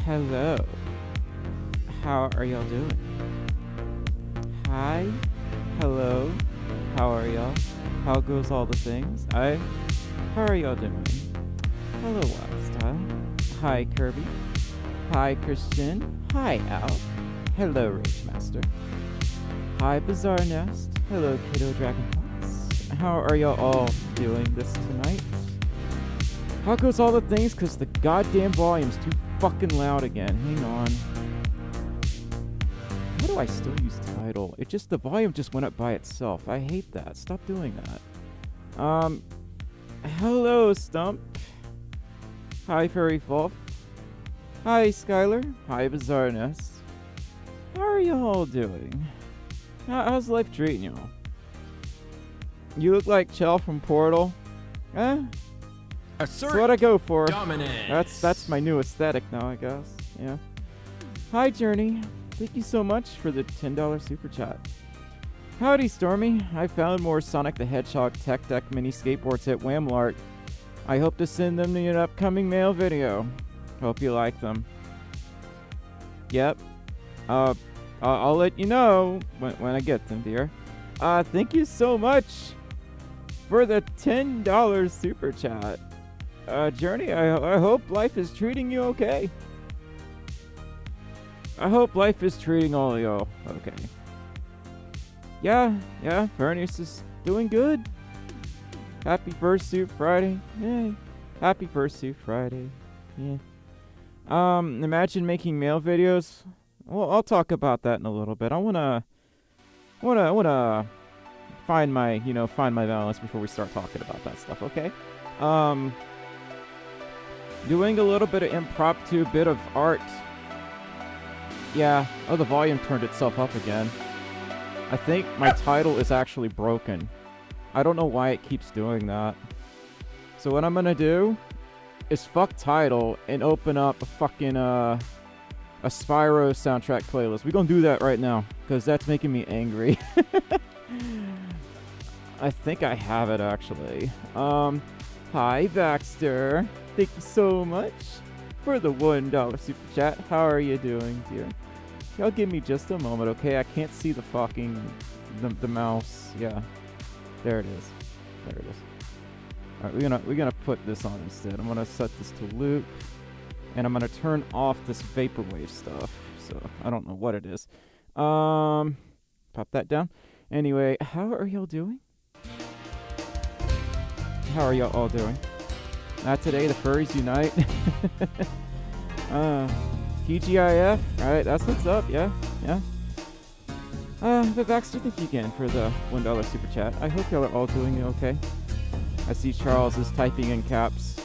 Hello. How are y'all doing? Hi. Hello. How are y'all? How goes all the things? How are y'all doing? Hello, Wildstyle. Hi, Kirby. Hi, Christian. Hi, Al. Hello, Rage Master. Hi, Bizarre Nest. Hello, Kiddo Dragonfox. How are y'all all doing this tonight? How goes all the things? Cause the goddamn volume's too fucking loud again. Hang on. Why do I still use title? The volume just went up by itself. I hate that. Stop doing that. Hello, Stump. Hi, Fairy Folf. Hi, Skylar. Hi, Bizarre Nest. How are y'all doing? How's life treating y'all? You look like Chell from Portal. That's what I go for. Dominance. That's my new aesthetic now, I guess. Yeah. Hi, Journey. Thank you so much for the $10 super chat. Howdy, Stormi. I found more Sonic the Hedgehog Tech Deck mini skateboards at Whamlark. I hope to send them in an upcoming mail video. Hope you like them. Yep. I'll let you know when I get them, dear. Thank you so much for the $10 super chat. Journey, I hope life is treating you okay. I hope life is treating all of y'all okay. Yeah, Furnace is doing good. Happy Fursuit Friday. Yay. Happy Fursuit Friday. Yeah. Imagine making mail videos. Well, I'll talk about that in a little bit. I wanna find my balance before we start talking about that stuff, okay? Doing a little bit of impromptu bit of art. Yeah. Oh, the volume turned itself up again. I think my title is actually broken. I don't know why it keeps doing that. So what I'm gonna do is fuck title and open up a fucking a Spyro soundtrack playlist. We're gonna do that right now because that's making me angry. I think I have it actually. Hi Baxter. Thank you so much for the $1 super chat. How are you doing, dear? Y'all give me just a moment, okay? I can't see the fucking the mouse. Yeah, there it is. There it is. All right, we're gonna put this on instead. I'm gonna set this to loop, and I'm gonna turn off this vaporwave stuff. So I don't know what it is. Pop that down. Anyway, how are y'all doing? How are y'all all doing? Not today, the furries unite. TGIF, alright, that's what's up, yeah. But Baxter, thank you again for the $1 super chat. I hope y'all are all doing okay. I see Charles is typing in caps.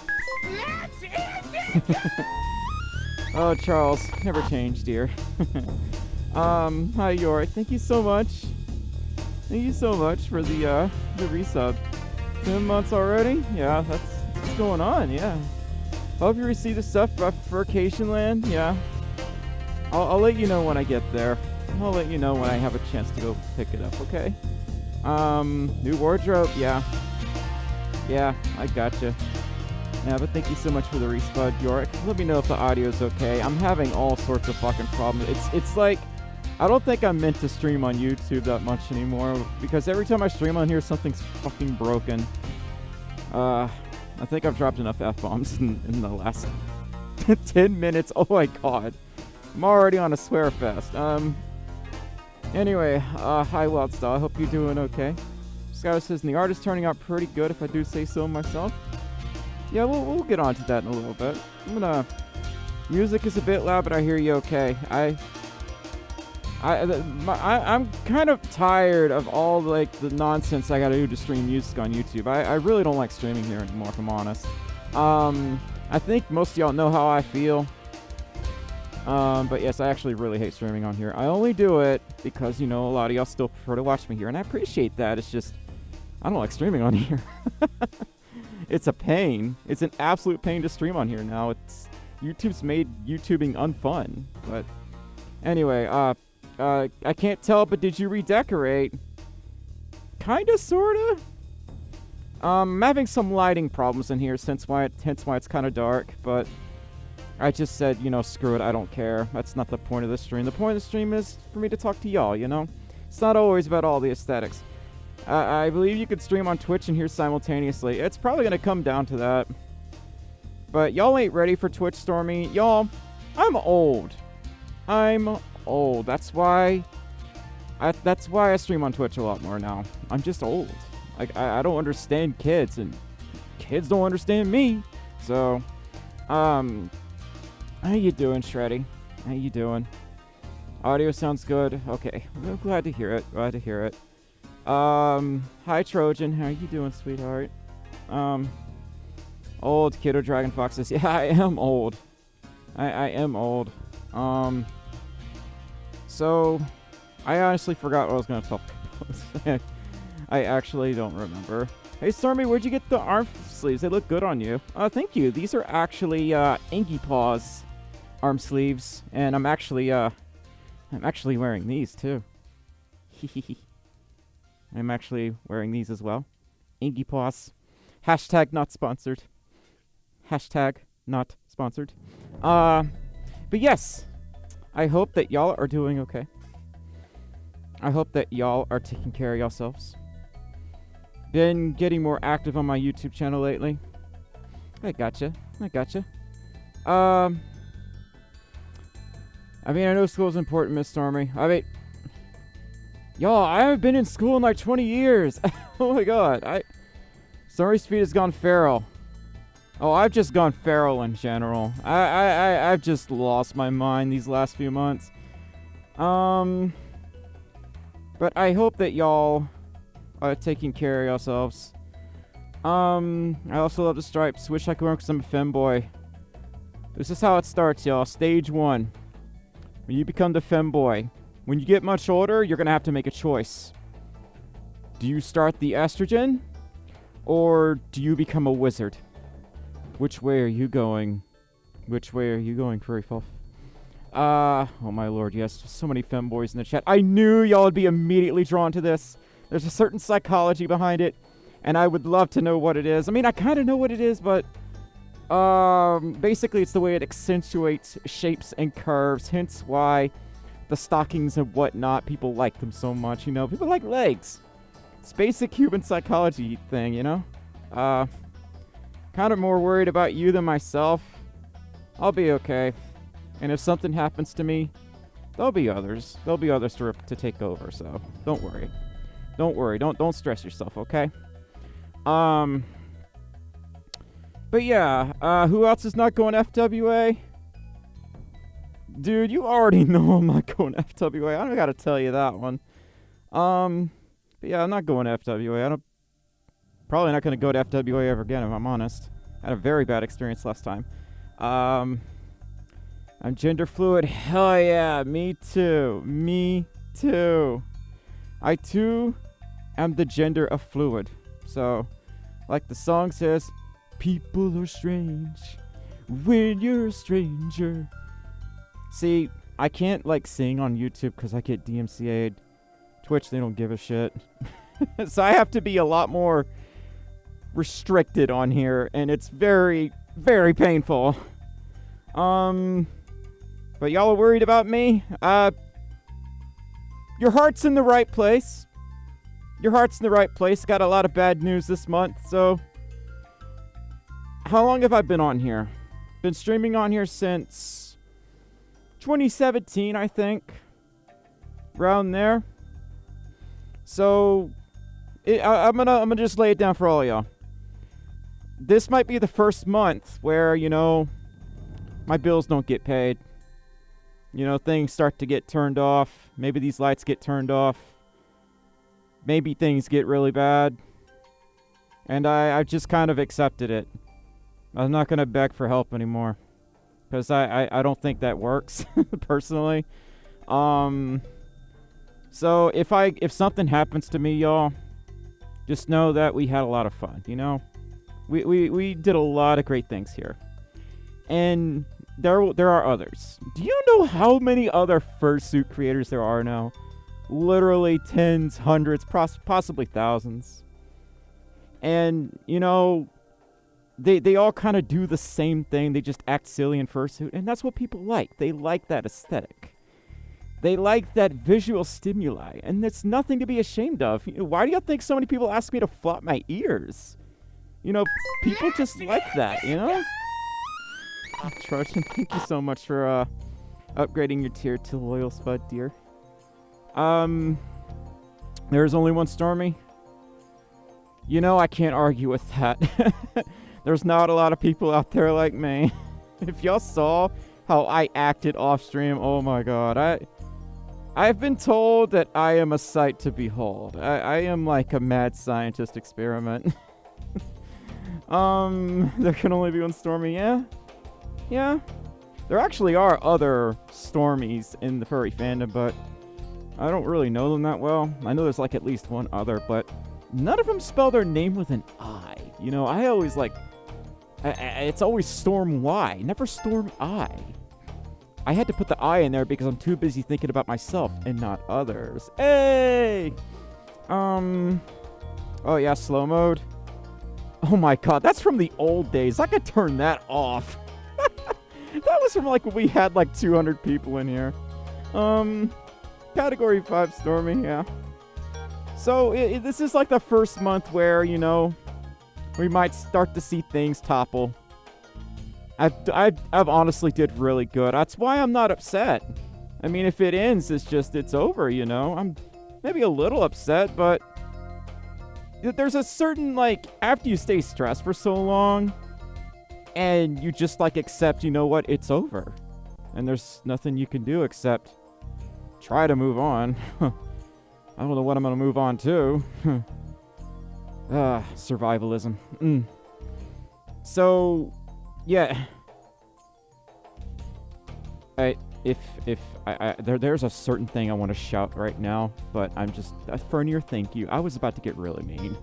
Oh, Charles, never change, dear. Hi, Yorick, thank you so much. Thank you so much for the resub. 10 months already? Yeah, that's what's going on, yeah. Hope you receive the stuff for Vacation Land, yeah. I'll let you know when I get there. I'll let you know when I have a chance to go pick it up, okay? New wardrobe, yeah. Yeah, I gotcha. Yeah, but thank you so much for the respud, Yorick. Let me know if the audio's okay. I'm having all sorts of fucking problems. It's like, I don't think I'm meant to stream on YouTube that much anymore, because every time I stream on here, something's fucking broken. I think I've dropped enough F-bombs in the last 10 minutes. Oh my god. I'm already on a swear fest. Anyway, hi Wildstyle. I hope you're doing okay. Skylar says, the art is turning out pretty good if I do say so myself. Yeah, we'll get on to that in a little bit. Music is a bit loud, but I hear you okay. I'm kind of tired of all like the nonsense I gotta do to stream music on YouTube. I really don't like streaming here anymore, if I'm honest. I think most of y'all know how I feel. But yes, I actually really hate streaming on here. I only do it because, you know, a lot of y'all still prefer to watch me here, and I appreciate that. It's just, I don't like streaming on here. It's a pain. It's an absolute pain to stream on here now. YouTube's made YouTubing unfun. But anyway, I can't tell, but did you redecorate? Kinda, sorta. I'm having some lighting problems in here, hence why it's kind of dark, but I just said, you know, screw it, I don't care. That's not the point of the stream. The point of the stream is for me to talk to y'all, you know? It's not always about all the aesthetics. I believe you could stream on Twitch and here simultaneously. It's probably going to come down to that. But y'all ain't ready for Twitch, Stormi. Y'all, I'm old. I'm old. That's why I stream on Twitch a lot more now. I'm just old. Like, I don't understand kids, and kids don't understand me. So, how you doing, Shreddy? How you doing? Audio sounds good. Okay, I'm glad to hear it. Glad to hear it. Hi Trojan, how you doing, sweetheart? Old Kiddo Dragon Foxes. Yeah, I am old. I am old. So, I honestly forgot what I was going to talk about. I actually don't remember. Hey, Stormi, where'd you get the arm sleeves? They look good on you. Thank you. These are actually, Inky Paws arm sleeves. And I'm actually wearing these, too. I'm actually wearing these as well. Inky Paws. Hashtag not sponsored. Hashtag not sponsored. But yes. I hope that y'all are doing okay. I hope that y'all are taking care of yourselves. Been getting more active on my YouTube channel lately. I gotcha. I mean, I know school's important, Miss Stormi. I mean, y'all, I haven't been in school in like 20 years. Oh my god. Stormi's feet has gone feral. Oh, I've just gone feral in general. I've just lost my mind these last few months. But I hope that y'all are taking care of yourselves. I also love the stripes. Wish I could wear them because I'm a femboy. This is how it starts, y'all. Stage 1. When you become the femboy. When you get much older, you're gonna have to make a choice. Do you start the estrogen? Or do you become a wizard? Which way are you going? Which way are you going, Furry Folf? Oh my lord, yes. So many femboys in the chat. I knew y'all would be immediately drawn to this. There's a certain psychology behind it, and I would love to know what it is. I mean, I kind of know what it is, but basically it's the way it accentuates shapes and curves, hence why the stockings and whatnot, people like them so much, you know? People like legs. It's basic human psychology thing, you know? Kind of more worried about you than myself. I'll be okay. And if something happens to me, there'll be others. There'll be others to take over, so don't worry. Don't worry. Don't stress yourself, okay? But yeah, who else is not going FWA? Dude, you already know I'm not going FWA. I don't gotta tell you that one. But yeah, I'm not going FWA. Probably not gonna go to FWA ever again, if I'm honest. I had a very bad experience last time. I'm gender fluid. Hell yeah, me too. Me too. I too am the gender of fluid. So, like the song says, people are strange when you're a stranger. See, I can't like sing on YouTube because I get DMCA'd. Twitch, they don't give a shit. So I have to be a lot more restricted on here, and it's very, very painful. But y'all are worried about me? Your heart's in the right place. Your heart's in the right place. Got a lot of bad news this month, so... How long have I been on here? Been streaming on here since 2017, I think. Around there. So, I'm gonna just lay it down for all of y'all. This might be the first month where, you know, my bills don't get paid. You know, things start to get turned off. Maybe these lights get turned off. Maybe things get really bad. And I've just kind of accepted it. I'm not going to beg for help anymore. Because I don't think that works, personally. So if something happens to me, y'all, just know that we had a lot of fun, you know? We did a lot of great things here. And there are others. Do you know how many other fursuit creators there are now? Literally tens, hundreds, possibly thousands. And, you know, they all kind of do the same thing. They just act silly in fursuit, and that's what people like. They like that aesthetic. They like that visual stimuli, and it's nothing to be ashamed of. Why do you think so many people ask me to flop my ears? People just like that, Trojan, thank you so much for upgrading your tier to Loyal Spud, dear. There's only one Stormi. I can't argue with that. There's not a lot of people out there like me. If y'all saw how I acted off stream, oh my god, I've been told that I am a sight to behold. I am like a mad scientist experiment. There can only be one Stormi, yeah? Yeah. There actually are other Stormies in the furry fandom, but I don't really know them that well. I know there's like at least one other, but none of them spell their name with an I. I always it's always Storm Y, never Storm I. I had to put the I in there because I'm too busy thinking about myself and not others. Hey! Oh yeah, slow mode. Oh my god, that's from the old days. I could turn that off. That was from when we had 200 people in here. Category 5 Stormi, yeah. So this is the first month where, we might start to see things topple. I've honestly did really good. That's why I'm not upset. I mean, if it ends, it's over, I'm maybe a little upset, but there's a certain, after you stay stressed for so long, and you just, accept, it's over. And there's nothing you can do except try to move on. I don't know what I'm going to move on to. Survivalism. So, yeah. There's a certain thing I want to shout right now, but I'm just... Fernier, thank you. I was about to get really mean.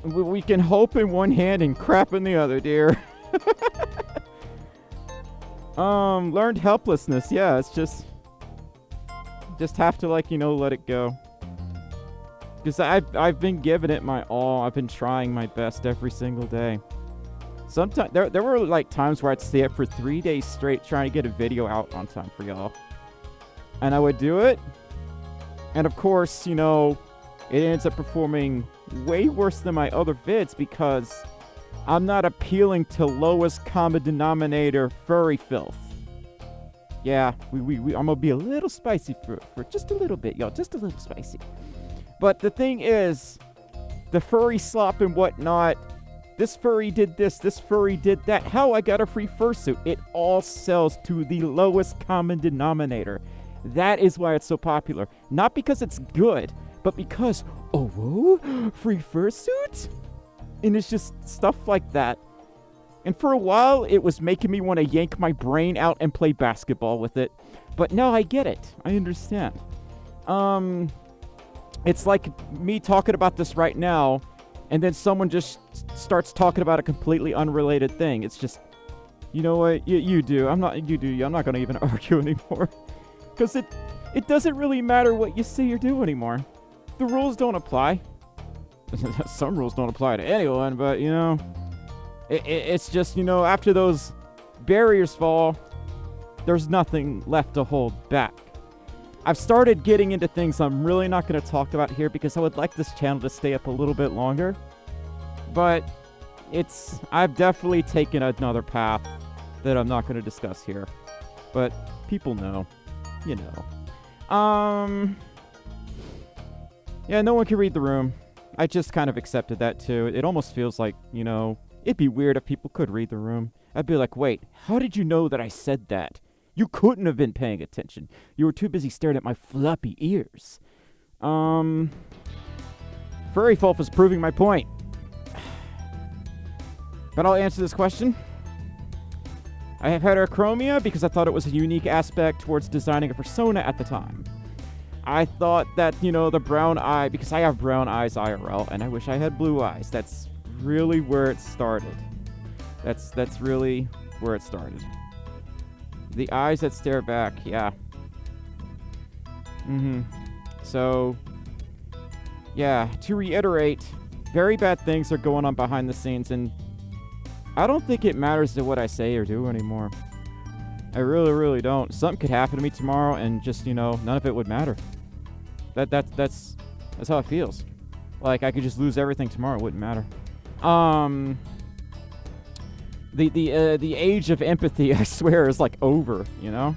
We can hope in one hand and crap in the other, dear. Learned helplessness. Yeah, it's just have to, let it go. Because I've been giving it my all. I've been trying my best every single day. Sometimes there were times where I'd stay up for 3 days straight trying to get a video out on time for y'all. And I would do it. And of course, it ends up performing way worse than my other vids because I'm not appealing to lowest common denominator furry filth. Yeah, I'm gonna be a little spicy for just a little bit, y'all. Just a little spicy. But the thing is, the furry slop and whatnot, this furry did this furry did that. How I got a free fursuit. It all sells to the lowest common denominator. That is why it's so popular. Not because it's good, but because, oh, whoa, free fursuit? And it's just stuff like that. And for a while, it was making me want to yank my brain out and play basketball with it. But now I get it. I understand. It's like me talking about this right now, and then someone just starts talking about a completely unrelated thing. It's just, you know what? You do. I'm not going to even argue anymore. Because it doesn't really matter what you say or do anymore. The rules don't apply. Some rules don't apply to anyone, but, it's just, after those barriers fall, there's nothing left to hold back. I've started getting into things I'm really not going to talk about here because I would like this channel to stay up a little bit longer. But I've definitely taken another path that I'm not going to discuss here. But people know. Yeah, no one can read the room. I just kind of accepted that too. It almost feels like, it'd be weird if people could read the room. I'd be like, wait, how did you know that I said that? You couldn't have been paying attention. You were too busy staring at my floppy ears. Furry Folf is proving my point. But I'll answer this question. I have heterochromia because I thought it was a unique aspect towards designing a persona at the time. I thought that, the brown eye, because I have brown eyes IRL, and I wish I had blue eyes. That's really where it started. That's really where it started. The eyes that stare back, yeah. So, yeah, to reiterate, very bad things are going on behind the scenes, and I don't think it matters to what I say or do anymore. I really, really don't. Something could happen to me tomorrow, and just, you know, none of it would matter. That's how it feels. Like, I could just lose everything tomorrow. It wouldn't matter. The age of empathy, I swear, is, like, over, you know?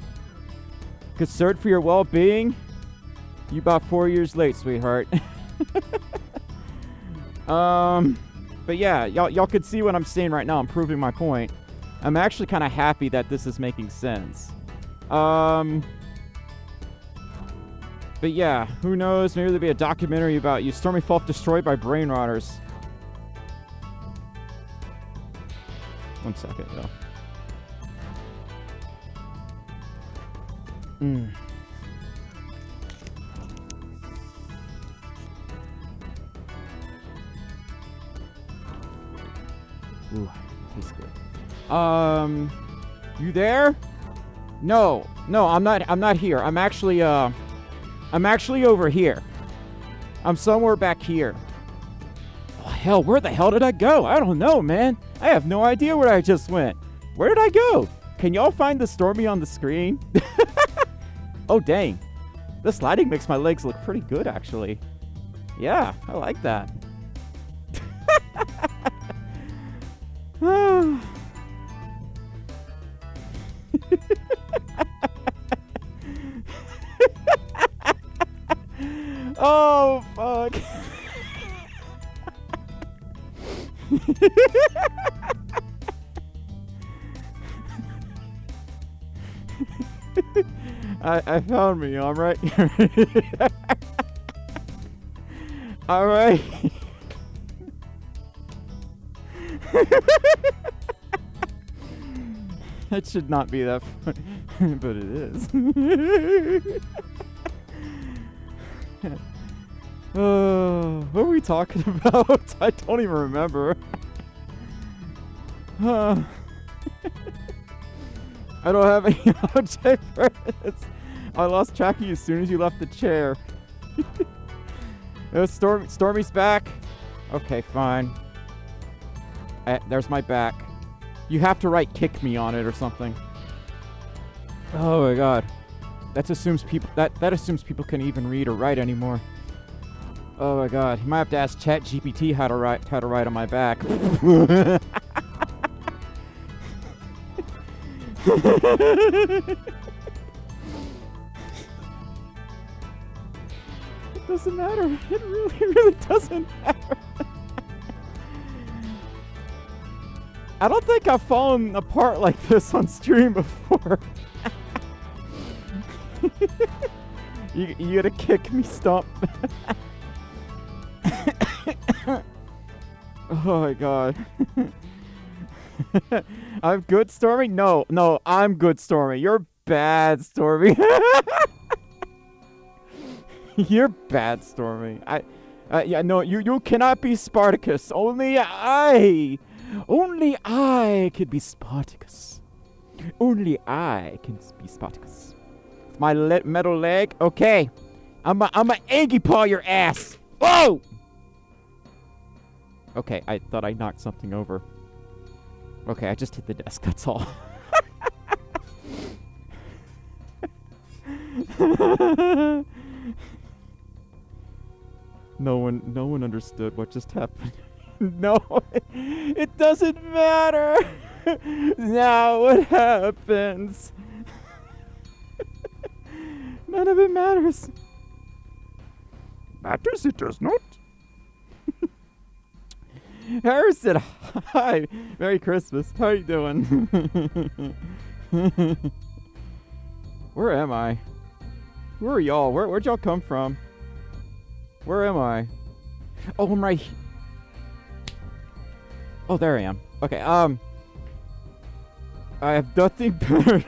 Concerned for your well-being? You about 4 years late, sweetheart. But yeah, y'all could see what I'm saying right now. I'm proving my point. I'm actually kind of happy that this is making sense. But yeah, who knows? Maybe there'll be a documentary about you. Stormi Folf destroyed by brain rotters. 1 second, though. Ooh, tastes good. You there? No, I'm not here. I'm actually over here. I'm somewhere back here. Oh, hell, where the hell did I go? I don't know, man. I have no idea where I just went. Where did I go? Can y'all find the Stormi on the screen? Oh, dang. This lighting makes my legs look pretty good, actually. Yeah, I like that. Oh, fuck. I found me, all right? All right. That should not be that funny, but it is. What were we talking about? I don't even remember. I don't have any object for this. I lost track of you as soon as you left the chair. Stormi's back. Okay, fine. There's my back. You have to write "kick me" on it or something. Oh my god. That assumes people can even read or write anymore. Oh my god. You might have to ask ChatGPT how to write on my back. It doesn't matter. It really doesn't matter. I don't think I've fallen apart like this on stream before. You gotta kick me, stomp. Oh my god. I'm good, Stormi? No, I'm good, Stormi. You're bad, Stormi. You're bad, Stormi. Yeah, no, you cannot be Spartacus. Only I could be Spartacus. Only I can be Spartacus. My metal leg. Okay, I'ma eggy paw your ass. Whoa. Okay, I thought I knocked something over. Okay, I just hit the desk. That's all. No one understood what just happened. No, it doesn't matter. Now what happens? None of it matters. Matters it does not. Harrison, hi. Merry Christmas. How are you doing? Where am I? Where are y'all? Where'd y'all come from? Where am I? Oh, I'm right. Oh, there I am. Okay, I have nothing better.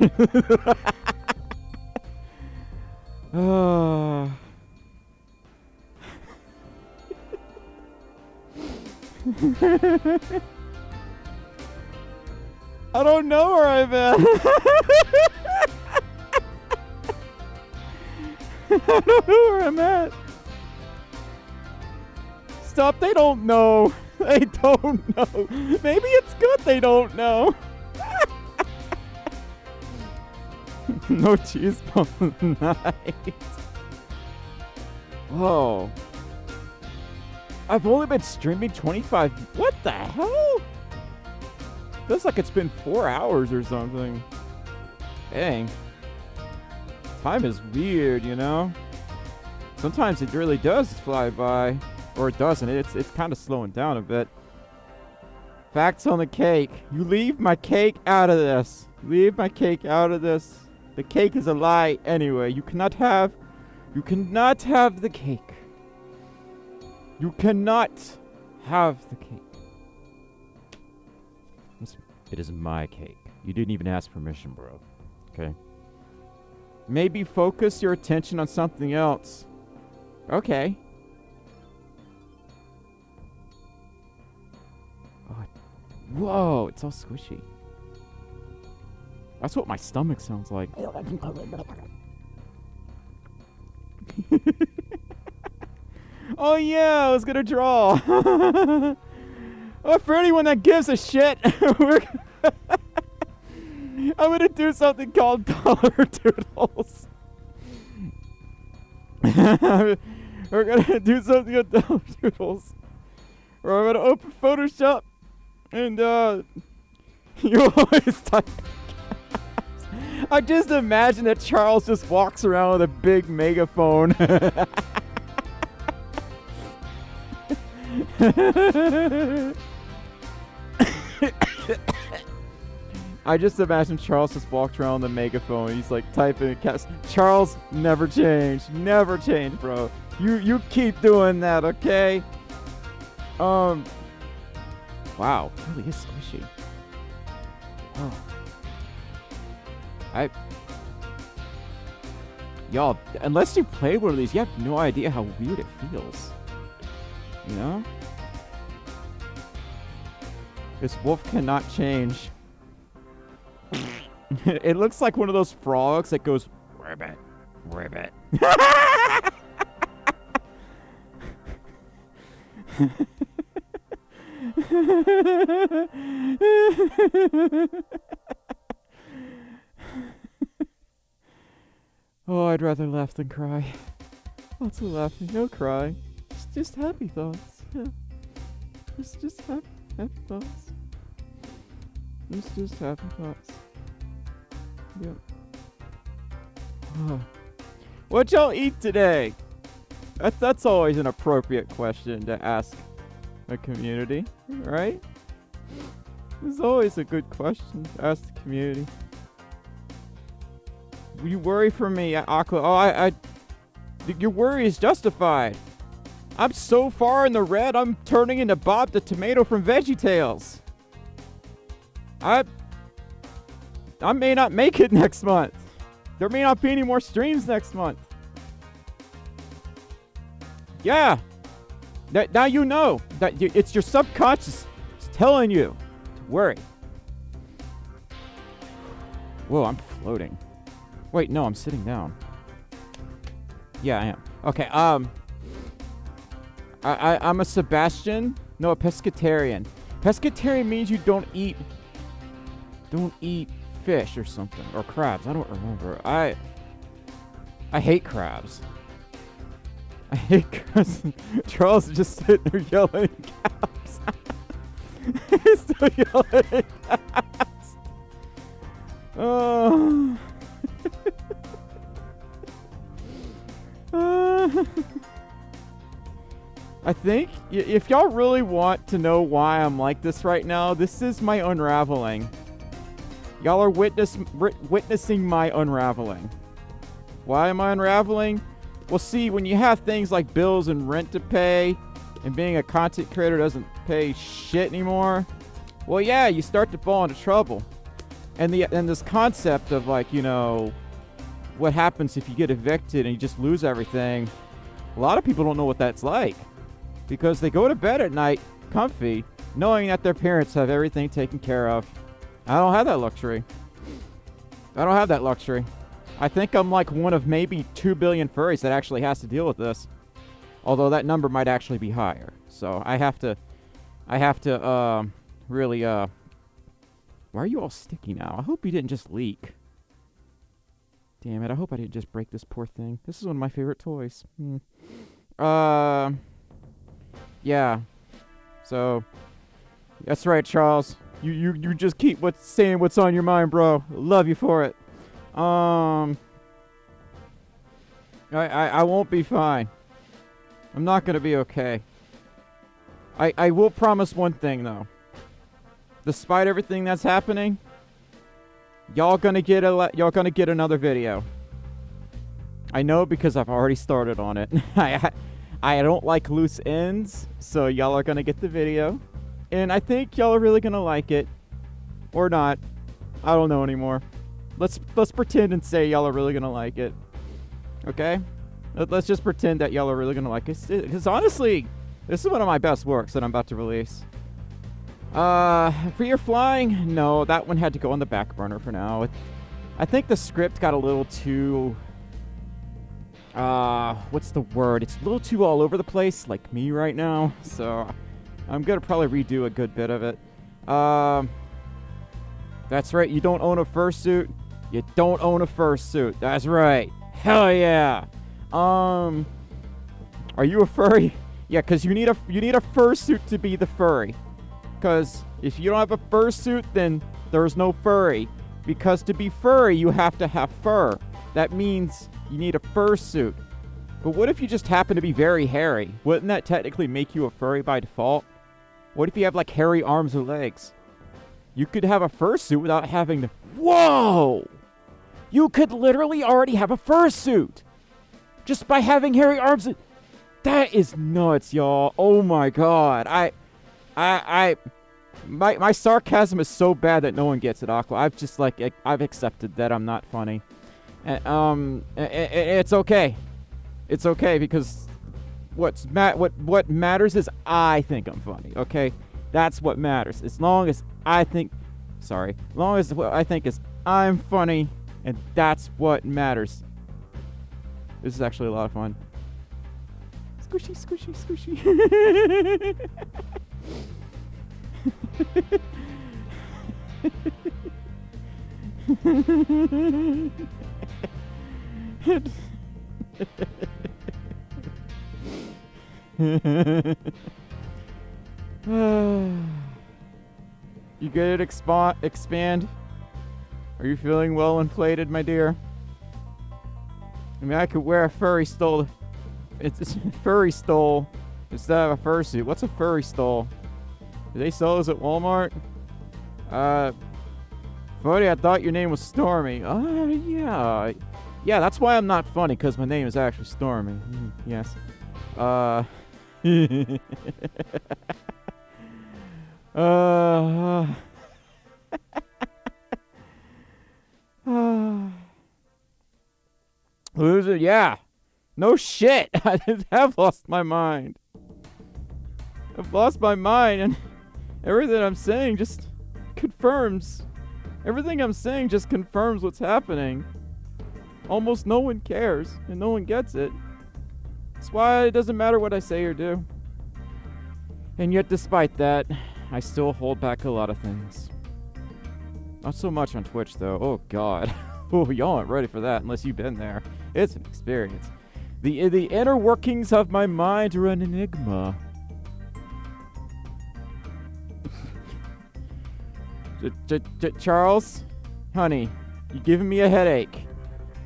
I don't know where I'm at. I don't know where I'm at. messed up. They don't know. They don't know. Maybe it's good they don't know. No cheese balls. Nice. Whoa. I've only been streaming 25. What the hell? Feels like it's been 4 hours or something. Dang. Time is weird, you know? Sometimes it really does fly by. Or it doesn't. It's kind of slowing down a bit. Facts on the cake. You leave my cake out of this. Leave my cake out of this. The cake is a lie anyway. You cannot have the cake. You cannot have the cake. It is my cake. You didn't even ask permission, bro. Okay? Maybe focus your attention on something else. Okay. Oh, whoa, it's all squishy. That's what my stomach sounds like. Oh yeah, I was gonna draw. Oh, for anyone that gives a shit, I'm gonna do something called Doodles. We're gonna do something called Doodles. Where I'm gonna open Photoshop and you always type. I just imagine that Charles just walks around with a big megaphone. I just imagine Charles just walked around with a megaphone. He's like typing. Charles, never change, bro. You keep doing that, okay? Wow, it really is squishy. Oh. Y'all, unless you played one of these, you have no idea how weird it feels. You know? This wolf cannot change. It looks like one of those frogs that goes, ribbit, ribbit. Oh, I'd rather laugh than cry. Lots of laughing, no cry. It's just happy thoughts. Yeah. It's just happy thoughts. It's just happy thoughts. Yep. Oh. What'd y'all eat today? That's always an appropriate question to ask a community, right? It's always a good question to ask the community. You worry for me, Aqua. Oh, your worry is justified. I'm so far in the red, I'm turning into Bob the Tomato from VeggieTales. I may not make it next month. There may not be any more streams next month. Yeah. Now you know that it's your subconscious telling you to worry. Whoa, I'm floating. Wait, no, I'm sitting down. Yeah, I am. Okay, I'm a Sebastian. No, a pescatarian. Pescatarian means you don't eat fish or something, or crabs. I don't remember. I hate crabs. I hate crabs. Charles is just sitting there yelling at cows. He's still yelling at cows. Oh. I think if y'all really want to know why I'm like this right now, this is my unraveling. Y'all are witnessing my unraveling. Why am I unraveling? Well, see, when you have things like bills and rent to pay, and being a content creator doesn't pay shit anymore, well, yeah, you start to fall into trouble. And this concept of, like, you know, what happens if you get evicted and you just lose everything, a lot of people don't know what that's like. Because they go to bed at night comfy, knowing that their parents have everything taken care of. I don't have that luxury. I think I'm like one of maybe 2 billion furries that actually has to deal with this. Although that number might actually be higher. So I have to really why are you all sticky now? I hope you didn't just leak. Damn it, I hope I didn't just break this poor thing. This is one of my favorite toys. Yeah. So that's right, Charles. You just keep saying what's on your mind, bro. Love you for it. I won't be fine. I'm not gonna be okay. I will promise one thing though. Despite everything that's happening, y'all gonna get another video. I know because I've already started on it. I don't like loose ends, so y'all are gonna get the video. And I think y'all are really gonna like it. Or not. I don't know anymore. Let's pretend and say y'all are really gonna like it. Okay? Let's just pretend that y'all are really gonna like it. Because honestly, this is one of my best works that I'm about to release. For your flying, no, that one had to go on the back burner for now. I think the script got a little too... what's the word? It's a little too all over the place, like me right now. So, I'm gonna probably redo a good bit of it. That's right, you don't own a fursuit. You don't own a fursuit. That's right. Hell yeah. Are you a furry? Yeah, because you need a fursuit to be the furry. Because if you don't have a fursuit, then there's no furry. Because to be furry, you have to have fur. That means you need a fursuit. But what if you just happen to be very hairy? Wouldn't that technically make you a furry by default? What if you have like hairy arms or legs? You could have a fursuit without having to... Whoa! You could literally already have a fursuit! Just by having hairy arms. That is nuts, y'all. Oh my god. My sarcasm is so bad that no one gets it, Aqua. I've accepted that I'm not funny. And, it's okay. It's okay because what matters is I think I'm funny, okay? That's what matters. As long as I think... Sorry. As long as what I think is I'm funny, and that's what matters. This is actually a lot of fun. Squishy, squishy, squishy. You get it expand? Are you feeling well inflated, my dear? I mean, I could wear a furry stole. It's a furry stole instead of a fursuit. What's a furry stole? Do they sell those at Walmart? Funny, I thought your name was Stormi. Yeah. Yeah, that's why I'm not funny, because my name is actually Stormi. Yes. Loser, yeah. No shit. I have lost my mind. I've lost my mind, and everything I'm saying just confirms. Everything I'm saying just confirms what's happening. Almost no one cares, and no one gets it. That's why it doesn't matter what I say or do. And yet, despite that, I still hold back a lot of things. Not so much on Twitch, though. Oh, God. Oh, y'all aren't ready for that unless you've been there. It's an experience. The inner workings of my mind are an enigma. Charles? Honey, you're giving me a headache.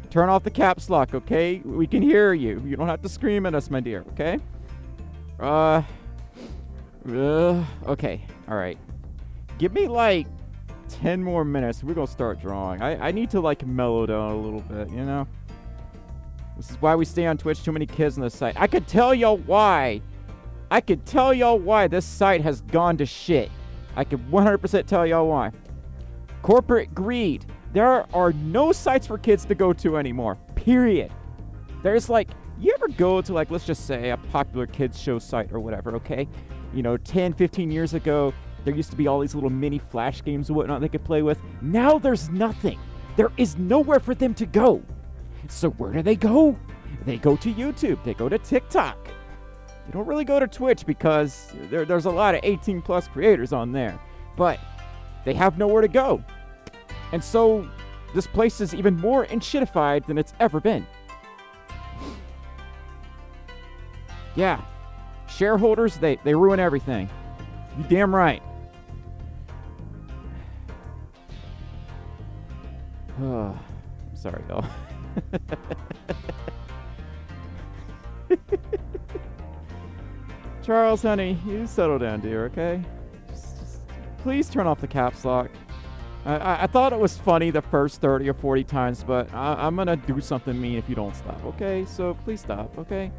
Turn off the caps lock, okay? We can hear you. You don't have to scream at us, my dear, okay? Okay. Alright. Give me, like, 10 more minutes. We're gonna start drawing. I need to, like, mellow down a little bit, you know? This is why we stay on Twitch. Too many kids on this site. I could tell y'all why. I could tell y'all why this site has gone to shit. I could 100% tell y'all why. Corporate greed. There are no sites for kids to go to anymore. Period. There's like, you ever go to like, let's just say a popular kids show site or whatever, okay? You know, 10, 15 years ago, there used to be all these little mini flash games and whatnot they could play with. Now there's nothing. There is nowhere for them to go. So where do they go? They go to YouTube. They go to TikTok. They don't really go to Twitch because there's a lot of 18 plus creators on there, but they have nowhere to go. And so this place is even more enshittified than it's ever been. Yeah. Shareholders, they ruin everything. You damn right. Oh, I'm sorry, though. Charles, honey, you settle down, dear, okay? Just please turn off the caps lock. I thought it was funny the first 30 or 40 times, but I'm gonna do something mean if you don't stop, okay? So please stop, okay?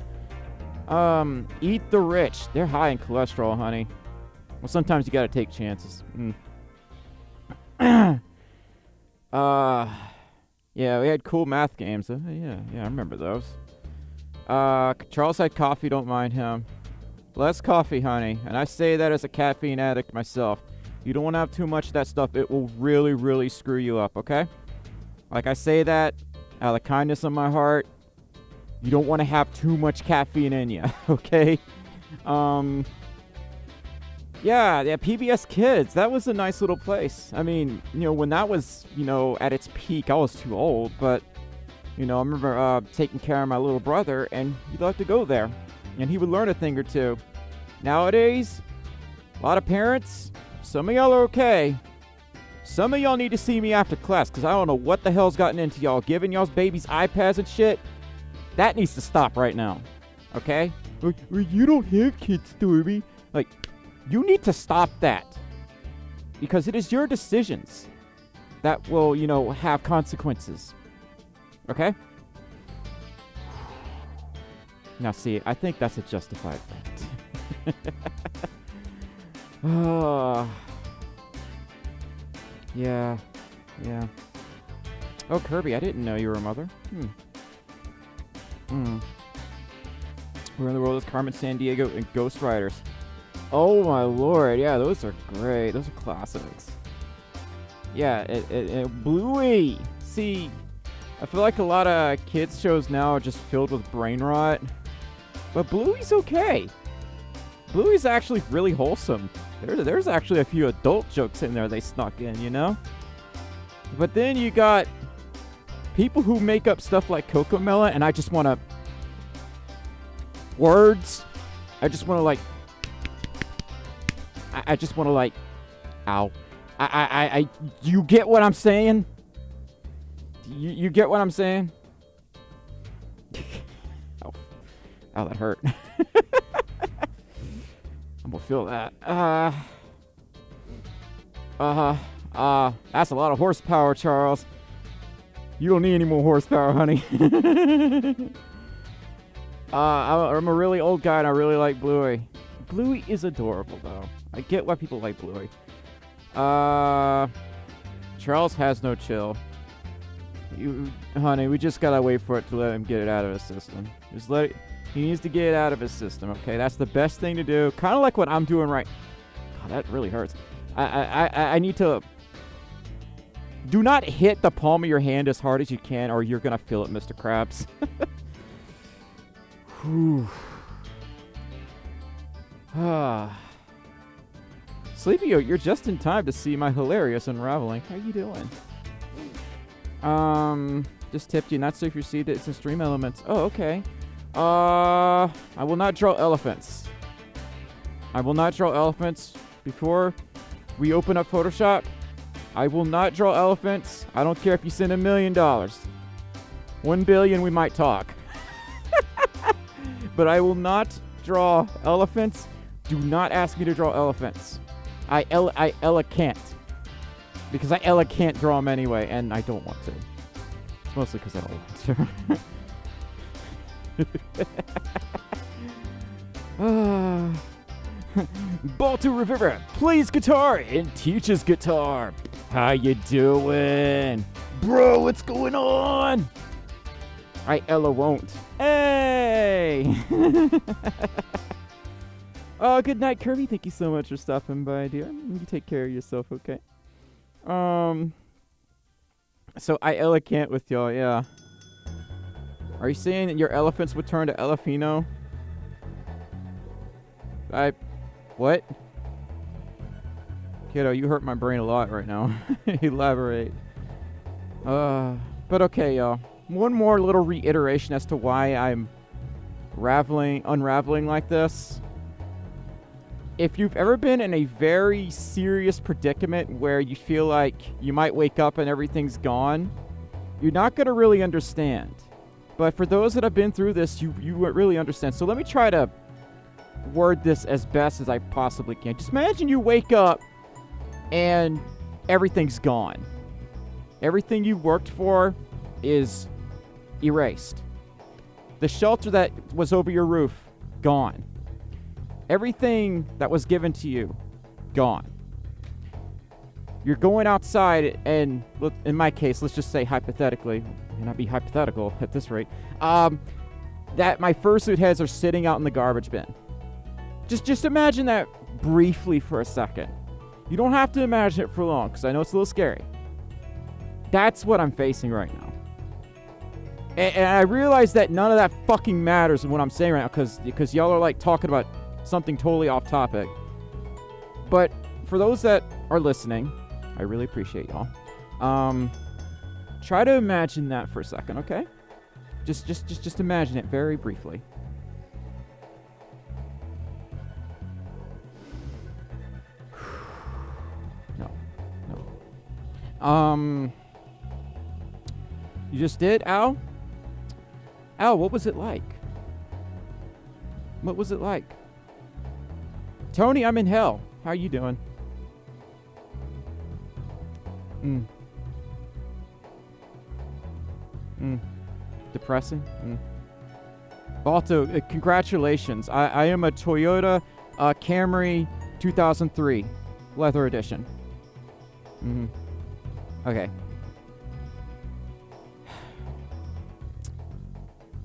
Eat the rich. They're high in cholesterol, honey. Well, sometimes you gotta take chances. Yeah, we had cool math games. Yeah, I remember those. Charles had coffee, don't mind him. Less coffee, honey. And I say that as a caffeine addict myself. You don't want to have too much of that stuff. It will really, really screw you up, okay? Like, I say that out of the kindness of my heart. You don't want to have too much caffeine in you, okay? Yeah, PBS Kids. That was a nice little place. I mean, when that was, at its peak, I was too old. But, I remember taking care of my little brother, and he'd love to go there. And he would learn a thing or two. Nowadays, a lot of parents, some of y'all are okay. Some of y'all need to see me after class, because I don't know what the hell's gotten into y'all. Giving y'all's babies iPads and shit. That needs to stop right now. Okay? You don't have kids, Stormi. Like, you need to stop that. Because it is your decisions that will, have consequences. Okay? Now, see, I think that's a justified rant. Yeah. Oh, Kirby, I didn't know you were a mother. We're in the world of Carmen Sandiego and Ghost Riders. Oh, my lord. Yeah, those are great. Those are classics. Yeah, Bluey. See, I feel like a lot of kids shows now are just filled with brain rot. But Bluey's okay. Bluey's actually really wholesome. There's actually a few adult jokes in there they snuck in, But then you got people who make up stuff like Cocomelon, and I just want to... Words. I just want to, like... I just want to, like... Ow. You get what I'm saying? You get what I'm saying? Oh, that hurt. I'm gonna feel that. That's a lot of horsepower, Charles. You don't need any more horsepower, honey. I'm a really old guy and I really like Bluey. Bluey is adorable, though. I get why people like Bluey. Charles has no chill. Honey, we just gotta wait for it to let him get it out of his system. Just let it... He needs to get it out of his system, okay? That's the best thing to do. Kind of like what I'm doing right... God, that really hurts. I need to... Do not hit the palm of your hand as hard as you can, or you're going to feel it, Mr. Krabs. Whew. Sleepy, you're just in time to see my hilarious Unraveling. How you doing? Just tipped you. Not so if you received it. It's in stream elements. Oh, okay. I will not draw elephants. I will not draw elephants before we open up Photoshop. I will not draw elephants. I don't care if you send $1 million. 1 billion, we might talk. But I will not draw elephants. Do not ask me to draw elephants. I can't. Because I can't draw them anyway, and I don't want to. It's mostly because I don't want to. Balto Rivera plays guitar and teaches guitar. How you doing? Bro, what's going on? Ella won't. Hey! Oh, good night, Kirby. Thank you so much for stopping by, dear. You take care of yourself, okay? So Ella can't with y'all, yeah. Are you saying that your elephants would turn to Elefino? What? Kiddo, you hurt my brain a lot right now. Elaborate. But okay, y'all. One more little reiteration as to why I'm unraveling like this. If you've ever been in a very serious predicament where you feel like you might wake up and everything's gone, you're not going to really understand. But for those that have been through this, you really understand. So let me try to word this as best as I possibly can. Just imagine you wake up and everything's gone. Everything you worked for is erased. The shelter that was over your roof, gone. Everything that was given to you, gone. You're going outside and, in my case, let's just say hypothetically, may not be hypothetical at this rate, that my fursuit heads are sitting out in the garbage bin. Just imagine that briefly for a second. You don't have to imagine it for long, because I know it's a little scary. That's what I'm facing right now. And I realize that none of that fucking matters in what I'm saying right now, because y'all are like talking about something totally off topic. But for those that are listening, I really appreciate y'all. Try to imagine that for a second, okay? Just imagine it very briefly. No. You just did, Al? Al, what was it like? What was it like? Tony, I'm in hell. How are you doing? Depressing? Balto, congratulations. I am a Toyota Camry 2003 leather edition. Okay.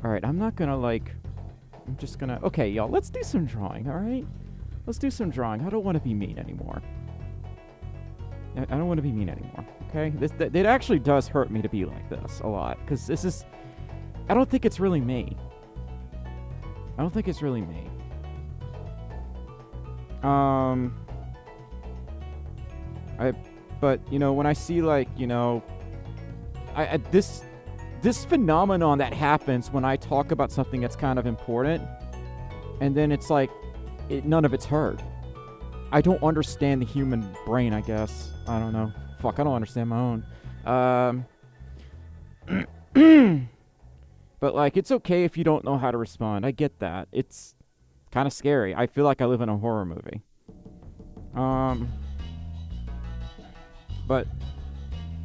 Alright, I'm not gonna I'm just gonna... Okay, y'all, let's do some drawing, alright? Let's do some drawing. I don't want to be mean anymore. I don't want to be mean anymore, okay? It actually does hurt me to be like this a lot, because this is... I don't think it's really me. I don't think it's really me. But, you know, when I see, like, you know... This phenomenon that happens when I talk about something that's kind of important, and then it's like, none of it's heard. I don't understand the human brain, I guess. I don't know. Fuck, I don't understand my own. But, like, it's okay if you don't know how to respond. I get that. It's kind of scary. I feel like I live in a horror movie. But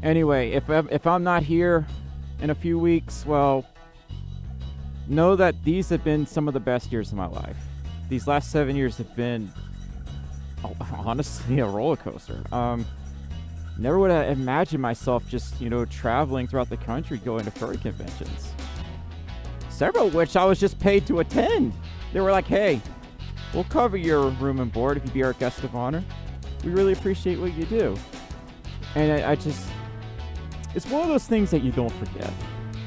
anyway, if I'm not here in a few weeks, well, know that these have been some of the best years of my life. These last 7 years have been, honestly, a roller coaster. Never would have imagined myself just, you know, traveling throughout the country, going to furry conventions. Several of which I was just paid to attend. They were like, hey, we'll cover your room and board if you be our guest of honor. We really appreciate what you do. And I just... It's one of those things that you don't forget,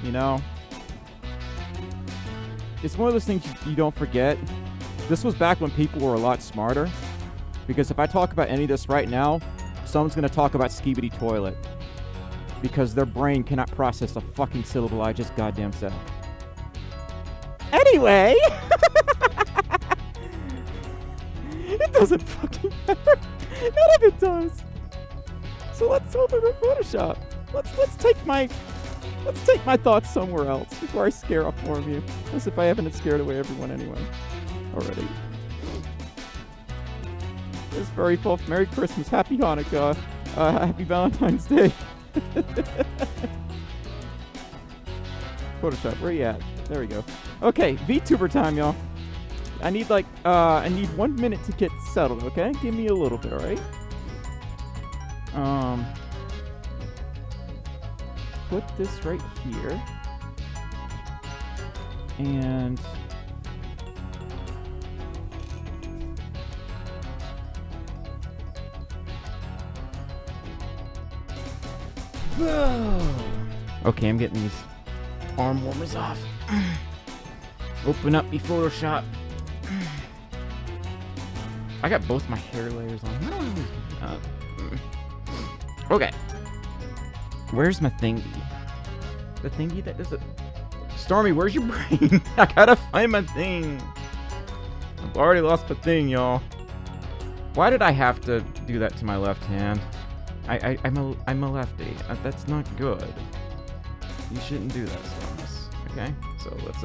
you know? It's one of those things you don't forget. This was back when people were a lot smarter. Because if I talk about any of this right now, someone's going to talk about skibidi toilet. Because their brain cannot process a fucking syllable I just goddamn said. Anyway! It doesn't fucking matter. None of it does. So let's open our Photoshop. Let's take my thoughts somewhere else before I scare off more of you. As if I haven't scared away everyone anyway already. It's very Folf. Merry Christmas, Happy Hanukkah, Happy Valentine's Day. Photoshop, where you at? There we go. Okay, VTuber time, y'all. I need 1 minute to get settled. Okay, give me a little bit, all right? Put this right here. And... Okay, I'm getting these arm warmers off. Open up the Photoshop. I got both my hair layers on. I don't know. Okay. Where's my thingy? The thingy that does it. Stormi, where's your brain? I gotta find my thing. I've already lost my thing, y'all. Why did I have to do that to my left hand? I'm a lefty. That's not good. You shouldn't do that, Storms. Okay? So let's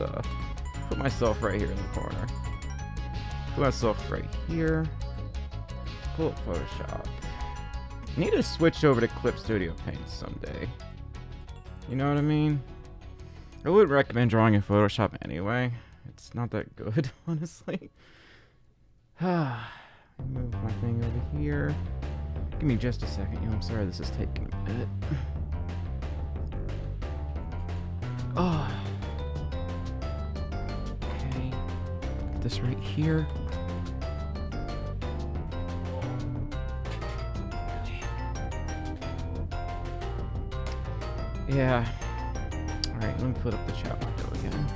put myself right here in the corner. Put myself right here. Pull up Photoshop. I need to switch over to Clip Studio Paint someday. You know what I mean? I wouldn't recommend drawing in Photoshop anyway. It's not that good, honestly. Move my thing over here. Give me just a second. I'm sorry this is taking a bit. Oh. Okay. Get this right here. Yeah. Alright, let me put up the chat window again.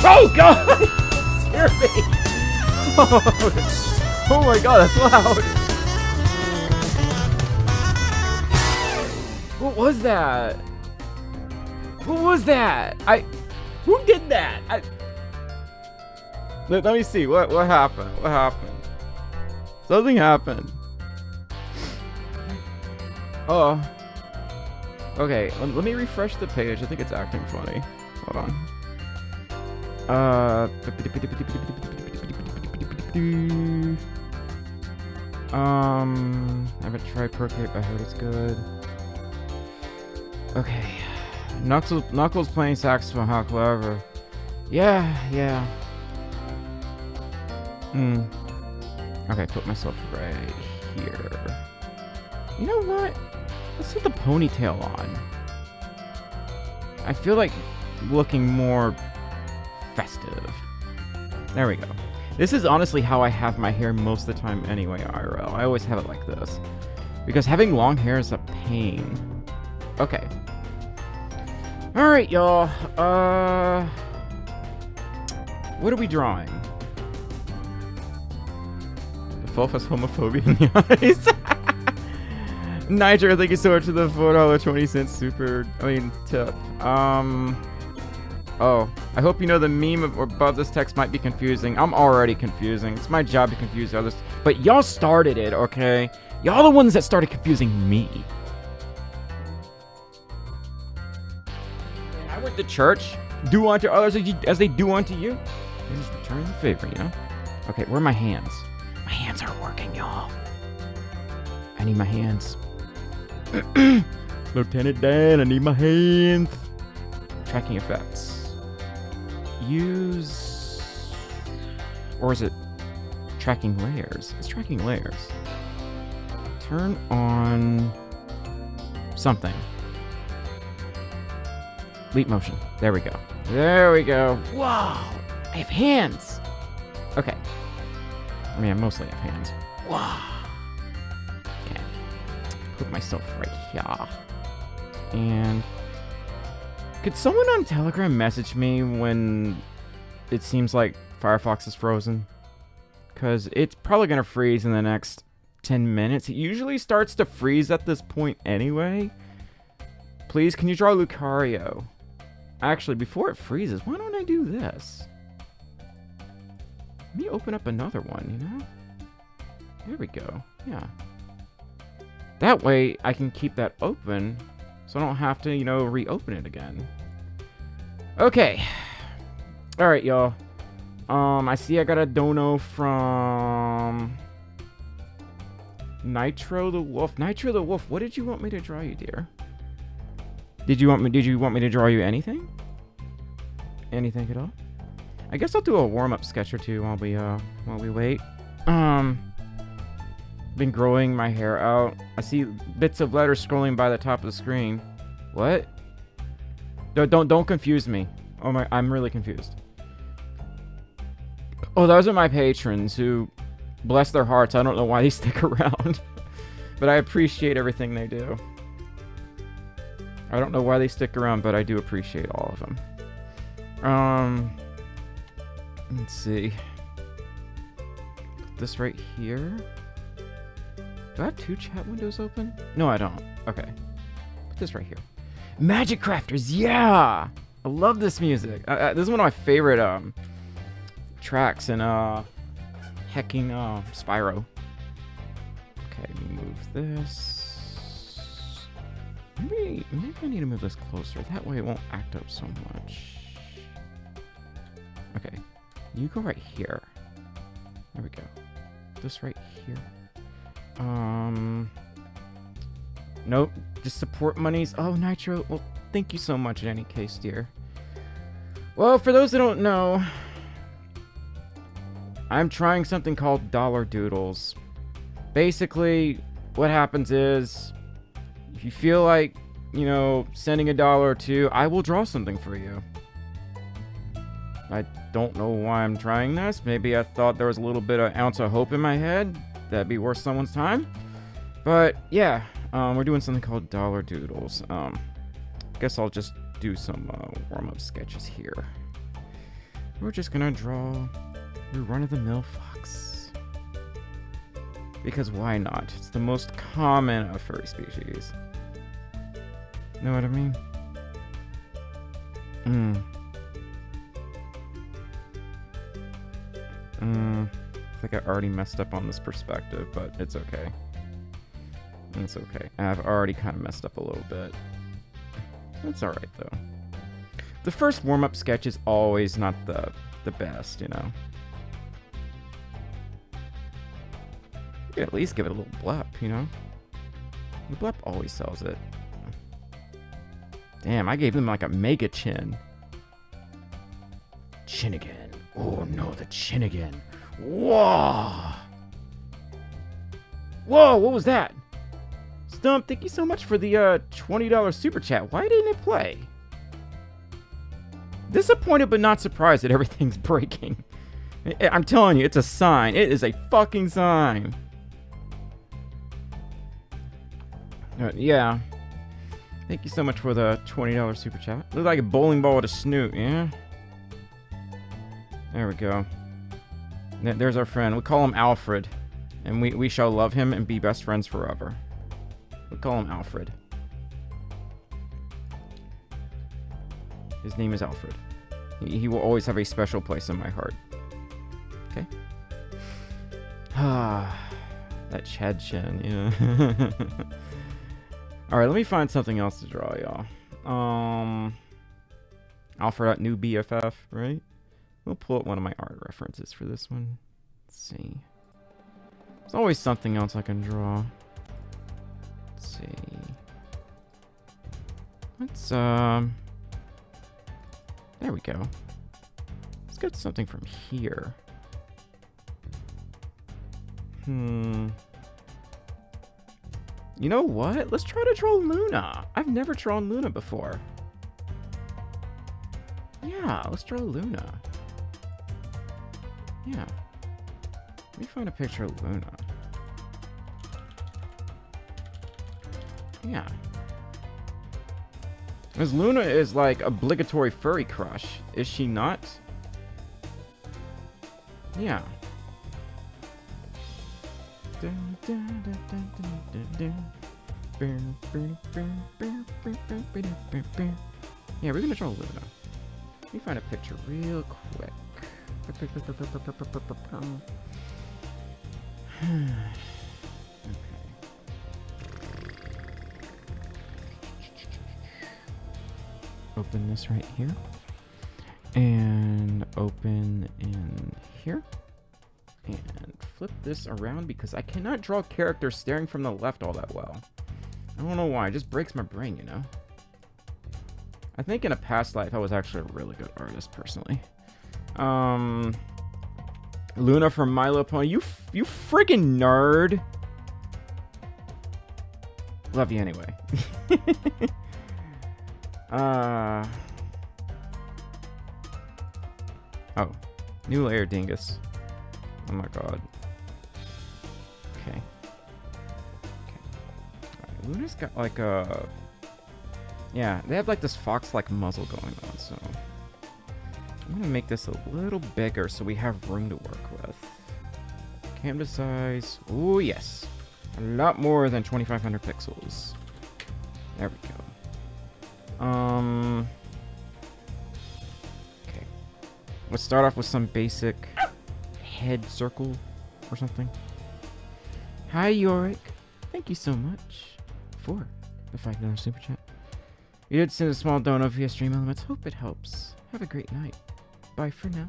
Oh god! Scared me! Oh my god, that's loud! What was that? What was that? Who did that? Let me see. What happened? What happened? Something happened. Oh. Okay, let me refresh the page. I think it's acting funny. Hold on. I haven't tried Procreate, but I heard it's good. Okay. Knuckles playing saxophone, how clever. Yeah. Okay, put myself right here. You know what? Let's put the ponytail on. I feel like looking more festive. There we go. This is honestly how I have my hair most of the time anyway, IRL. I always have it like this. Because having long hair is a pain. Okay. Alright, y'all. What are we drawing? The Folf has homophobia in the eyes. Nitro, thank you so much for the $4.20 tip. Oh, I hope you know the meme above this text might be confusing. I'm already confusing. It's my job to confuse others. But y'all started it, okay? Y'all the ones that started confusing me. I went to church. Do unto others as they do unto you. You just return the favor, you know? Okay, where are my hands? My hands aren't working, y'all. I need my hands. Lieutenant Dan, I need my hands. Tracking effects. Use... Or is it tracking layers? It's tracking layers. Turn on... something. Leap motion. There we go. There we go. Whoa! I have hands! Okay. I mean, I mostly have hands. Whoa! Okay. Put myself right here. And... could someone on Telegram message me when it seems like Firefox is frozen? Because it's probably going to freeze in the next 10 minutes. It usually starts to freeze at this point anyway. Please, can you draw Lucario? Actually, before it freezes, why don't I do this? Let me open up another one, you know? There we go. Yeah. That way, I can keep that open, so I don't have to, you know, reopen it again. Okay. Alright, y'all. I see I got a dono from... Nitro the Wolf. Nitro the Wolf, what did you want me to draw you, dear? Did you want me to draw you anything? Anything at all? I guess I'll do a warm-up sketch or two while we wait. Been growing my hair out. I see bits of letters scrolling by the top of the screen. What? Don't confuse me. Oh my, I'm really confused. Oh, those are my patrons who, bless their hearts, I don't know why they stick around. But I appreciate everything they do. I don't know why they stick around, but I do appreciate all of them. Let's see. this right here. Do I have 2 chat windows open? No, I don't. Okay. Put this right here. Magic Crafters, yeah! I love this music. This is one of my favorite tracks in hecking Spyro. Okay, move this. Maybe I need to move this closer. That way it won't act up so much. Okay, you go right here. There we go. This right here. Nope. Just support monies. Oh, Nitro. Well, thank you so much in any case, dear. Well, for those that don't know, I'm trying something called Doodles. Basically, what happens is, if you feel like, you know, sending $1 or $2, I will draw something for you. I don't know why I'm trying this. Maybe I thought there was a little bit of ounce of hope in my head that'd be worth someone's time. But yeah, we're doing something called Doodles. Guess I'll just do some warm-up sketches here. We're just gonna draw your run-of-the-mill fox. Because why not? It's the most common of furry species. Know what I mean? I think I already messed up on this perspective, but it's okay. It's okay. I've already kind of messed up a little bit. It's alright, though. The first warm-up sketch is always not the best, you know? You could at least give it a little blep, you know? The blep always sells it. Damn, I gave them like a mega chin. Chin again. Oh no, the chin again. Whoa! Whoa, what was that? Stump, thank you so much for the $20 super chat. Why didn't it play? Disappointed but not surprised that everything's breaking. I'm telling you, it's a sign. It is a fucking sign. Yeah. Thank you so much for the $20 super chat. Looks like a bowling ball with a snoot, yeah? There we go. There's our friend. We call him Alfred. And we shall love him and be best friends forever. We call him Alfred. His name is Alfred. He will always have a special place in my heart. Okay? Ah, that Chad chin, yeah. Alright, let me find something else to draw, y'all. Alfred new BFF, right? We'll pull up one of my art references for this one. Let's see. There's always something else I can draw. Let's see. Let's, there we go. Let's get something from here. You know what? Let's try to draw Luna. I've never drawn Luna before. Yeah, let's draw Luna. Yeah. Let me find a picture of Luna. Yeah. Because Luna is like obligatory furry crush. Is she not? Yeah. Yeah, we're gonna draw Luna. Let me find a picture real quick. Open this right here. And open in here. And flip this around because I cannot draw characters staring from the left all that well. I don't know why. It just breaks my brain, you know? I think in a past life I was actually a really good artist, personally. Luna from My Little Pony. You freaking nerd. Love you anyway. Oh. New layer dingus. Oh my god. Okay. Alright, Luna's got like a... Yeah, they have like this fox-like muzzle going on, so... I'm gonna make this a little bigger so we have room to work with. Canvas size. Oh, yes. A lot more than 2,500 pixels. There we go. Okay. Let's start off with some basic head circle or something. Hi, Yorick. Thank you so much for the $5 super chat. You did send a small donut via Stream Elements. Hope it helps. Have a great night. Bye for now.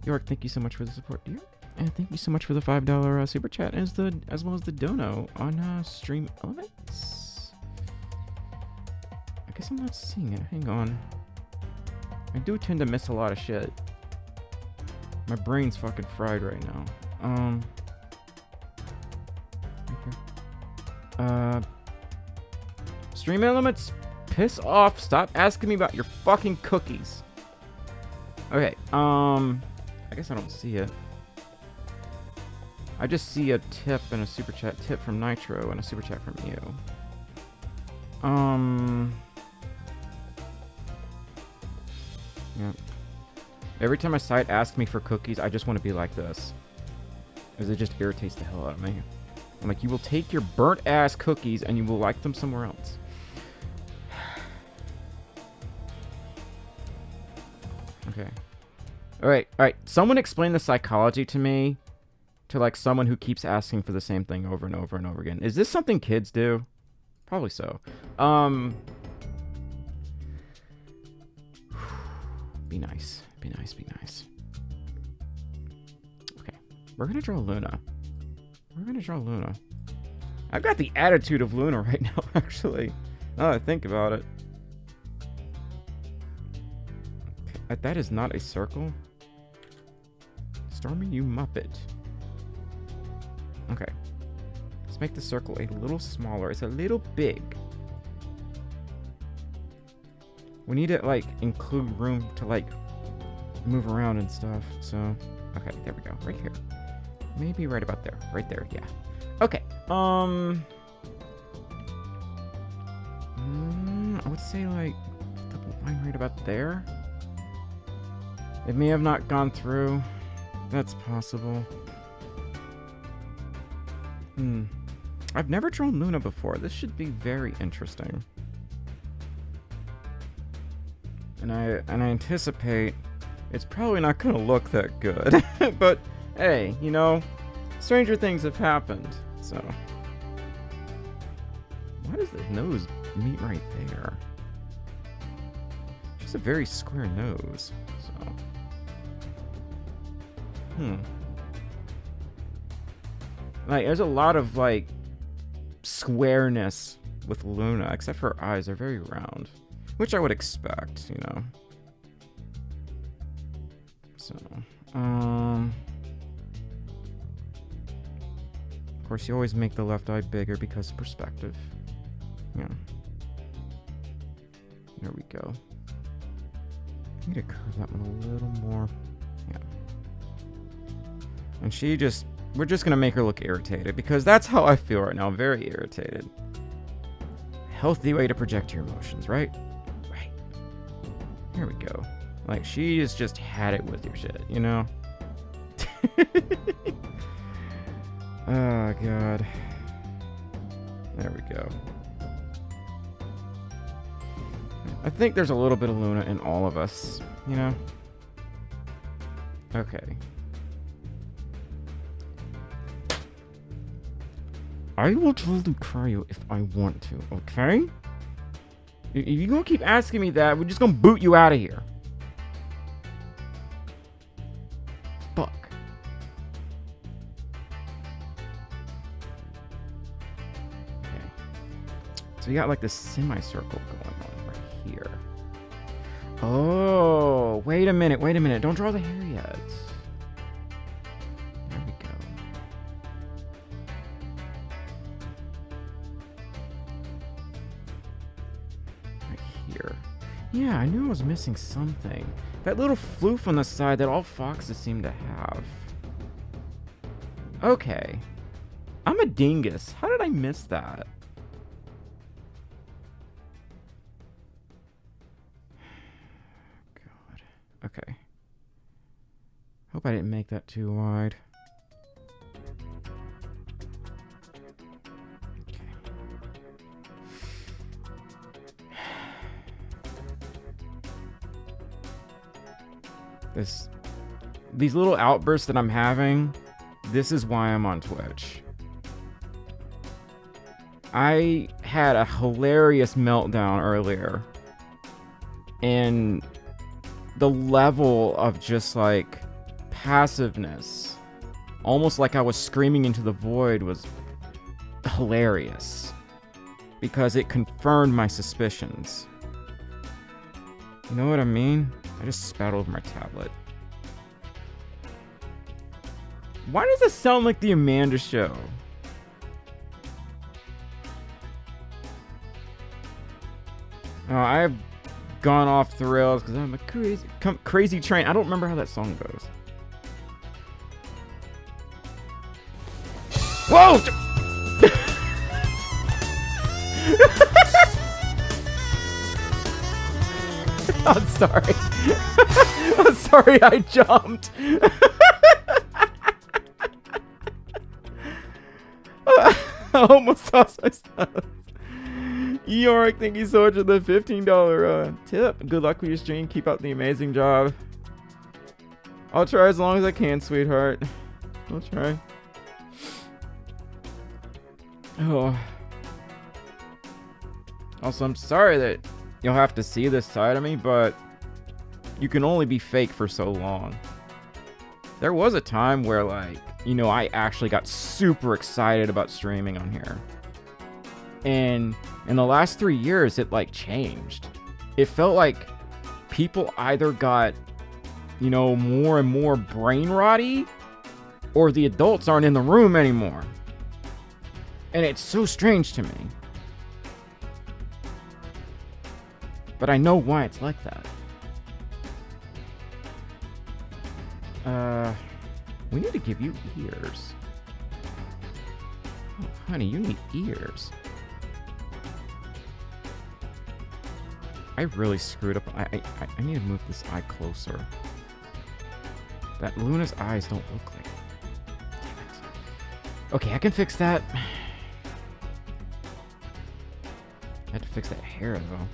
Yorick, thank you so much for the support, dear. And thank you so much for the $5 super chat as well as the dono on Stream Elements. I guess I'm not seeing it. Hang on. I do tend to miss a lot of shit. My brain's fucking fried right now. Right here. Stream Elements, piss off. Stop asking me about your fucking cookies. Okay, I guess I don't see it. I just see a tip and a super chat tip from Nitro and a super chat from you. Yeah. Every time a site asks me for cookies, I just want to be like this. Because it just irritates the hell out of me. I'm like, you will take your burnt ass cookies and you will like them somewhere else. Okay. Alright. Someone explain the psychology to me. To like someone who keeps asking for the same thing over and over and over again. Is this something kids do? Probably so. Be nice. Be nice. Okay. We're gonna draw Luna. I've got the attitude of Luna right now, actually. Now that I think about it. Okay. That is not a circle. Stormi, you muppet. Okay. Let's make the circle a little smaller. It's a little big. We need to, like, include room to, like, move around and stuff. So, okay, there we go. Right here. Maybe right about there. Right there, yeah. Okay. I would say, like, the line right about there. It may have not gone through. That's possible. I've never drawn Luna before. This should be very interesting. And I anticipate it's probably not going to look that good. But hey, you know, stranger things have happened. So why does the nose meet right there? Just a very square nose. So like, there's a lot of, like, squareness with Luna, except for her eyes are very round. Which I would expect, you know. So, of course, you always make the left eye bigger because of perspective. Yeah. There we go. I need to curve that one a little more. Yeah. And we're just gonna make her look irritated, because that's how I feel right now, very irritated. Healthy way to project your emotions, right? Right. Here we go. Like, she has just had it with your shit, you know? Oh, God. There we go. I think there's a little bit of Luna in all of us, you know? Okay. I will totally cry you if I want to, okay? If you're gonna keep asking me that, we're just gonna boot you out of here. Fuck. Okay. So you got like this semicircle going on right here. Oh, wait a minute. Don't draw the hair yet. Yeah, I knew I was missing something. That little floof on the side that all foxes seem to have. Okay. I'm a dingus. How did I miss that? God. Okay. Hope I didn't make that too wide. These little outbursts that I'm having, this is why I'm on Twitch. I had a hilarious meltdown earlier, and the level of just like passiveness, almost like I was screaming into the void, was hilarious because it confirmed my suspicions. You know what I mean? I just spat over my tablet. Why does this sound like the Amanda Show? Oh, I've gone off the rails because I'm a crazy train. I don't remember how that song goes. Whoa! I'm sorry. I'm sorry I jumped. I almost lost myself. York, thank you so much for the $15 tip. Good luck with your stream. Keep up the amazing job. I'll try as long as I can, sweetheart. I'll try. Oh. Also, I'm sorry that you'll have to see this side of me, but you can only be fake for so long. There was a time where, like, you know, I actually got super excited about streaming on here. And in the last 3 years, it, like, changed. It felt like people either got, you know, more and more brain rotty, or the adults aren't in the room anymore. And it's so strange to me. But I know why it's like that. We need to give you ears. Oh, honey, you need ears. I really screwed up. I need to move this eye closer. That Luna's eyes don't look like... Damn it. Okay, I can fix that. I had to fix that hair, though.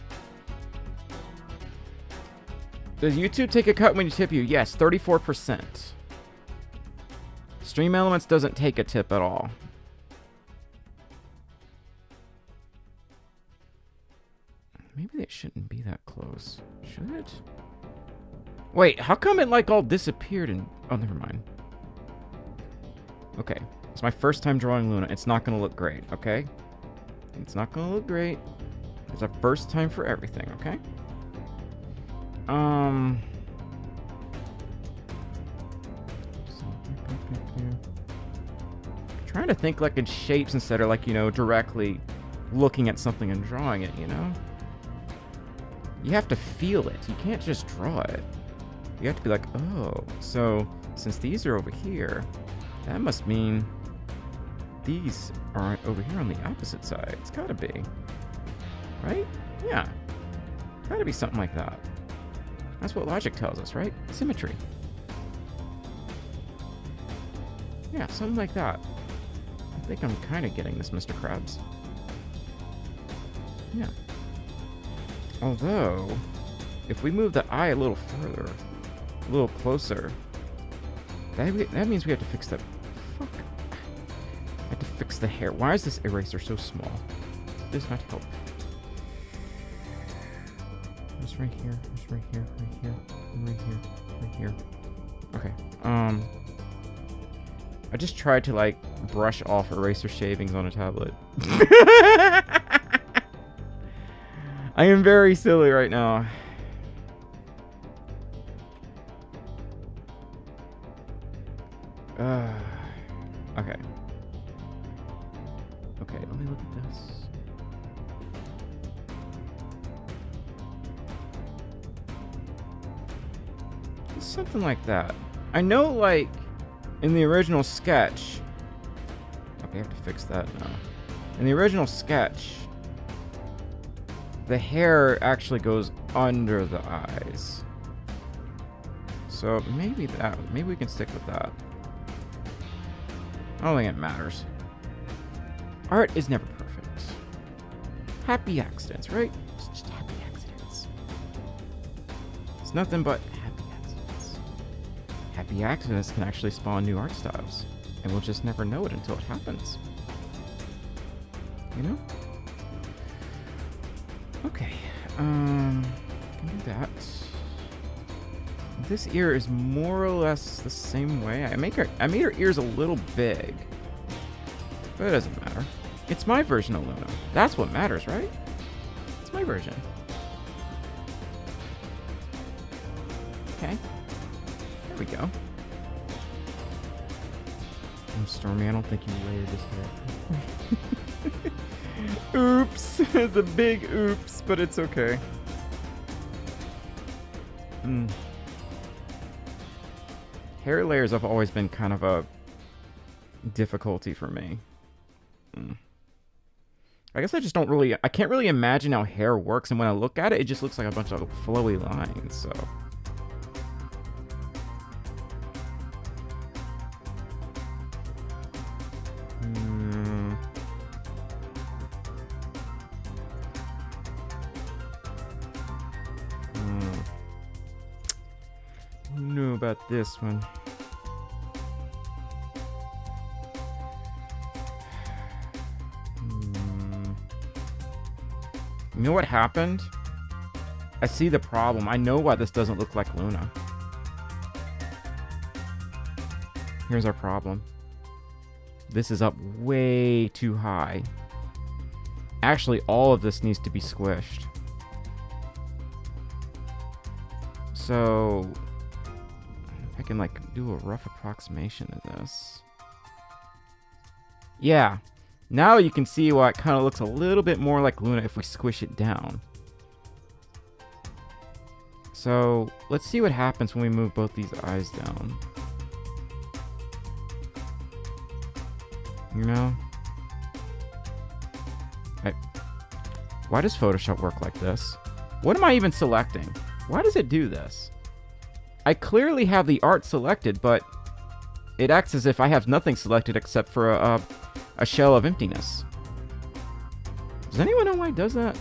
Does YouTube take a cut when you tip you? Yes, 34%. Stream Elements doesn't take a tip at all. Maybe it shouldn't be that close. Should it? Wait, how come it like all disappeared and... Oh, never mind. Okay, it's my first time drawing Luna. It's not gonna look great, okay? It's not gonna look great. It's our first time for everything, okay? Trying to think like in shapes instead of like, you know, directly looking at something and drawing it, you know? You have to feel it. You can't just draw it. You have to be like, oh, so since these are over here, that must mean these are over here on the opposite side. It's gotta be. Right? Yeah. Gotta be something like that. That's what logic tells us, right? Symmetry. Yeah, something like that. I think I'm kind of getting this, Mr. Krabs. Yeah. Although, if we move the eye a little further, a little closer, that means we have to fix that. Fuck. I have to fix the hair. Why is this eraser so small? This does not help. It's right here. It's right here. Right here. Right here. Right here. Okay. I just tried to like brush off eraser shavings on a tablet. I am very silly right now. Okay. Okay, let me look at this. It's something like that. I know, like, in the original sketch... Okay, I have to fix that now. In the original sketch, the hair actually goes under the eyes. So maybe we can stick with that. I don't think it matters. Art is never perfect. Happy accidents, right? It's just happy accidents. It's nothing but happy accidents. happy accidents can actually spawn new art styles. And we'll just never know it until it happens. You know? Okay. Can do that. This ear is more or less the same way. I made her ears a little big. But it doesn't matter. It's my version of Luna. That's what matters, right? It's my version. Okay. There we go. I'm Stormi. I don't think you layered this hair. Oops. It's a big oops, but it's okay. Hair layers have always been kind of a difficulty for me. I guess I just don't really... I can't really imagine how hair works, and when I look at it, it just looks like a bunch of flowy lines, so... I don't know about this one. You know what happened? I see the problem. I know why this doesn't look like Luna. Here's our problem. This is up way too high. Actually, all of this needs to be squished. So, if I can like do a rough approximation of this. Yeah. Now you can see why it kind of looks a little bit more like Luna if we squish it down. So, let's see what happens when we move both these eyes down. You know? Why does Photoshop work like this? What am I even selecting? Why does it do this? I clearly have the art selected, but it acts as if I have nothing selected except for a shell of emptiness. Does anyone know why it does that?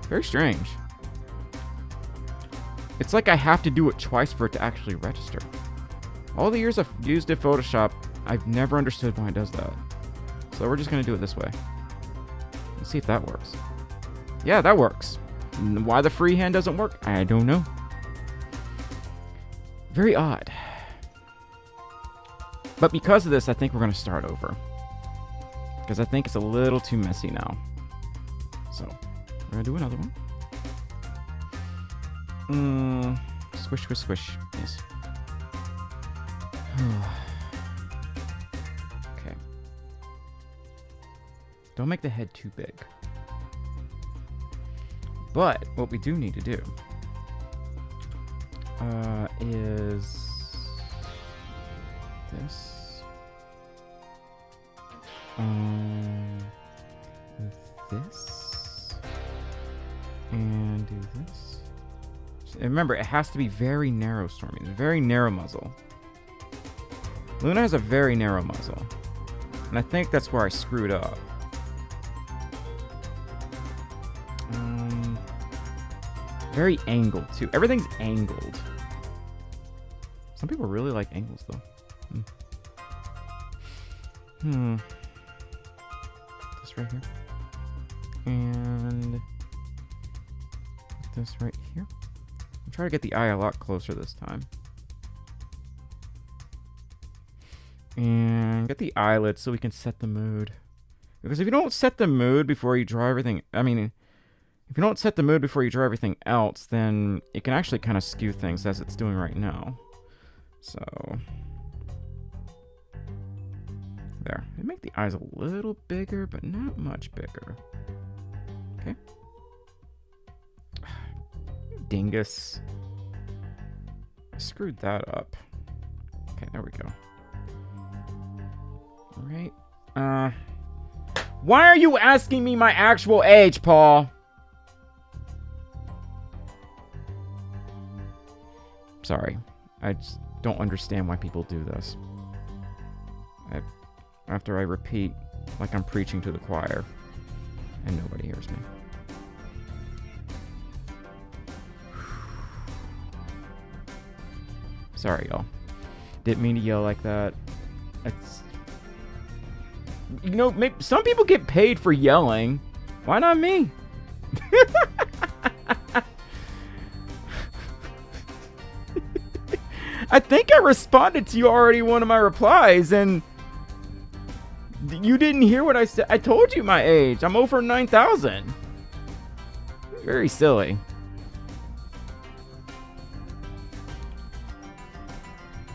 Very strange. It's like I have to do it twice for it to actually register. All the years I've used it Photoshop, I've never understood why it does that. So we're just going to do it this way. Let's see if that works. Yeah, that works. Why the freehand doesn't work, I don't know. Very odd. But because of this, I think we're going to start over. Because I think it's a little too messy now. So, we're going to do another one. Squish, squish, squish. Yes. Okay. Don't make the head too big. But, what we do need to do is this. This. And do this. And remember, it has to be very narrow, Stormi. It's a very narrow muzzle. Luna has a very narrow muzzle. And I think that's where I screwed up. Very angled, too. Everything's angled. Some people really like angles, though. This right here. And this right here. I'll try to get the eye a lot closer this time. And get the eyelid so we can set the mood. Because if you don't set the mood before you draw everything... if you don't set the mood before you draw everything else, then it can actually kind of skew things as it's doing right now. So... there. They make the eyes a little bigger, but not much bigger. Okay. Dingus. I screwed that up. Okay, there we go. Alright. Why are you asking me my actual age, Paul? Sorry. I just don't understand why people do this. After I repeat like I'm preaching to the choir and nobody hears me. Sorry, y'all. Didn't mean to yell like that. It's... You know, maybe some people get paid for yelling. Why not me? I think I responded to you already in one of my replies, and you didn't hear what I said. I told you my age. I'm over 9,000. Very silly.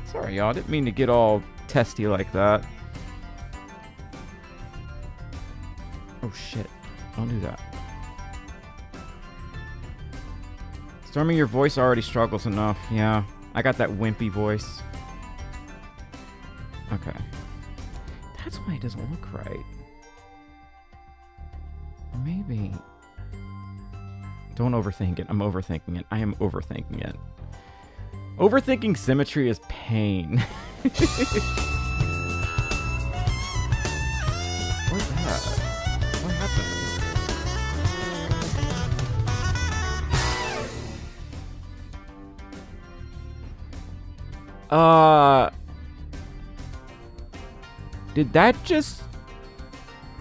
Sorry, y'all. Didn't mean to get all testy like that. Oh, shit. Don't do that. Stormi, your voice already struggles enough. Yeah. I got that wimpy voice. Okay. That's why it doesn't look right. Maybe. Don't overthink it. I'm overthinking it. I am overthinking it. Overthinking symmetry is pain. What's that? What happened? Did that just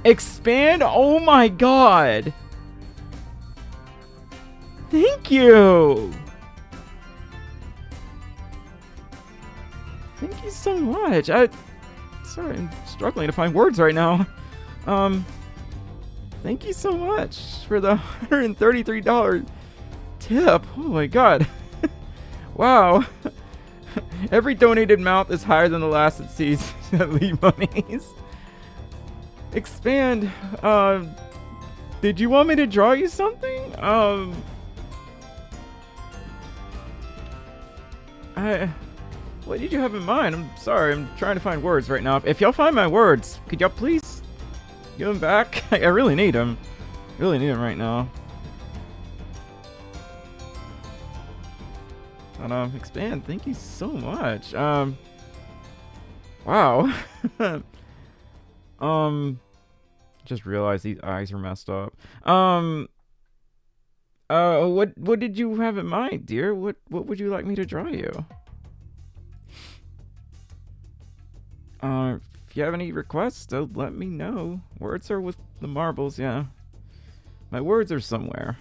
expand? Oh my god. Thank you. Thank you so much. Sorry, I'm struggling to find words right now. Thank you so much for the $133 tip. Oh my god. Wow. Every donated amount is higher than the last that sees that leave monies. Expand. Did you want me to draw you something? What did you have in mind? I'm sorry, I'm trying to find words right now. If y'all find my words, could y'all please give them back? I really need them. Really need them right now. Expand. Thank you so much. Wow. Just realized these eyes are messed up. What did you have in mind, dear? What would you like me to draw you? If you have any requests, let me know. Words are with the marbles, yeah. My words are somewhere.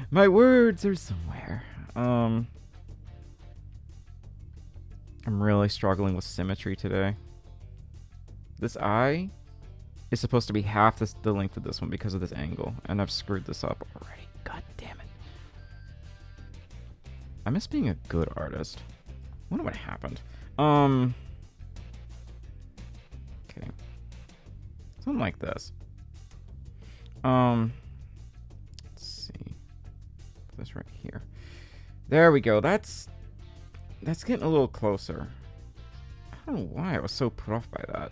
My words are somewhere. I'm really struggling with symmetry today. This eye is supposed to be half the length of this one because of this angle, and I've screwed this up already. God damn it. I miss being a good artist. I wonder what happened. Okay. Something like this. Let's see. Put this right here. There we go. That's getting a little closer. I don't know why I was so put off by that.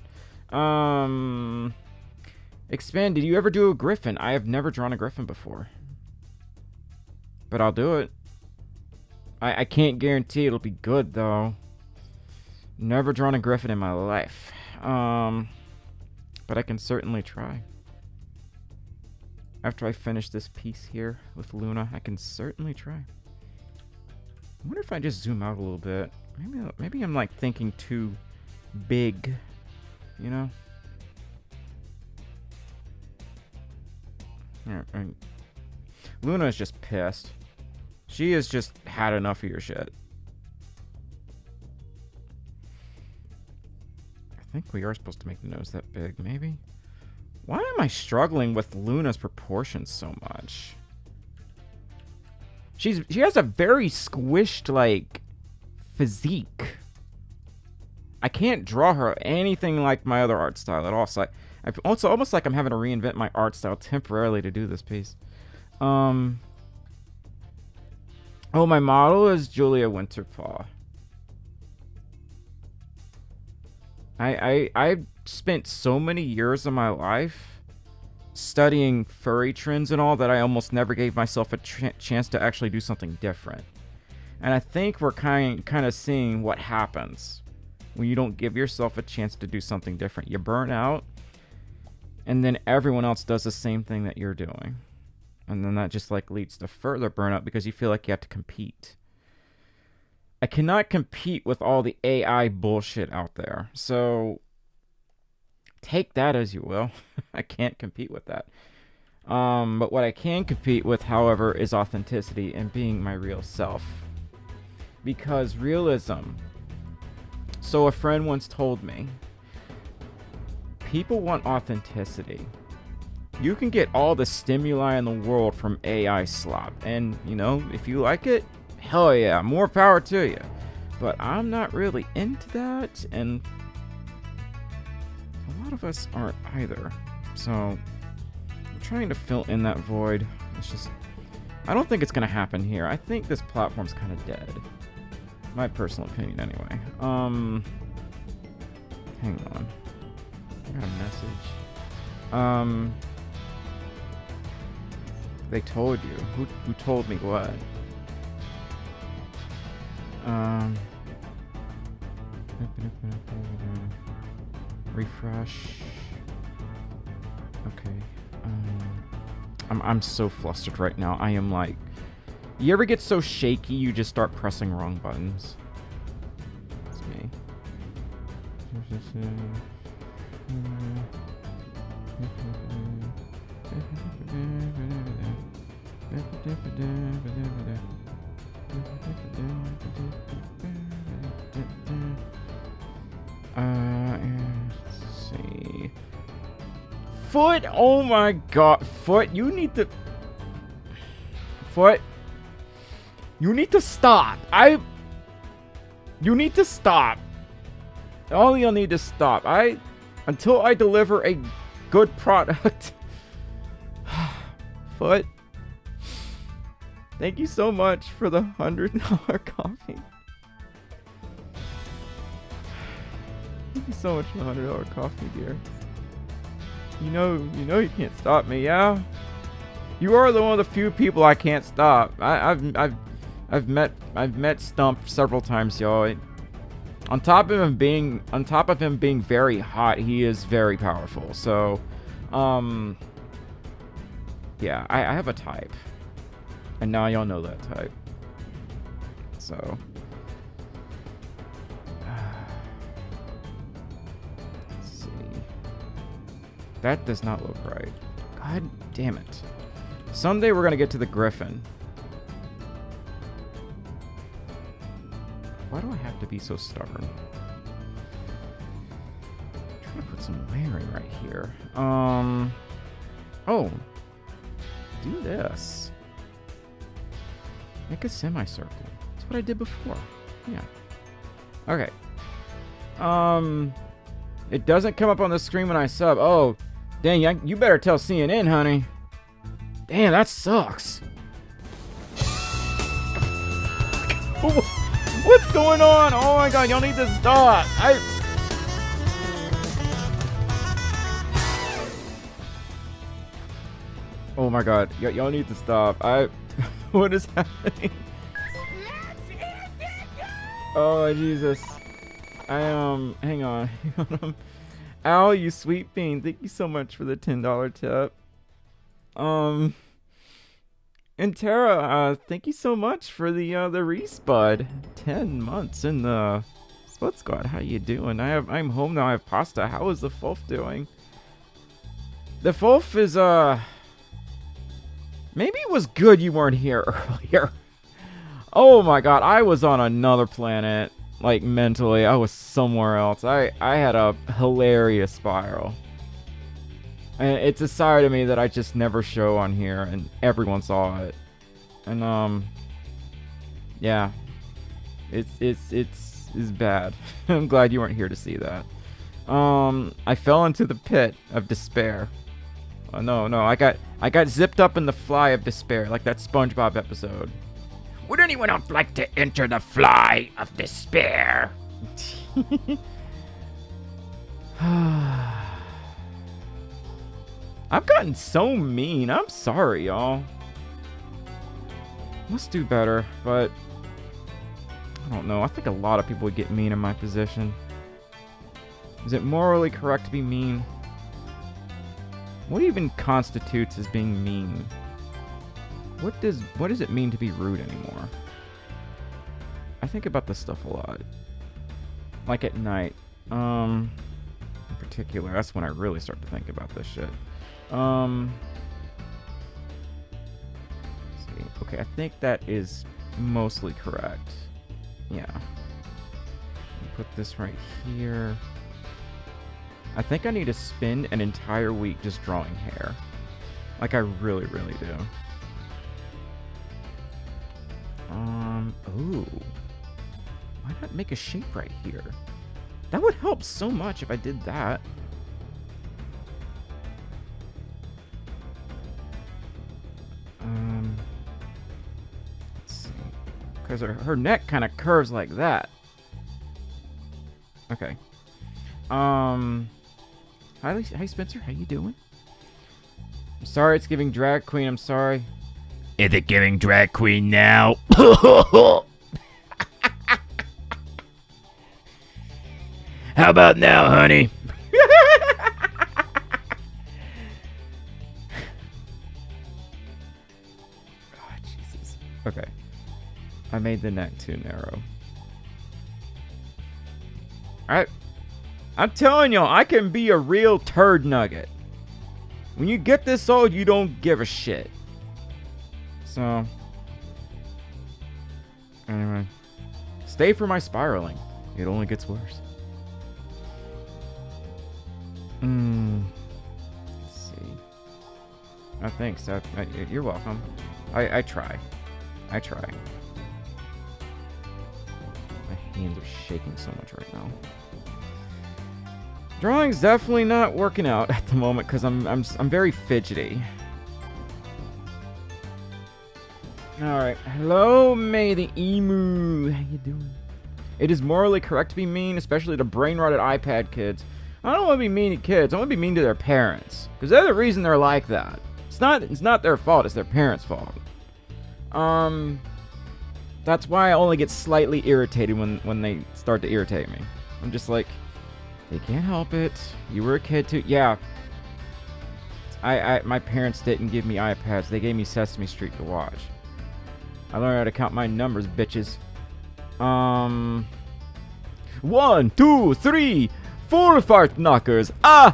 Expand, did you ever do a griffin? I have never drawn a griffin before. But I'll do it. I can't guarantee it'll be good, though. Never drawn a griffin in my life. But I can certainly try. After I finish this piece here with Luna, I can certainly try. I wonder if I just zoom out a little bit. Maybe I'm like thinking too big, you know? Luna is just pissed. She has just had enough of your shit. I think we are supposed to make the nose that big, maybe? Why am I struggling with Luna's proportions so much? She has a very squished, like, physique. I can't draw her anything like my other art style at all. So it's almost like I'm having to reinvent my art style temporarily to do this piece. Oh, my model is Julia Winterpaw. I've spent so many years of my life studying furry trends and all that I almost never gave myself a chance to actually do something different. And I think we're kind of seeing what happens when you don't give yourself a chance to do something different. You burn out, and then everyone else does the same thing that you're doing. And then that just like leads to further burnout because you feel like you have to compete. I cannot compete with all the AI bullshit out there. So take that as you will. I can't compete with that. But what I can compete with, however, is authenticity and being my real self. Because realism. So a friend once told me, people want authenticity. You can get all the stimuli in the world from AI slop. And, you know, if you like it, hell yeah, more power to you. But I'm not really into that, and a lot of us aren't either. So I'm trying to fill in that void. It's just, I don't think it's going to happen here. I think this platform's kind of dead. My personal opinion, anyway. Hang on. I got a message. They told you. Who told me what? Refresh. Okay. I'm so flustered right now. I am like, you ever get so shaky you just start pressing wrong buttons? It's me. Let's see. Foot, oh my god. Foot, you need to... Foot, you need to stop. You need to stop. All you'll need to stop. Until I deliver a good product. Foot, thank you so much for the $100 coffee. Thank you so much for the $100 coffee, dear. You know you can't stop me, yeah? You are the one of the few people I can't stop. I've met Stump several times, y'all. On top of him being very hot, he is very powerful. So, yeah, I have a type. And now y'all know that type. So. Let's see. That does not look right. God damn it. Someday we're going to get to the Griffin. Why do I have to be so stubborn? I'm trying to put some layering right here. Oh. Do this. Make a semicircle. That's what I did before. Yeah. Okay. It doesn't come up on the screen when I sub. Oh, dang, you better tell CNN, honey. Damn, that sucks. What's going on? Oh my god, y'all need to stop. Oh my god, y'all need to stop. What is happening? Oh Jesus. Hang on. Al, you sweet bean, thank you so much for the $10 tip. And Tara, thank you so much for the respud. 10 months in the Spud Squad. How you doing? I'm home now. I have pasta. How is the Folf doing? The Folf is maybe it was good you weren't here earlier. Oh my god, I was on another planet. Like mentally, I was somewhere else. I had a hilarious spiral. And it's a side of me that I just never show on here, and everyone saw it. And yeah, it's bad. I'm glad you weren't here to see that. I fell into the pit of despair. No, I got zipped up in the fly of despair, like that SpongeBob episode. Would anyone else like to enter the fly of despair? I've gotten so mean. I'm sorry, y'all. Must do better, but I don't know. I think a lot of people would get mean in my position. Is it morally correct to be mean? What even constitutes as being mean? What does it mean to be rude anymore? I think about this stuff a lot. Like at night. In particular, that's when I really start to think about this shit. Let's see. Okay, I think that is mostly correct. Yeah. Put this right here. I think I need to spend an entire week just drawing hair. Like I really, really do. Ooh. Why not make a shape right here? That would help so much if I did that. Let's see. Because her neck kind of curves like that. Okay. Hi Spencer, how you doing? I'm sorry it's giving drag queen, I'm sorry. Is it giving drag queen now? How about now, honey? Oh, Jesus. Okay. I made the neck too narrow. Alright. I'm telling y'all, I can be a real turd nugget. When you get this old, you don't give a shit. So. Anyway. Stay for my spiraling. It only gets worse. Let's see. Oh, thanks, Seth. You're welcome. I try. I try. My hands are shaking so much right now. Drawing's definitely not working out at the moment because I'm very fidgety. All right. Hello, May the Emu. How you doing? It is morally correct to be mean, especially to brain-rotted iPad kids. I don't want to be mean to kids. I want to be mean to their parents because they're the reason they're like that. It's not their fault. It's their parents' fault. That's why I only get slightly irritated when they start to irritate me. I'm just like, they can't help it. You were a kid too. Yeah. My parents didn't give me iPads. They gave me Sesame Street to watch. I learned how to count my numbers, bitches. 1, 2, 3, 4 fart knockers. Damn,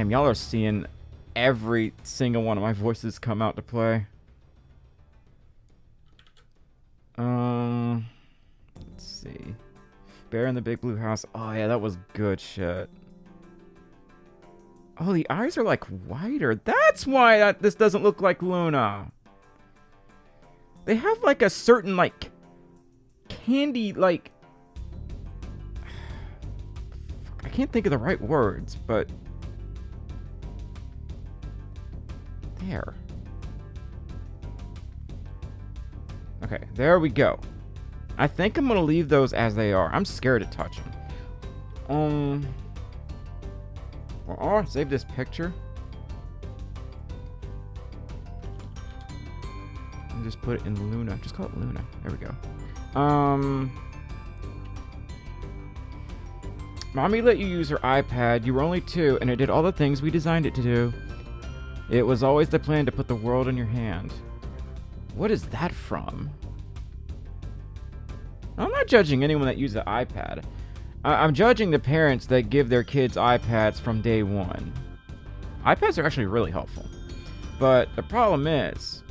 y'all are seeing every single one of my voices come out to play. Let's see. Bear in the Big Blue House. Oh yeah, that was good shit. Oh, the eyes are like whiter. That's why this doesn't look like Luna. They have like a certain like candy like I can't think of the right words, but there. Okay, there we go. I think I'm gonna leave those as they are. I'm scared to touch them. Or save this picture. And just put it in Luna. Just call it Luna. There we go. Mommy let you use her iPad. You were only 2, and it did all the things we designed it to do. It was always the plan to put the world in your hand. What is that from? I'm not judging anyone that uses an iPad. I'm judging the parents that give their kids iPads from day one. iPads are actually really helpful. But the problem is,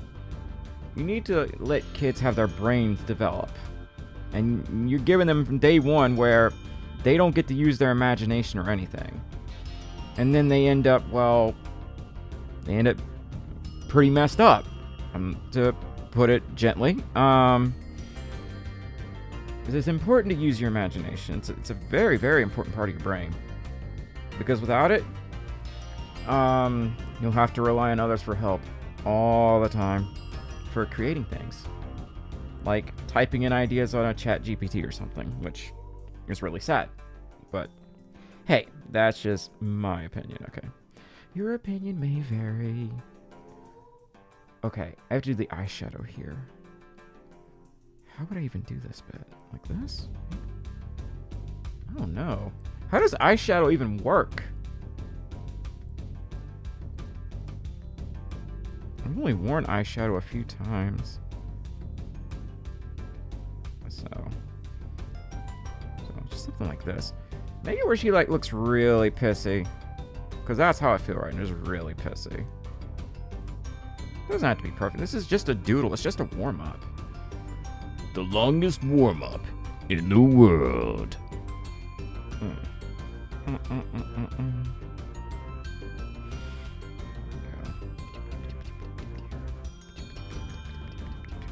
you need to let kids have their brains develop. And you're giving them from day one where they don't get to use their imagination or anything. And then they end up, well, they end up pretty messed up, to put it gently. It's important to use your imagination. It's a very, very important part of your brain. Because without it, you'll have to rely on others for help all the time for creating things. Like typing in ideas on a chat GPT or something, which is really sad. But hey, that's just my opinion, okay? Your opinion may vary. Okay, I have to do the eyeshadow here. How would I even do this bit? Like this? I don't know. How does eyeshadow even work? Let I've only worn eyeshadow a few times. So just something like this. Maybe where she like looks really pissy. Because that's how I feel right now, just really pissy. Doesn't have to be perfect. This is just a doodle. It's just a warm-up. The longest warm-up in the world.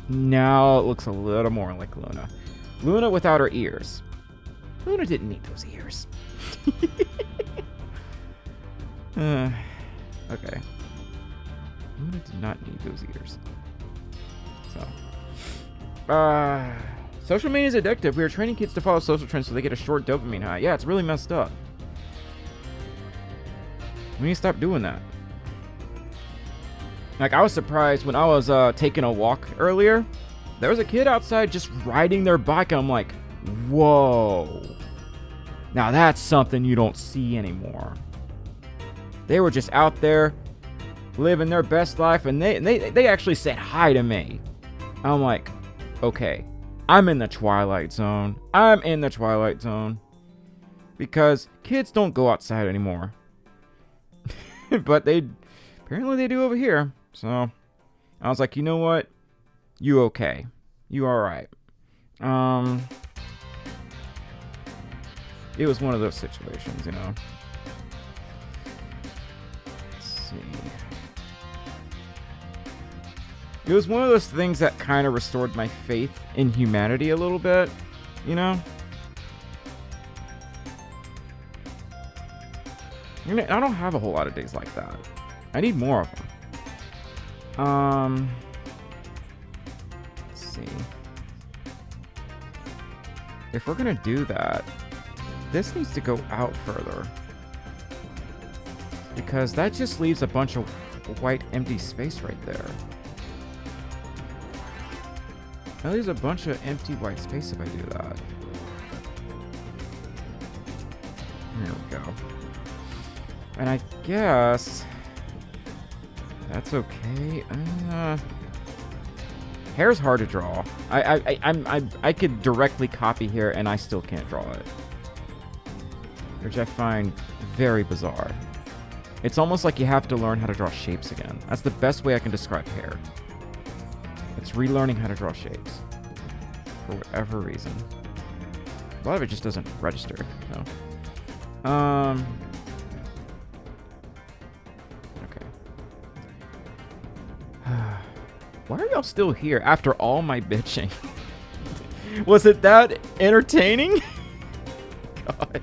Now it looks a little more like Luna. Luna without her ears. Luna didn't need those ears. Okay. Luna did not need those ears. So. Social media is addictive. We are training kids to follow social trends so they get a short dopamine high. Yeah, it's really messed up. We need to stop doing that. Like, I was surprised when I was taking a walk earlier. There was a kid outside just riding their bike, and I'm like, whoa. Now that's something you don't see anymore. They were just out there living their best life, and they actually said hi to me. I'm like, okay, I'm in the Twilight Zone. I'm in the Twilight Zone. Because kids don't go outside anymore. But apparently they do over here. So I was like, you know what? You okay. You alright. It was one of those situations, you know. Let's see. It was one of those things that kind of restored my faith in humanity a little bit, you know? I don't have a whole lot of days like that. I need more of them. Let's see. If we're gonna do that, this needs to go out further. Because that just leaves a bunch of white empty space right there. That leaves a bunch of empty white space if I do that. There we go. And I guess that's okay. Hair's hard to draw. I could directly copy here and I still can't draw it, which I find very bizarre. It's almost like you have to learn how to draw shapes again. That's the best way I can describe hair. It's relearning how to draw shapes for whatever reason. A lot of it just doesn't register, you know? Okay. Why are y'all still here after all my bitching? Was it that entertaining? God.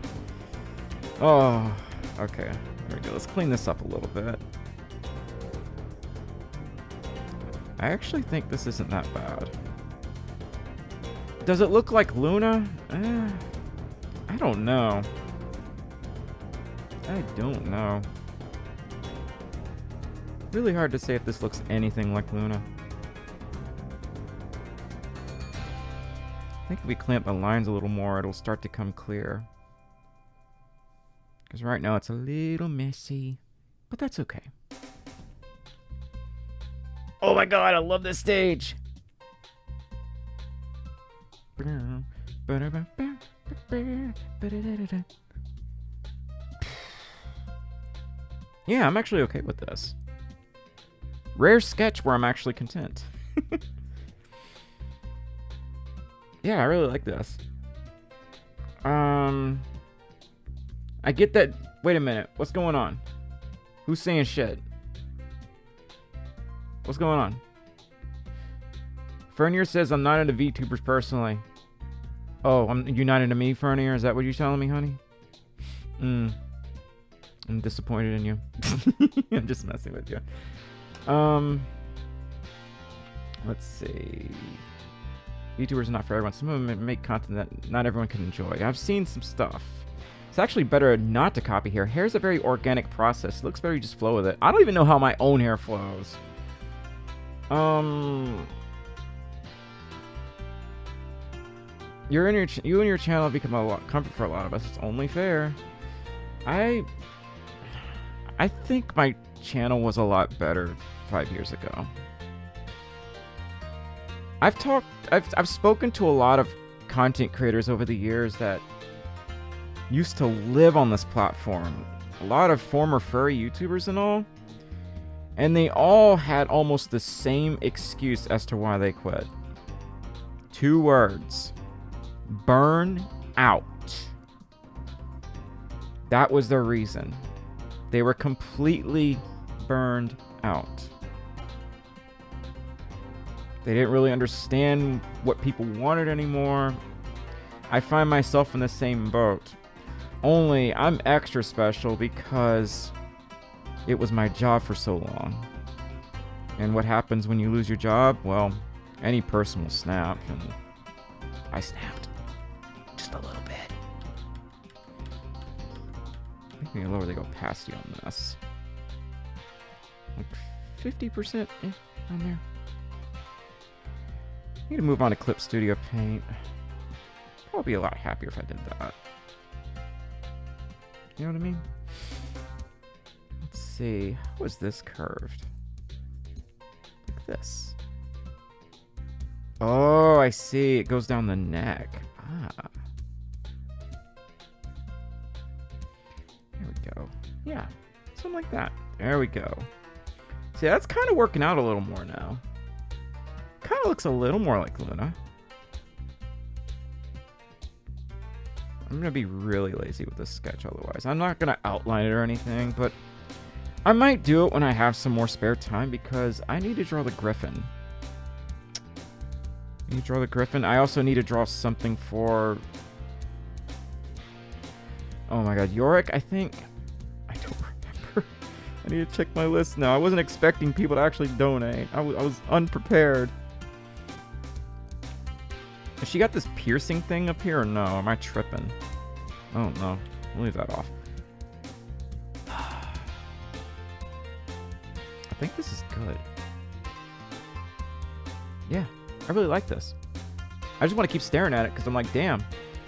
Oh, okay. There we go. Let's clean this up a little bit. I actually think this isn't that bad. Does it look like Luna? I don't know. I don't know. Really hard to say if this looks anything like Luna. I think if we clamp the lines a little more, it'll start to come clear. Because right now it's a little messy, but that's okay. Oh my god, I love this stage! Yeah, I'm actually okay with this. Rare sketch where I'm actually content. Yeah, I really like this. I get that. Wait a minute. What's going on? Who's saying shit? What's going on? Fernier says I'm not into VTubers personally. Oh, you're not into me, Fernier? Is that what you're telling me, honey? I'm disappointed in you. I'm just messing with you. Let's see. VTubers are not for everyone. Some of them make content that not everyone can enjoy. I've seen some stuff. It's actually better not to copy hair. Hair's a very organic process. It looks better you just flow with it. I don't even know how my own hair flows. You and your channel have become a lot comfort for a lot of us. It's only fair. I think my channel was a lot better 5 years ago. I've spoken to a lot of content creators over the years that used to live on this platform. A lot of former furry YouTubers and all. And they all had almost the same excuse as to why they quit. 2 words. Burn out. That was their reason. They were completely burned out. They didn't really understand what people wanted anymore. I find myself in the same boat. Only I'm extra special because it was my job for so long. And what happens when you lose your job? Well, any person will snap, and I snapped. Just a little bit. I think the lower they go past you on this. Like 50% on there. I need to move on to Clip Studio Paint. Probably be a lot happier if I did that. You know what I mean? Let's see. How is this curved? Like this. Oh, I see. It goes down the neck. Ah. There we go. Yeah. Something like that. There we go. See, that's kind of working out a little more now. Kind of looks a little more like Luna. I'm going to be really lazy with this sketch otherwise. I'm not going to outline it or anything, but I might do it when I have some more spare time because I need to draw the griffin. I need to draw the griffin. I also need to draw something for... Oh my god, Yorick, I think... I don't remember. I need to check my list now. I wasn't expecting people to actually donate. I was unprepared. Has she got this piercing thing up here or no? Am I tripping? Oh no. I'll leave that off. I think this is good. Yeah, I really like this. I just want to keep staring at it because I'm like, damn,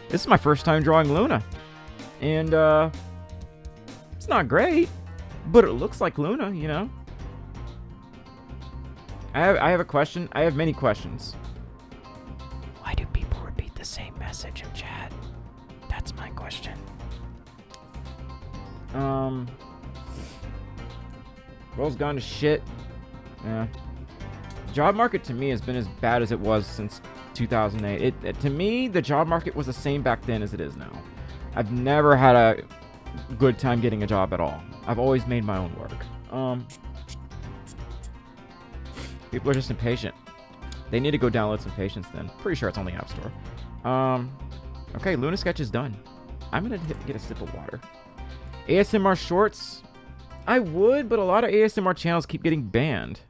this is my first time drawing Luna. And it's not great, but it looks like Luna, you know? I have a question. I have many questions. Why do people repeat the same message in chat? That's my question. World's gone to shit. Yeah. Job market to me has been as bad as it was since 2008. To me, the job market was the same back then as it is now. I've never had a good time getting a job at all. I've always made my own work. People are just impatient. They need to go download some Patience then. Pretty sure it's on the App Store. Okay, Luna Sketch is done. I'm gonna get a sip of water. ASMR shorts? I would, but a lot of ASMR channels keep getting banned.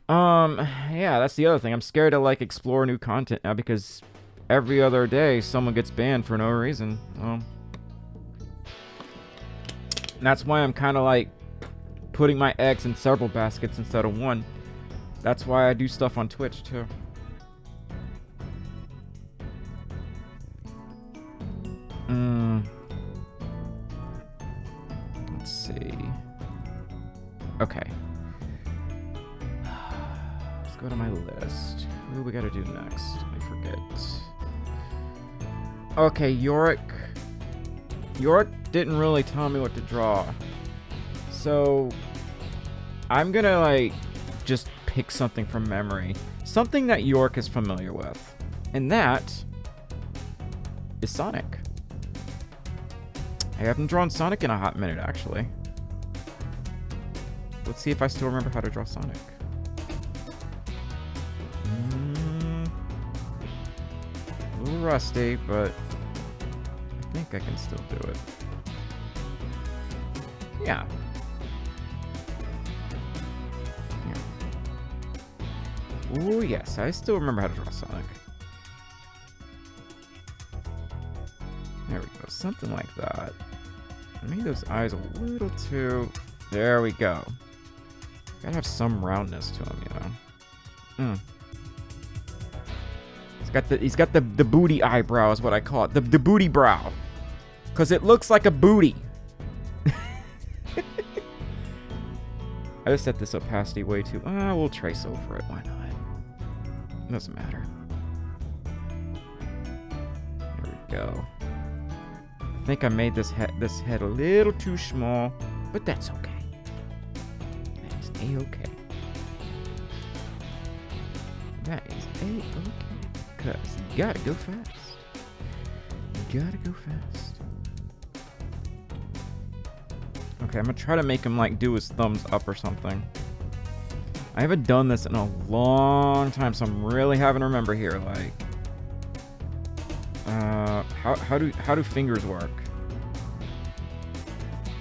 Yeah, that's the other thing. I'm scared to, like, explore new content now because every other day someone gets banned for no reason. And that's why I'm kind of, like, putting my eggs in several baskets instead of one. That's why I do stuff on Twitch, too. Let's see. Okay. Let's go to my list. Who do we gotta do next? I forget. Okay, Yorick. Yorick didn't really tell me what to draw. So, I'm gonna, like, just pick something from memory. Something that Yorick is familiar with. And that is Sonic. I haven't drawn Sonic in a hot minute, actually. Let's see if I still remember how to draw Sonic. A little rusty, but I think I can still do it. Yeah. Ooh, yes, I still remember how to draw Sonic. There we go, something like that. I made those eyes a little too... There we go. Gotta have some roundness to him, you know. He's got the booty eyebrow is what I call it. The booty brow. Because it looks like a booty. I just set this opacity way too... we'll trace over it. Why not? Doesn't matter. There we go. I think I made this head a little too small, but that's okay. That's A-okay. That is A-okay. Because you gotta go fast. You gotta go fast. Okay, I'm gonna try to make him, like, do his thumbs up or something. I haven't done this in a long time, so I'm really having to remember here, like... how do fingers work?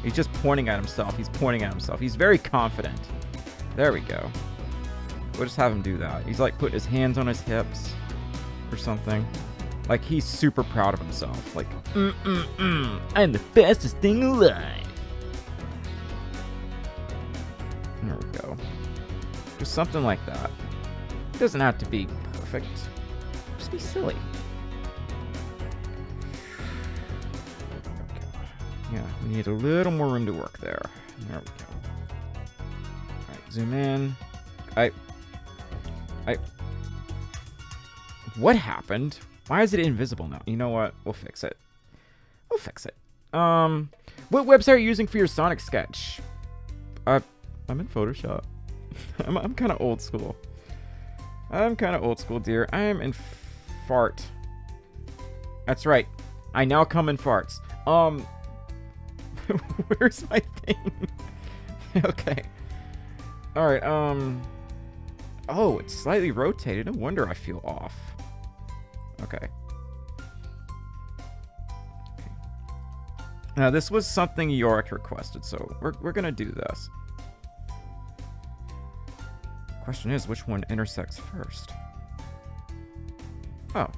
He's just pointing at himself. He's pointing at himself. He's very confident. There we go. We'll just have him do that. He's like putting his hands on his hips or something. Like he's super proud of himself. Like, I'm the fastest thing alive. There we go. Just something like that. It doesn't have to be perfect. Just be silly. Yeah, we need a little more room to work there. There we go. Alright, zoom in. What happened? Why is it invisible now? You know what? We'll fix it. We'll fix it. What website are you using for your Sonic sketch? I'm in Photoshop. I'm kind of old school. I'm kind of old school, dear. I am in fart. That's right. I now come in farts. Where's my thing? Okay. Alright, oh, it's slightly rotated. No wonder I feel off. Okay. Now, this was something Yorick requested, so we're gonna do this. Question is, which one intersects first? Oh,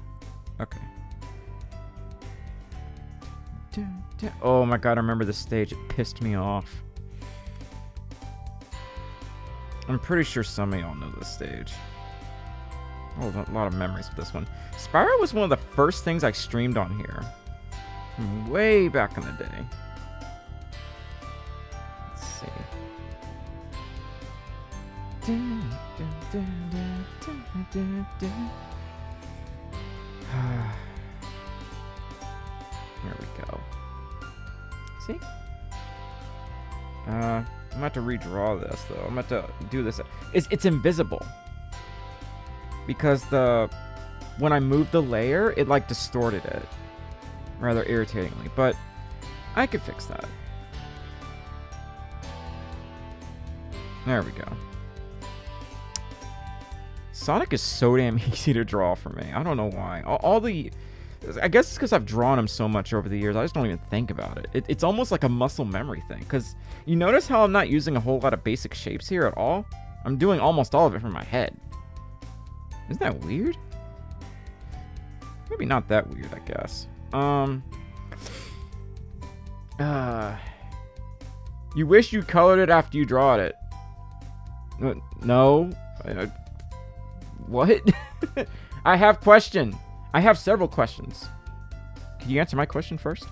okay. Oh my god, I remember this stage. It pissed me off. I'm pretty sure some of y'all know this stage. Oh, a lot of memories with this one. Spyro was one of the first things I streamed on here. Way back in the day. Let's see. Here we go. See? I'm gonna have to redraw this though. I'm gonna have to do this. It's invisible. Because when I moved the layer, it like distorted it. Rather irritatingly. But I could fix that. There we go. Sonic is so damn easy to draw for me. I don't know why. I guess it's because I've drawn him so much over the years. I just don't even think about it. It's almost like a muscle memory thing. Because you notice how I'm not using a whole lot of basic shapes here at all? I'm doing almost all of it from my head. Isn't that weird? Maybe not that weird, I guess. You wish you colored it after you drawed it. No. What? I have question. I have several questions. Can you answer my question first?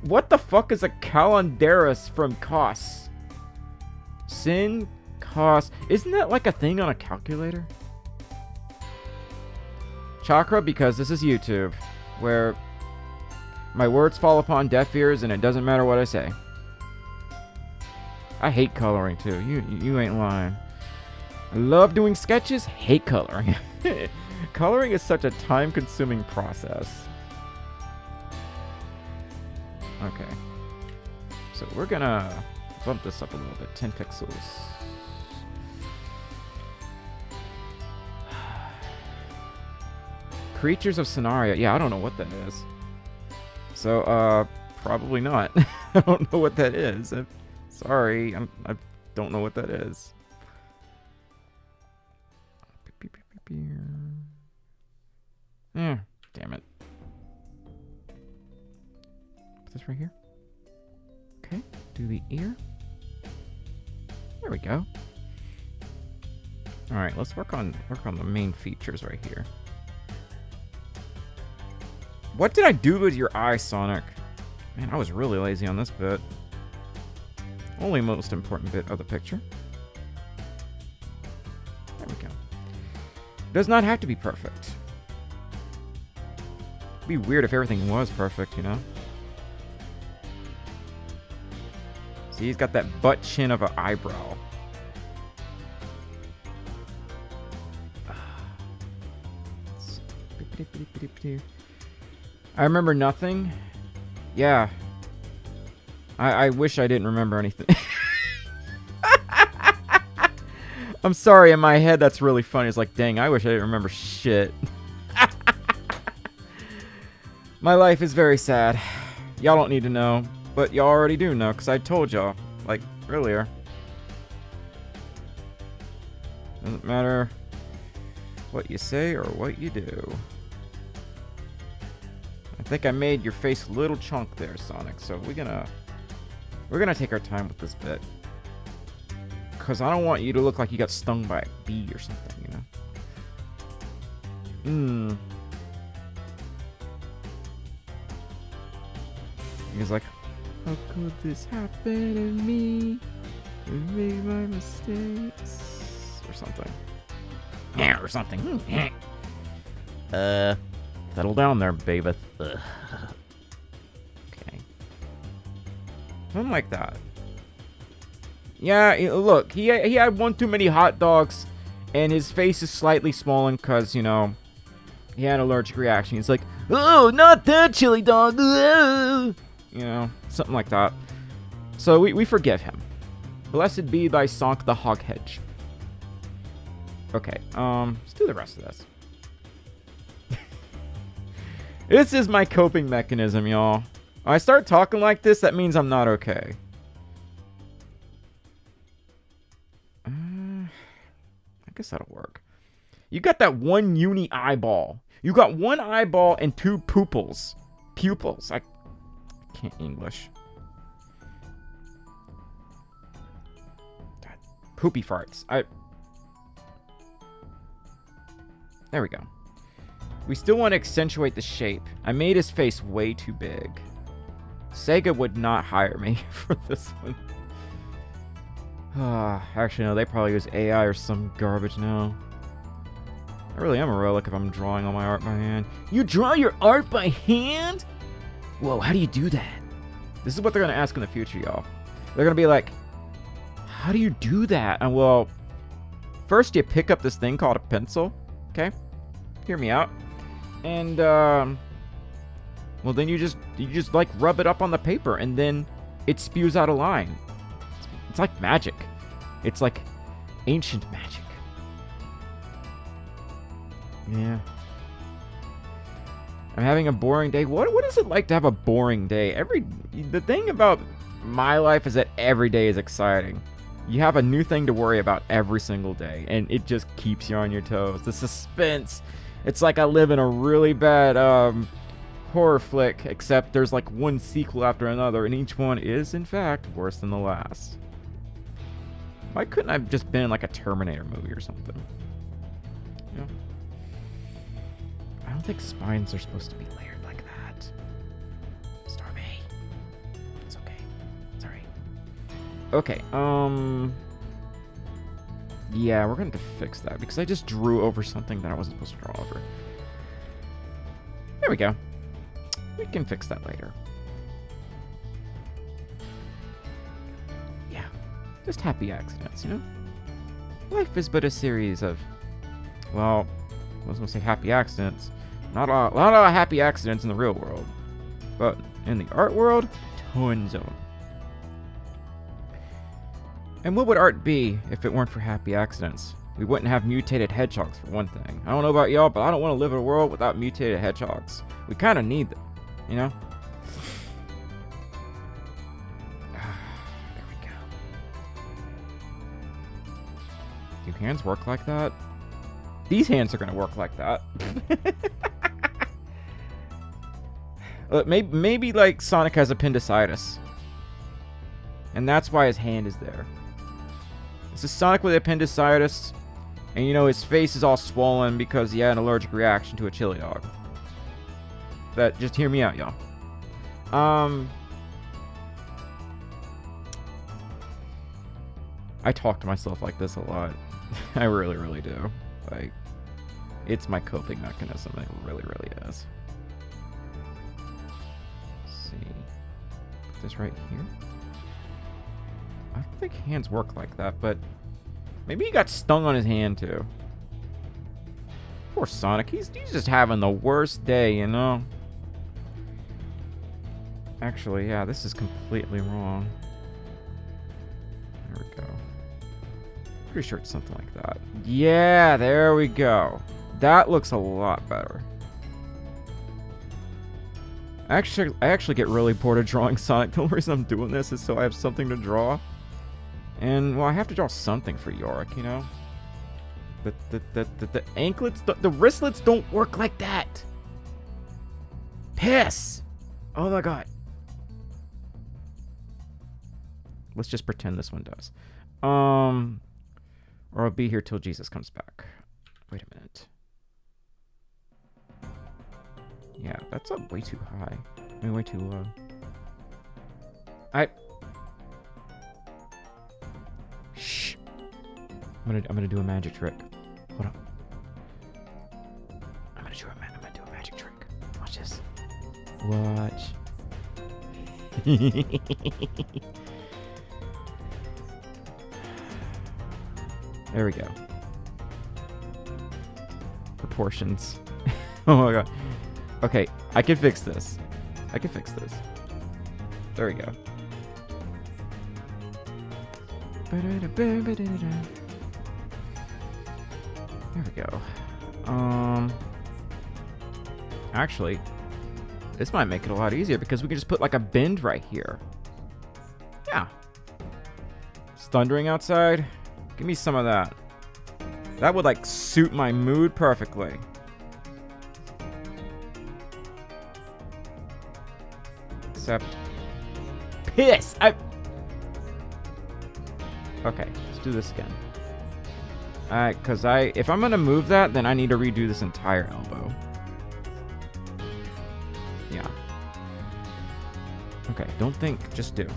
What the fuck is a calendaris from COS? Sin COS. Isn't that like a thing on a calculator? Chakra, because this is YouTube, where my words fall upon deaf ears and it doesn't matter what I say. I hate coloring too. You ain't lying. I love doing sketches, hate coloring. Coloring is such a time-consuming process. Okay. So we're gonna bump this up a little bit. 10 pixels. Creatures of Scenario. Yeah, I don't know what that is. So, probably not. I don't know what that is. Sorry, I don't know what that is. Yeah, damn it. Put this right here. Okay, do the ear. There we go. All right, let's work on the main features right here. What did I do with your eye, Sonic? Man, I was really lazy on this bit. only most important bit of the picture. There we go. Does not have to be perfect. It'd be weird if everything was perfect, you know? See, he's got that butt chin of an eyebrow. I remember nothing. Yeah. I wish I didn't remember anything. I'm sorry, in my head that's really funny. It's like, dang, I wish I didn't remember shit. My life is very sad. Y'all don't need to know, but y'all already do know, because I told y'all, like, earlier. Doesn't matter what you say or what you do. I think I made your face a little chunk there, Sonic, so we're gonna take our time with this bit. Because I don't want you to look like you got stung by a bee or something, you know? He's like, how could this happen to me? I made my mistakes. Or something. Yeah, or something. Settle down there, baby. Okay. Something like that. Yeah, look, he had one too many hot dogs, and his face is slightly swollen because, you know, he had an allergic reaction. He's like, oh, not that chili dog. You know, something like that. So we forgive him. Blessed be thy Sonk the Hoghead. Okay, let's do the rest of this. This is my coping mechanism, y'all. When I start talking like this, that means I'm not okay. I guess that'll work. You got that one uni eyeball. You got one eyeball and two pupils. Pupils. I can't English. God. Poopy farts. There we go. We still want to accentuate the shape. I made his face way too big. Sega would not hire me for this one. Actually, no, they probably use AI or some garbage now. I really am a relic if I'm drawing all my art by hand. You draw your art by hand? Whoa, how do you do that? This is what they're going to ask in the future, y'all. They're going to be like, how do you do that? And well, first you pick up this thing called a pencil, okay? Hear me out. And, well, then you just like rub it up on the paper and then it spews out a line. It's like magic. It's like ancient magic. Yeah. I'm having a boring day. What is it like to have a boring day? The thing about my life is that every day is exciting. You have a new thing to worry about every single day, and it just keeps you on your toes. The suspense. It's like I live in a really bad horror flick, except there's like one sequel after another, and each one is, in fact, worse than the last. Why couldn't I have just been in like a Terminator movie or something? You know? I don't think spines are supposed to be layered like that. Stormi. It's okay. It's alright. Okay, yeah, we're going to fix that because I just drew over something that I wasn't supposed to draw over. There we go. We can fix that later. Yeah, just happy accidents, you know? Life is but a series of, well, I was going to say happy accidents. Not a lot of happy accidents in the real world. But in the art world, tons of them. And what would art be if it weren't for happy accidents? We wouldn't have mutated hedgehogs, for one thing. I don't know about y'all, but I don't want to live in a world without mutated hedgehogs. We kind of need them, you know? There we go. Do hands work like that? These hands are going to work like that. Maybe like Sonic has appendicitis. And that's why his hand is there. This is Sonic with appendicitis. And you know, his face is all swollen because he had an allergic reaction to a chili dog. But just hear me out, y'all. I talk to myself like this a lot. I really, really do. Like, it's my coping mechanism. It really, really is. Let's see. Put this right here. I don't think hands work like that, but maybe he got stung on his hand too. Poor Sonic. He's just having the worst day, you know? Actually, yeah, this is completely wrong. There we go. Pretty sure it's something like that. Yeah, there we go. That looks a lot better. I actually get really bored of drawing Sonic. The only reason I'm doing this is so I have something to draw. And, well, I have to draw something for Yorick, you know? The anklets, the wristlets don't work like that. Piss! Oh my god. Let's just pretend this one does. Or I'll be here till Jesus comes back. Wait a minute. Yeah, that's up way too high. I mean, way too low. Shh. I'm gonna do a magic trick. Hold on. I'm gonna do a magic trick. Watch this. Watch. There we go. Proportions. Oh my god. Okay, I can fix this. There we go. There we go. Actually, this might make it a lot easier because we can just put like a bend right here. Yeah. It's thundering outside. Give me some of that. That would like suit my mood perfectly. Except piss. Okay, let's do this again. Alright, because if I'm gonna move that, then I need to redo this entire elbow. Yeah. Okay, don't think, just do.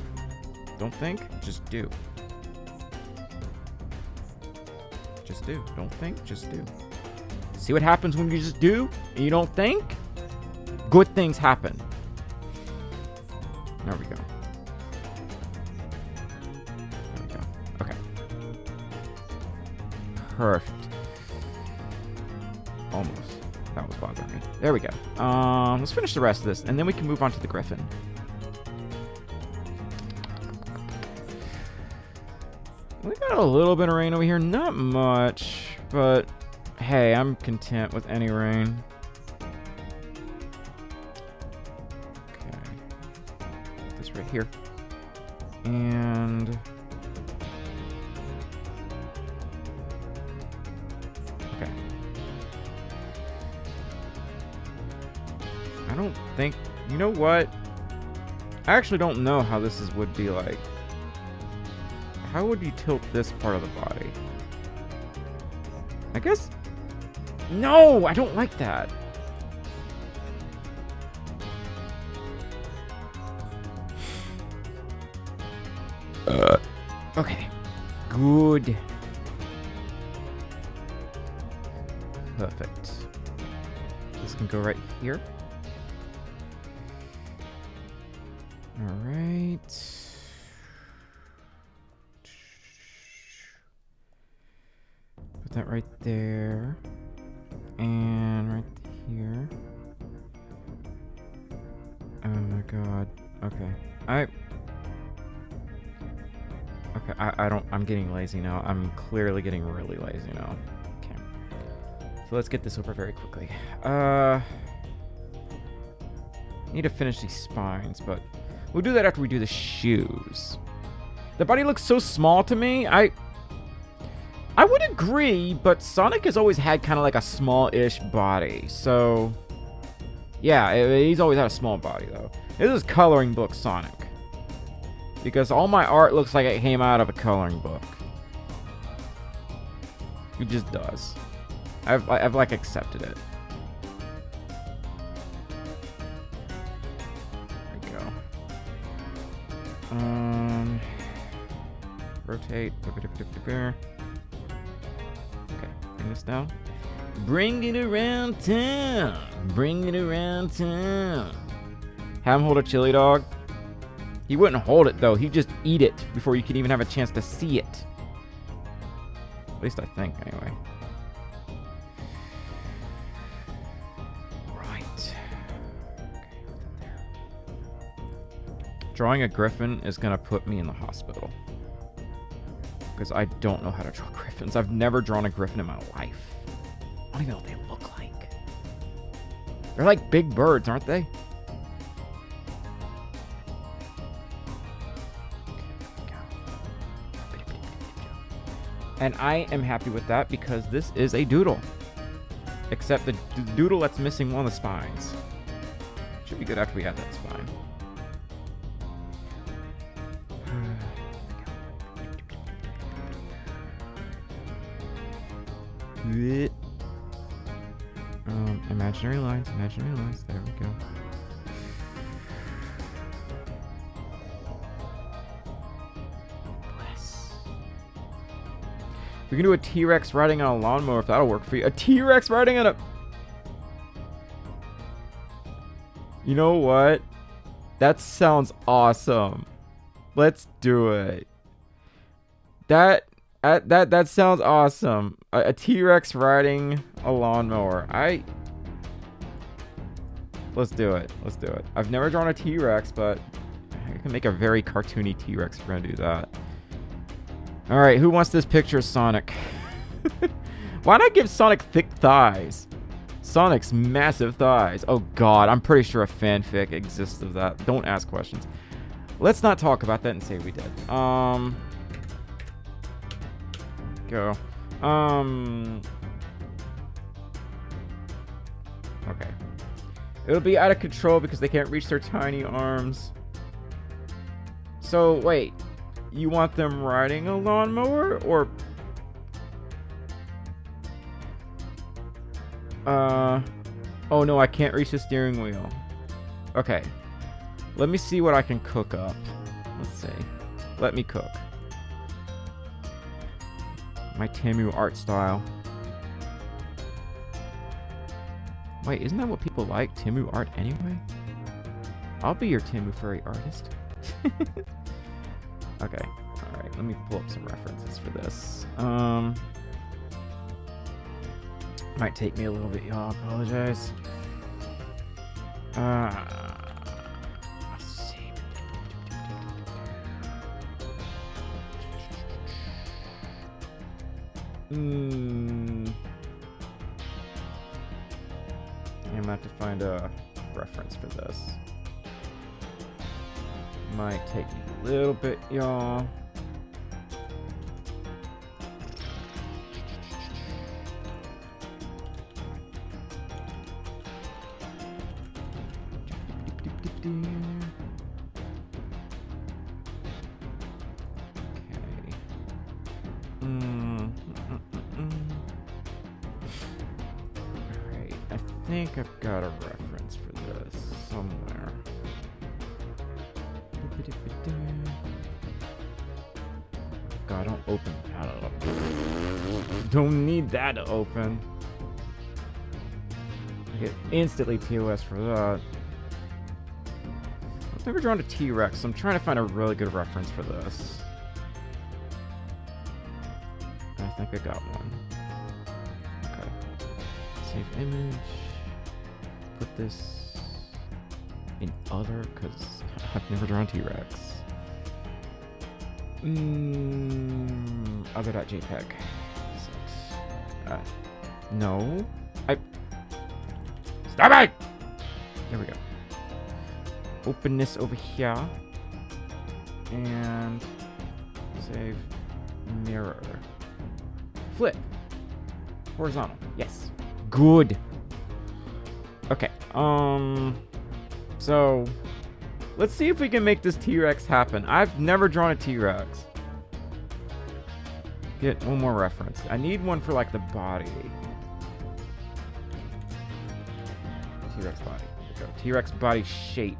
Don't think, just do. Just do. Don't think, just do. See what happens when you just do and you don't think? Good things happen. There we go. There we go. Okay. Perfect. Almost. That was bothering me. There we go. Let's finish the rest of this, and then we can move on to the Griffin. We got a little bit of rain over here. Not much, but hey, I'm content with any rain. Right here. And okay. I don't think, you know what? I actually don't know how this would be like. How would you tilt this part of the body? I guess. No, I don't like that. Okay. Good. Perfect. This can go right here. All right. Put that right there. And right here. Oh my god. Okay. Okay, I'm getting lazy now. I'm clearly getting really lazy now. Okay. So let's get this over very quickly. Need to finish these spines, but we'll do that after we do the shoes. The body looks so small to me. I would agree, but Sonic has always had kind of like a small-ish body. So, yeah, he's always had a small body, though. This is coloring book Sonic. Because all my art looks like it came out of a coloring book. It just does. I've like accepted it. There we go. Rotate. Okay, bring this down. Bring it around town. Bring it around town. Have him hold a chili dog. He wouldn't hold it, though. He'd just eat it before you could even have a chance to see it. At least I think, anyway. Right. Okay, drawing a griffin is going to put me in the hospital. Because I don't know how to draw griffins. I've never drawn a griffin in my life. I don't even know what they look like. They're like big birds, aren't they? And I am happy with that because this is a doodle. Except the doodle that's missing one of the spines. Should be good after we add that spine. Imaginary lines, there we go. Bless. We can do a T-Rex riding on a lawnmower if that'll work for you. A T-Rex riding on a... You know what? That sounds awesome. Let's do it. That sounds awesome. A T-Rex riding a lawnmower. Let's do it. Let's do it. I've never drawn a T-Rex, but I can make a very cartoony T-Rex if we're gonna do that. All right, who wants this picture of Sonic? Why not give Sonic thick thighs? Sonic's massive thighs. Oh God, I'm pretty sure a fanfic exists of that. Don't ask questions. Let's not talk about that and say we did. Go. Okay. It'll be out of control because they can't reach their tiny arms. So, wait. You want them riding a lawnmower or... Oh no, I can't reach the steering wheel. Okay. Let me see what I can cook up. Let's see. Let me cook. My Temu art style. Wait, isn't that what people like? Temu art anyway? I'll be your Temu furry artist. Okay. Alright, let me pull up some references for this. Might take me a little bit, y'all. Apologize. Let's see. I'm gonna have to find a reference for this. Might take me a little bit, y'all. I think I've got a reference for this somewhere. God, don't open that up. Don't need that to open. I get instantly TOS for that. I've never drawn a T-Rex, so I'm trying to find a really good reference for this. I think I got one. Okay. Save image. Put this in other, because I've never drawn T-Rex. Other.jpg. No. Stop it! There we go. Open this over here. And save mirror. Flip. Horizontal. Yes. Good. Okay. So let's see if we can make this T-Rex happen. I've never drawn a T-Rex. Get one more reference. I need one for like the body. T-Rex body. There we go. T-Rex body shape.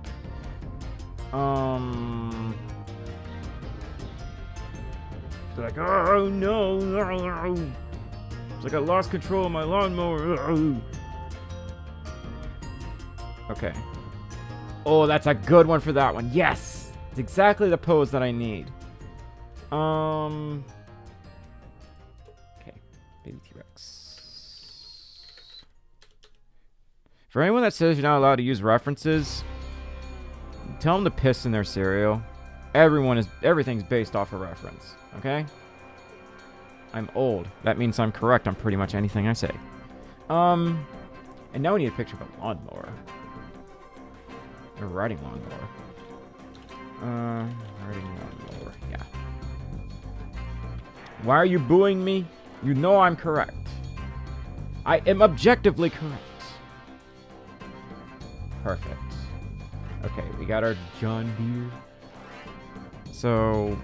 They're like, oh no, it's like I lost control of my lawnmower. Okay. Oh, that's a good one for that one. Yes! It's exactly the pose that I need. Okay. Baby T-Rex. For anyone that says you're not allowed to use references, tell them to piss in their cereal. Everything's based off a reference. Okay? I'm old. That means I'm correct on pretty much anything I say. And now we need a picture of a lawnmower. A riding lawnmower. Riding lawnmower, yeah. Why are you booing me? You know I'm correct. I am objectively correct. Perfect. Okay, we got our John Deere. So,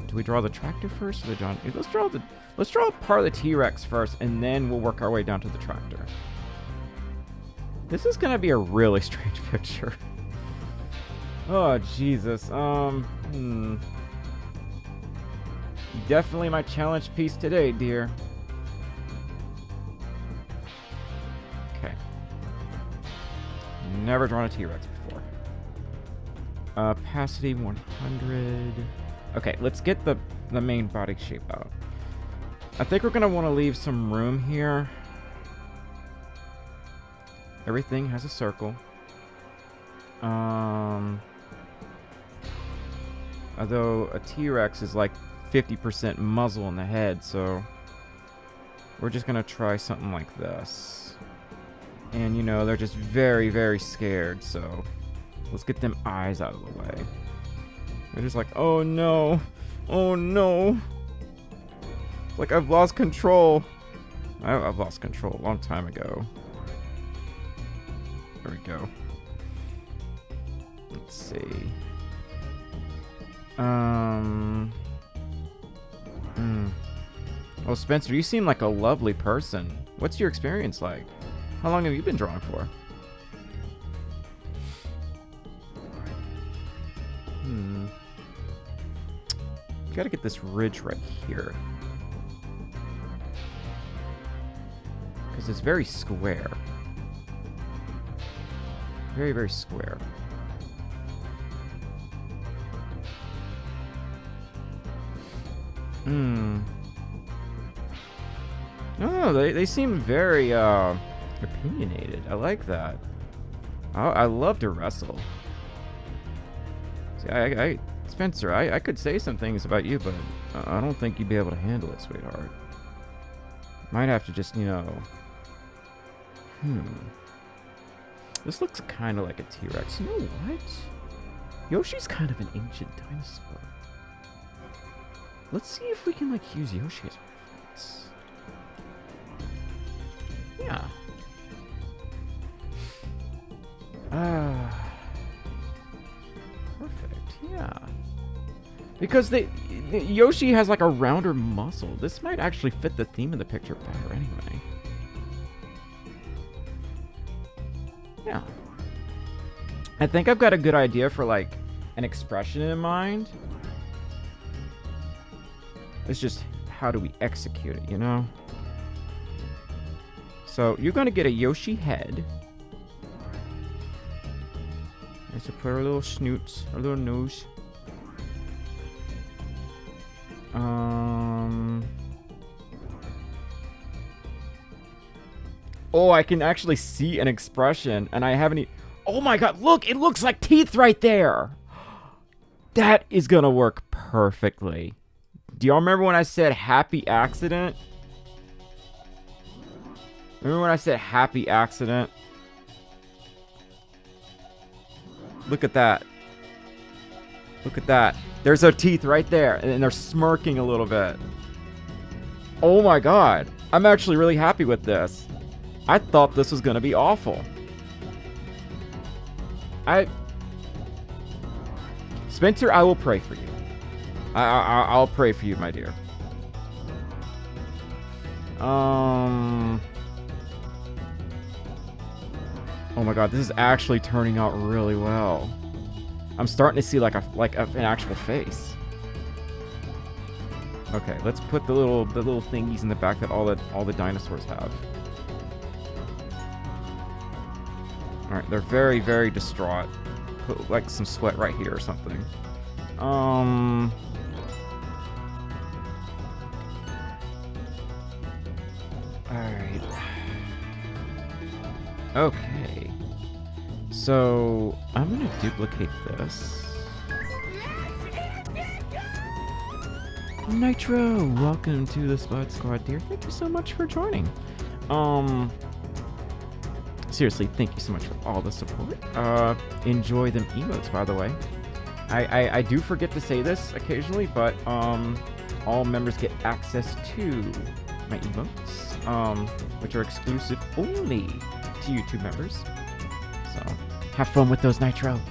do we draw the tractor first or the John Deere? Let's draw part of the T-Rex first, and then we'll work our way down to the tractor. This is gonna be a really strange picture. Oh, Jesus. Definitely my challenge piece today, dear. Okay. Never drawn a T-Rex before. Opacity 100. Okay, let's get the main body shape out. I think we're going to want to leave some room here. Everything has a circle. Although a T-Rex is like 50% muzzle in the head, so we're just gonna try something like this. And you know, they're just very, very scared, so let's get them eyes out of the way. They're just like, oh no, oh no. Like I've lost control. I've lost control a long time ago. There we go. Let's see. Well, Spencer, you seem like a lovely person. What's your experience like? How long have you been drawing for? Gotta get this ridge right here. Because it's very square. Very, very square. Oh, they seem very opinionated. I like that. I love to wrestle. See, Spencer, I could say some things about you, but I don't think you'd be able to handle it, sweetheart. Might have to just, you know... This looks kind of like a T-Rex. You know what? Yoshi's kind of an ancient dinosaur. Let's see if we can, like, use Yoshi as a reference. Yeah. Perfect, yeah. Because Yoshi has, like, a rounder muzzle. This might actually fit the theme of the picture better anyway. Yeah. I think I've got a good idea for, like, an expression in mind. It's just, how do we execute it, you know? So, you're going to get a Yoshi head. Let's put our little snoots, our little nose. Oh, I can actually see an expression, and I haven't... Oh my god, look! It looks like teeth right there! That is gonna work perfectly. Do y'all remember when I said happy accident? Remember when I said happy accident? Look at that. Look at that. There's our teeth right there, and they're smirking a little bit. Oh my god. I'm actually really happy with this. I thought this was gonna be awful. Spencer, I will pray for you. I'll pray for you, my dear. Oh my god, this is actually turning out really well. I'm starting to see like an actual face. Okay, let's put the little thingies in the back that all the dinosaurs have. All right, they're very, very distraught. Put like some sweat right here or something. All right. Okay. So I'm gonna duplicate this. Nitro, welcome to the Spot Squad, dear. Thank you so much for joining. Seriously, thank you so much for all the support. Enjoy them emotes, by the way. I do forget to say this occasionally, but all members get access to my emotes, which are exclusive only to YouTube members. So have fun with those, Nitro.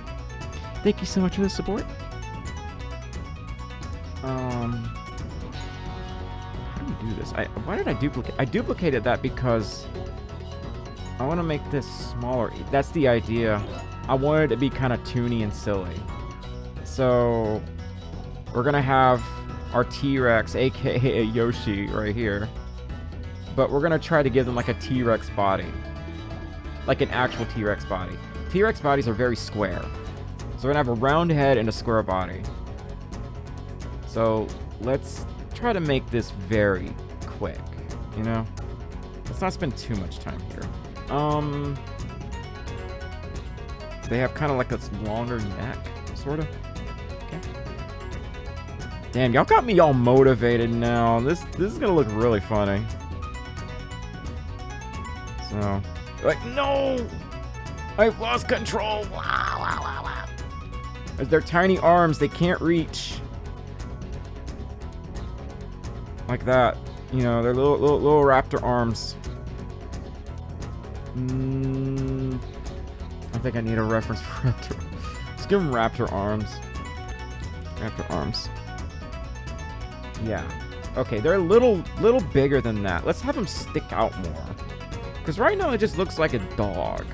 Thank you so much for the support. How do you do this? Why did I duplicate? I duplicated that because I want to make this smaller. That's the idea. I wanted it to be kind of toony and silly. So we're gonna have our T-Rex, aka Yoshi, right here. But we're gonna try to give them like a T-Rex body. Like an actual T-Rex body. T-Rex bodies are very square. So we're gonna have a round head and a square body. So let's try to make this very quick, you know? Let's not spend too much time here. They have kind of like this longer neck, sort of. Okay. Damn, y'all got me all motivated now. This is gonna look really funny. So, like, no! I've lost control! As their tiny arms, they can't reach. Like that. You know, their little raptor arms. I think I need a reference for raptor. Let's give them raptor arms. Raptor arms. Yeah. Okay, they're a little bigger than that. Let's have them stick out more. Because right now it just looks like a dog.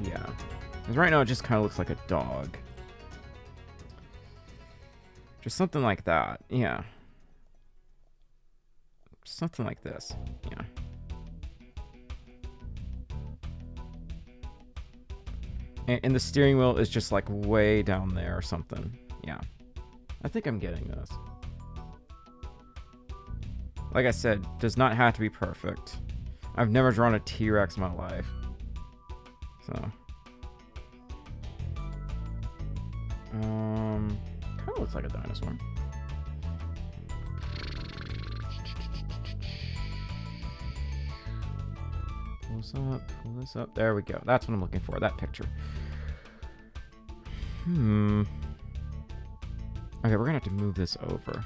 Yeah. Because right now it just kind of looks like a dog. Just something like that. Yeah. Something like this. Yeah. And the steering wheel is just like way down there or something. Yeah. I think I'm getting this. Like I said, does not have to be perfect. I've never drawn a T-Rex in my life. So. Kind of looks like a dinosaur. Pull this up, pull this up. There we go. That's what I'm looking for, that picture. Okay, we're gonna have to move this over.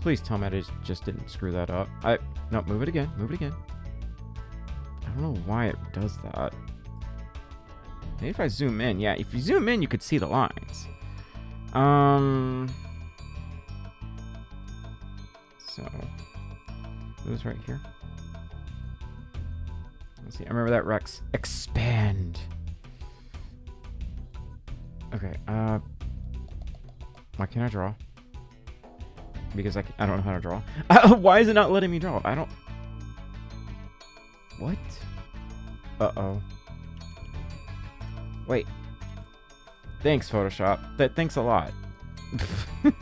Please tell me I just didn't screw that up. No, move it again, move it again. I don't know why it does that. Maybe if I zoom in. Yeah, if you zoom in, you could see the lines. So, this right here. Let's see. I remember that Rex. Expand. Okay. Why can't I draw? Because I don't know how to draw. Why is it not letting me draw? I don't. What? Uh-oh. Wait. Thanks, Photoshop. Thanks a lot. Let's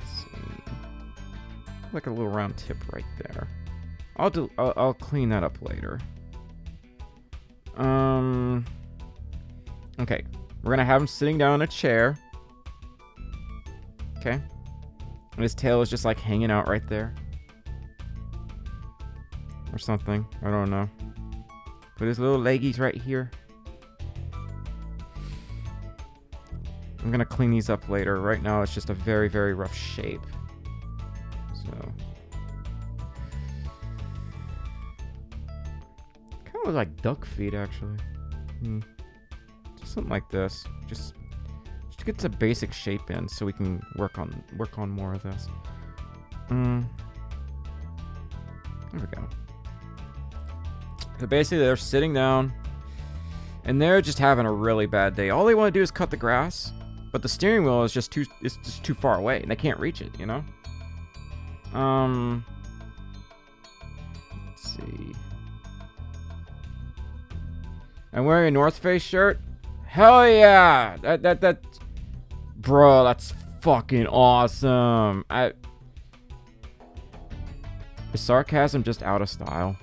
see. Like a little round tip right there. I'll clean that up later. Okay. We're gonna have him sitting down in a chair. Okay. And his tail is just like hanging out right there. Or something. I don't know. Put his little leggies right here. I'm gonna clean these up later. Right now it's just a very, very rough shape. So. Kind of looks like duck feet, actually. Just something like this. Just get a basic shape in so we can work on more of this. There we go. So basically, they're sitting down, and they're just having a really bad day. All they want to do is cut the grass, but the steering wheel is just too far away, and they can't reach it. You know. Let's see. I'm wearing a North Face shirt. Hell yeah! That. Bro, that's fucking awesome. Is sarcasm just out of style?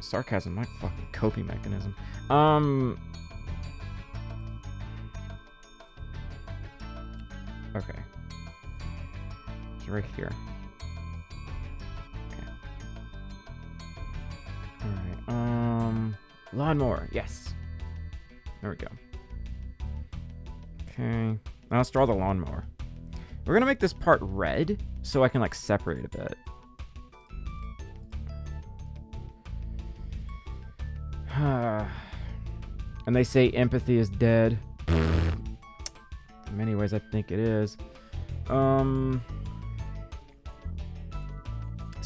Sarcasm, my fucking coping mechanism. Okay. It's right here. Okay. Alright, lawnmower, yes. There we go. Okay. Now let's draw the lawnmower. We're gonna make this part red so I can like separate a bit. And they say empathy is dead. In many ways, I think it is. Some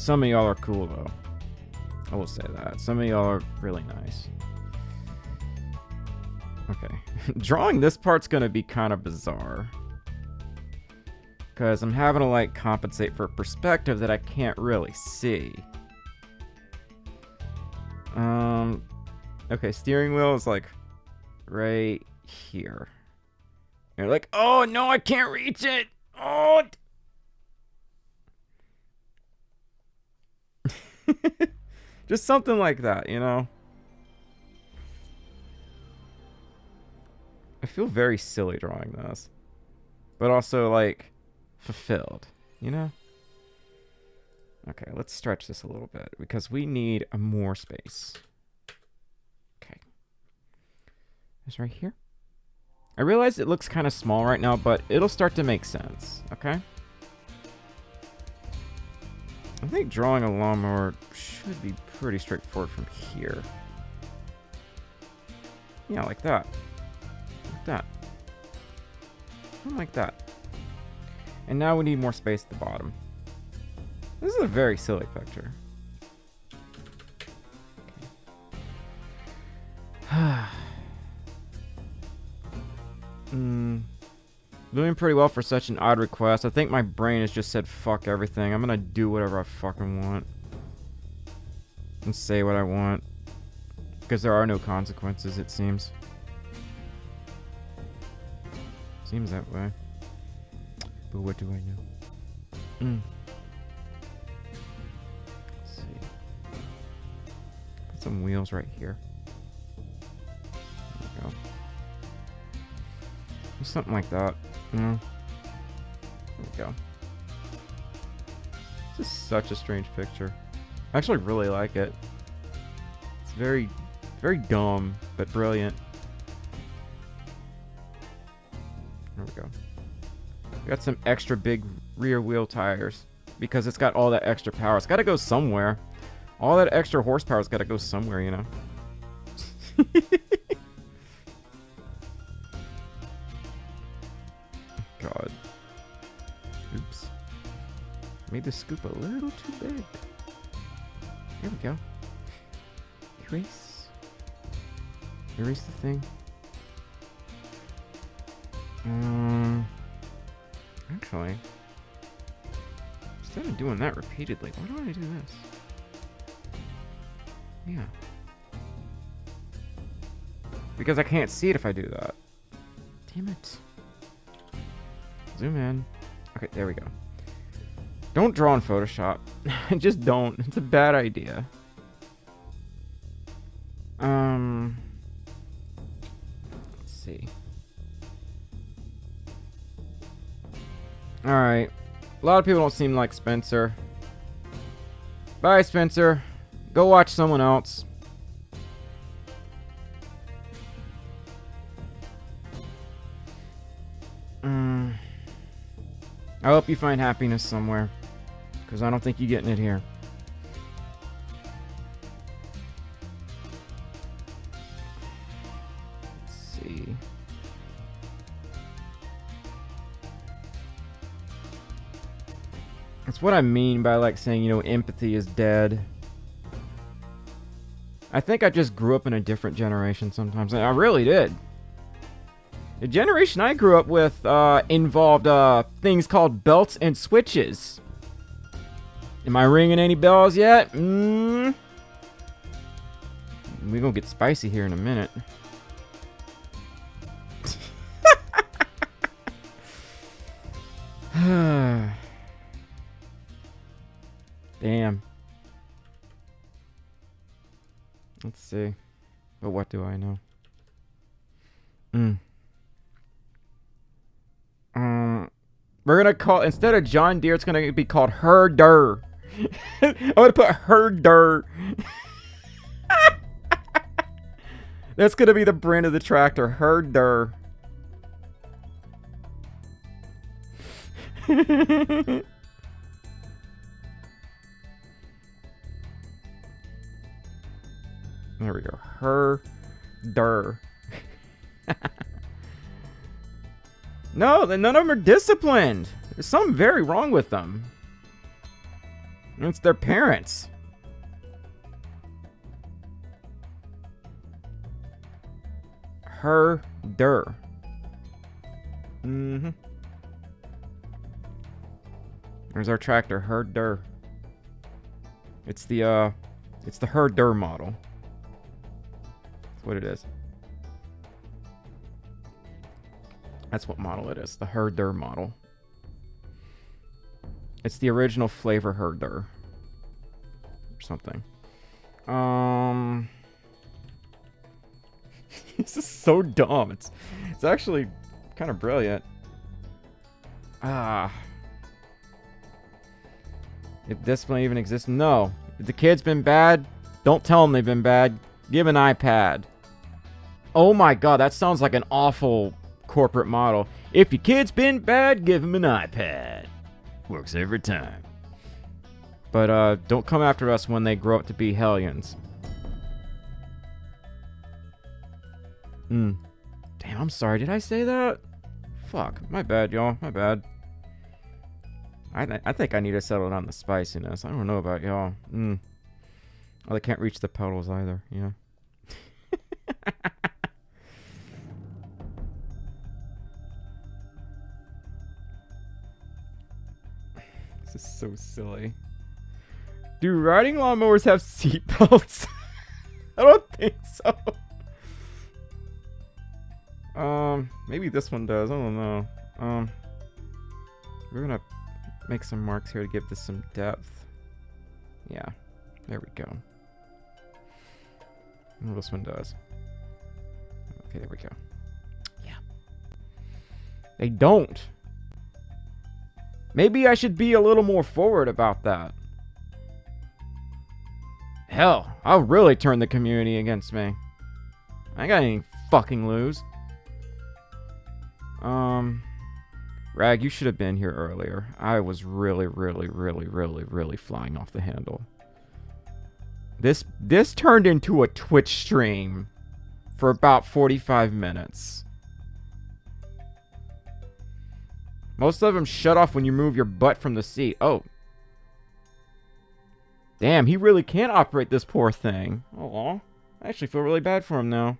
of y'all are cool, though. I will say that. Some of y'all are really nice. Okay. Drawing this part's gonna be kind of bizarre. Because I'm having to, like, compensate for a perspective that I can't really see. Okay, steering wheel is, like, right here. You're like, oh, no, I can't reach it! Oh! Just something like that, you know? I feel very silly drawing this. But also, like, fulfilled, you know? Okay, let's stretch this a little bit because we need more space. Okay. It's right here. I realize it looks kind of small right now, but it'll start to make sense, okay? I think drawing a lawnmower should be pretty straightforward from here. Yeah, like that. Like that. Something like that. And now we need more space at the bottom. This is a very silly picture. Okay. Doing pretty well for such an odd request. I think my brain has just said fuck everything. I'm gonna do whatever I fucking want. And say what I want. Because there are no consequences, it seems. Seems that way. But what do I know? Let's see. Put some wheels right here. There we go. Something like that. There we go. This is such a strange picture. I actually really like it. It's very, very dumb, but brilliant. There we go. We got some extra big rear wheel tires because it's got all that extra power. It's got to go somewhere. All that extra horsepower's got to go somewhere, you know. God. Oops. Made the scoop a little too big. There we go. Erase. Erase the thing. Actually, instead of doing that repeatedly, why don't I do this? Yeah. Because I can't see it if I do that. Damn it. Zoom in. Okay, there we go. Don't draw in Photoshop. Just don't. It's a bad idea. Let's see. Alright. A lot of people don't seem like Spencer. Bye, Spencer. Go watch someone else. I hope you find happiness somewhere. Because I don't think you're getting it here. Let's see. That's what I mean by like saying, you know, empathy is dead. I think I just grew up in a different generation sometimes. I really did. The generation I grew up with involved things called belts and switches. Am I ringing any bells yet? We're gonna get spicy here in a minute. Damn. Let's see. But what do I know? We're gonna call, instead of John Deere, it's gonna be called Herder. I'm gonna put Herder. That's gonna be the brand of the tractor, Herder. There we go. Herder. No, none of them are disciplined. There's something very wrong with them. It's their parents. Herder. There's our tractor, Herder. It's the Herder model. That's what it is. That's what model it is. The Herder model. It's the original flavor Herder. Or something. This is so dumb. It's actually kind of brilliant. If discipline even exists, no. If the kid's been bad, don't tell them they've been bad. Give an iPad. Oh my god, that sounds like an awful corporate model. If your kid's been bad, give him an iPad. Works every time. But don't come after us when they grow up to be hellions. Damn, I'm sorry. Did I say that? Fuck. My bad, y'all. My bad. I think I need to settle down the spiciness. I don't know about y'all. Oh, they can't reach the pedals either. Yeah. This is so silly. Do riding lawnmowers have seat belts? I don't think so. Maybe this one does. I don't know. We're gonna make some marks here to give this some depth. Yeah, there we go. Oh, this one does. Okay, there we go. Yeah. They don't. Maybe I should be a little more forward about that. Hell, I'll really turn the community against me. I ain't got any fucking lose. Rag, you should have been here earlier. I was really flying off the handle. This turned into a Twitch stream for about 45 minutes. Most of them shut off when you move your butt from the seat. Oh. Damn, he really can't operate this poor thing. Aw. I actually feel really bad for him now.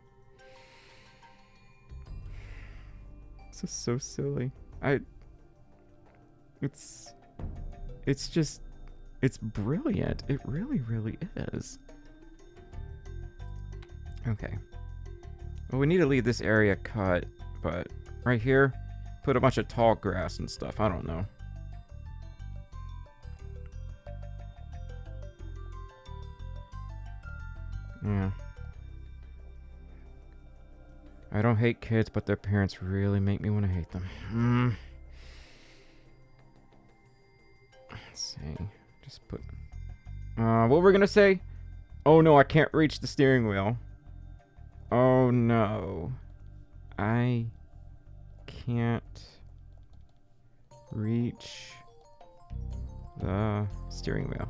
This is so silly. It's brilliant. It really is. Okay. Well, we need to leave this area cut, but right here, put a bunch of tall grass and stuff. I don't know. Yeah. I don't hate kids, but their parents really make me want to hate them. Let's see. Just put... what we're gonna say? Oh no, I can't reach the steering wheel. Oh no. I can't reach the steering wheel.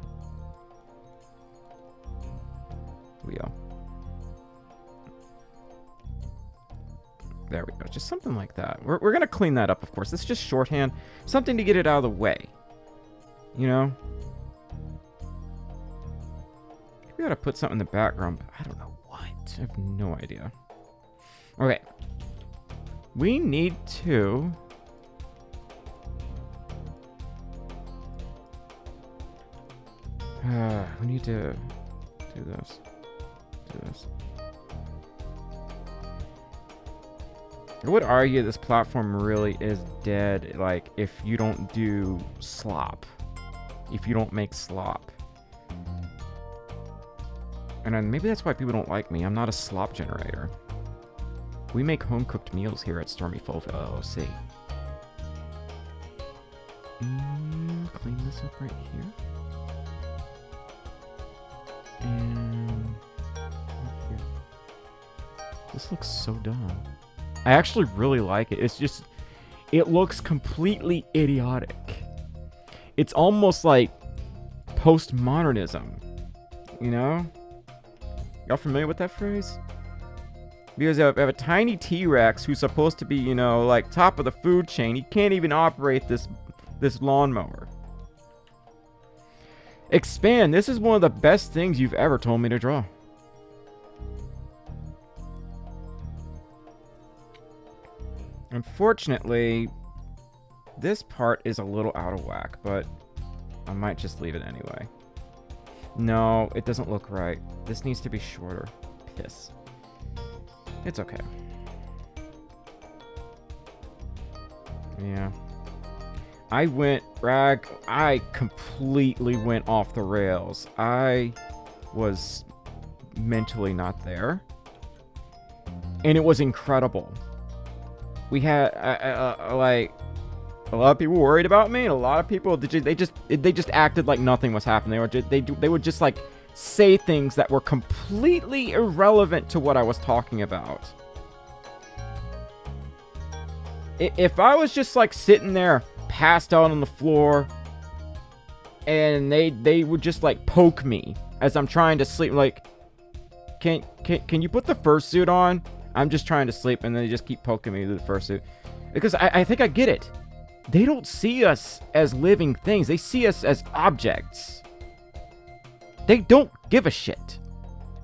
There we go. Just something like that. We're going to clean that up, of course. This is just shorthand. Something to get it out of the way. You know? We gotta put something in the background, but I don't know what. I have no idea. Okay. We need to... we need to do this. Do this. I would argue this platform really is dead, like, if you don't do slop. If you don't make slop. And then maybe that's why people don't like me. I'm not a slop generator. We make home-cooked meals here at Stormi Folf LLC. Clean this up right here. And right here. This looks so dumb. I actually really like it. It's just, it looks completely idiotic. It's almost like postmodernism, you know? Y'all familiar with that phrase? Because I have a tiny T-Rex who's supposed to be, you know, like top of the food chain. He can't even operate this lawnmower. Expand. This is one of the best things you've ever told me to draw. Unfortunately, this part is a little out of whack, but I might just leave it anyway. No, it doesn't look right. This needs to be shorter. Piss. It's okay. Yeah. I completely went off the rails. I was mentally not there. And it was incredible. We had, like, a lot of people worried about me, and a lot of people, they just acted like nothing was happening. They would just, like, say things that were completely irrelevant to what I was talking about. If I was just, like, sitting there passed out on the floor, and they would just, like, poke me as I'm trying to sleep, like, can you put the fursuit on? I'm just trying to sleep, and then they just keep poking me with the fursuit. Because I think I get it. They don't see us as living things. They see us as objects. They don't give a shit.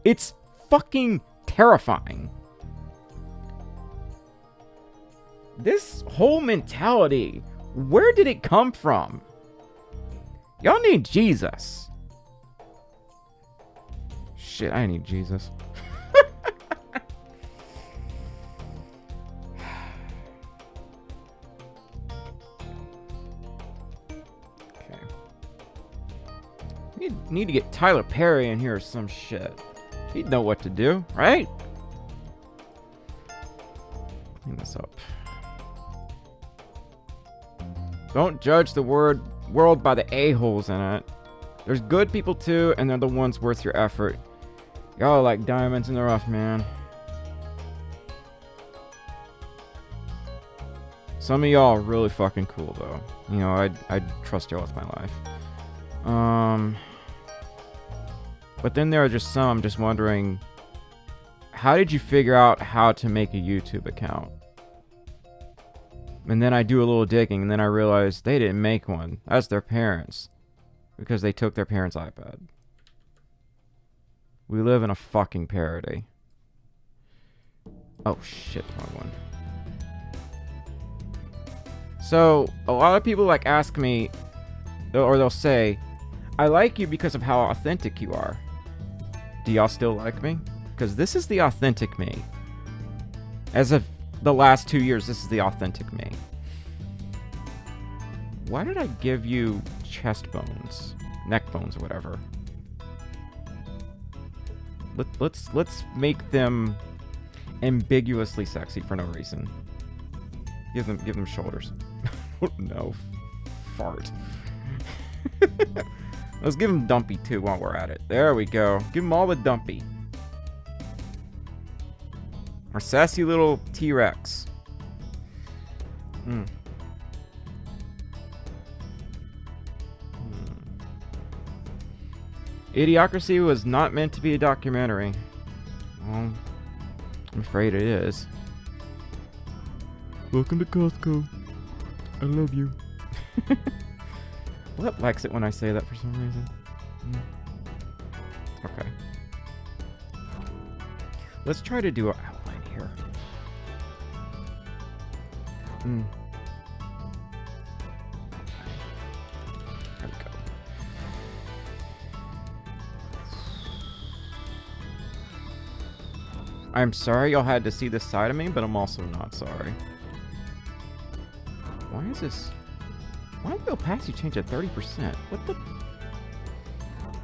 It's fucking terrifying. This whole mentality, where did it come from? Y'all need Jesus. Shit, I need Jesus. Need to get Tyler Perry in here or some shit. He'd know what to do, right? Clean this up. Don't judge the world by the a-holes in it. There's good people too, and they're the ones worth your effort. Y'all are like diamonds in the rough, man. Some of y'all are really fucking cool, though. You know, I'd trust y'all with my life. But then there are just some, I'm just wondering, how did you figure out how to make a YouTube account? And then I do a little digging, and then I realize they didn't make one. That's their parents. Because they took their parents' iPad. We live in a fucking parody. Oh shit, wrong one. So, a lot of people like ask me, or they'll say, I like you because of how authentic you are. Do y'all still like me? Because this is the authentic me. As of the last 2 years, this is the authentic me. Why did I give you chest bones? Neck bones or whatever. Let's make them ambiguously sexy for no reason. Give them shoulders. No. Fart. Let's give him dumpy too while we're at it. There we go. Give him all the dumpy. Our sassy little T-Rex. Idiocracy was not meant to be a documentary. Well, I'm afraid it is. Welcome to Costco. I love you. What likes it when I say that for some reason? Okay. Let's try to do an outline here. There we go. I'm sorry y'all had to see this side of me, but I'm also not sorry. Why is this... Why did the opacity change at 30%? What the...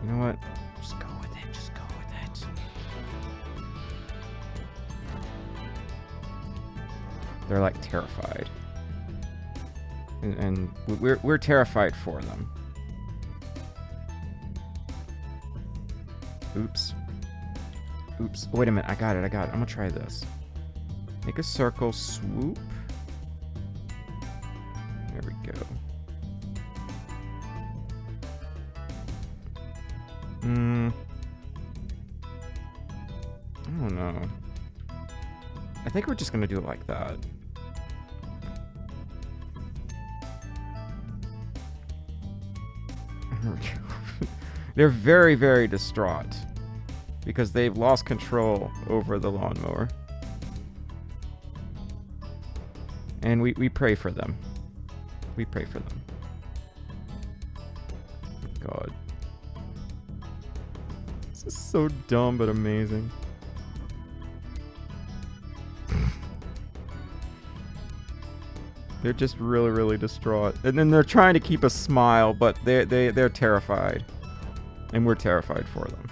You know what? Just go with it. Just go with it. They're like terrified. And we're terrified for them. Oops. Oops. Wait a minute. I got it. I'm gonna try this. Make a circle. Swoop. There we go. I don't know. I think we're just gonna do it like that. They're very, very distraught because they've lost control over the lawnmower. And we pray for them. We pray for them. God. This is so dumb but amazing. They're just really, really distraught. And then they're trying to keep a smile, but they're terrified. And we're terrified for them.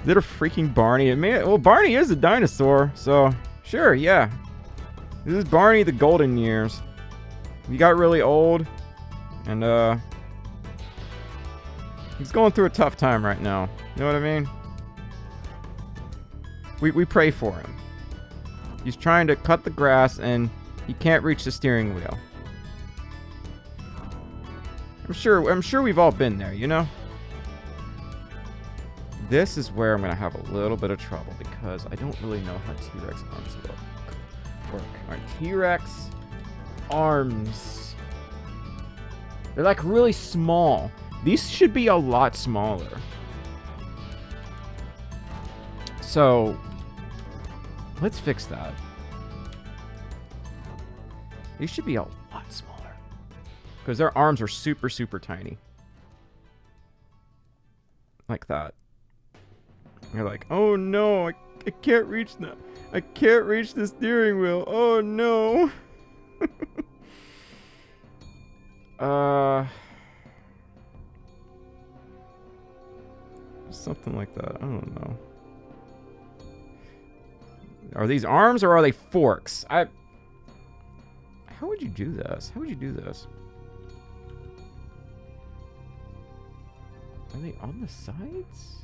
Is it a freaking Barney? Well, Barney is a dinosaur, so sure, yeah. This is Barney the golden years. He got really old, and he's going through a tough time right now. You know what I mean? We pray for him. He's trying to cut the grass, and he can't reach the steering wheel. I'm sure we've all been there, you know? This is where I'm gonna have a little bit of trouble because I don't really know how T-Rex arms work. Alright, T-Rex arms. They're like really small. These should be a lot smaller. So let's fix that. These should be a lot smaller because their arms are super, super tiny. Like that. You're like, oh no, I can't reach that. I can't reach the steering wheel. Oh no. Something like that. I don't know. Are these arms or are they forks? How would you do this? How would you do this? Are they on the sides?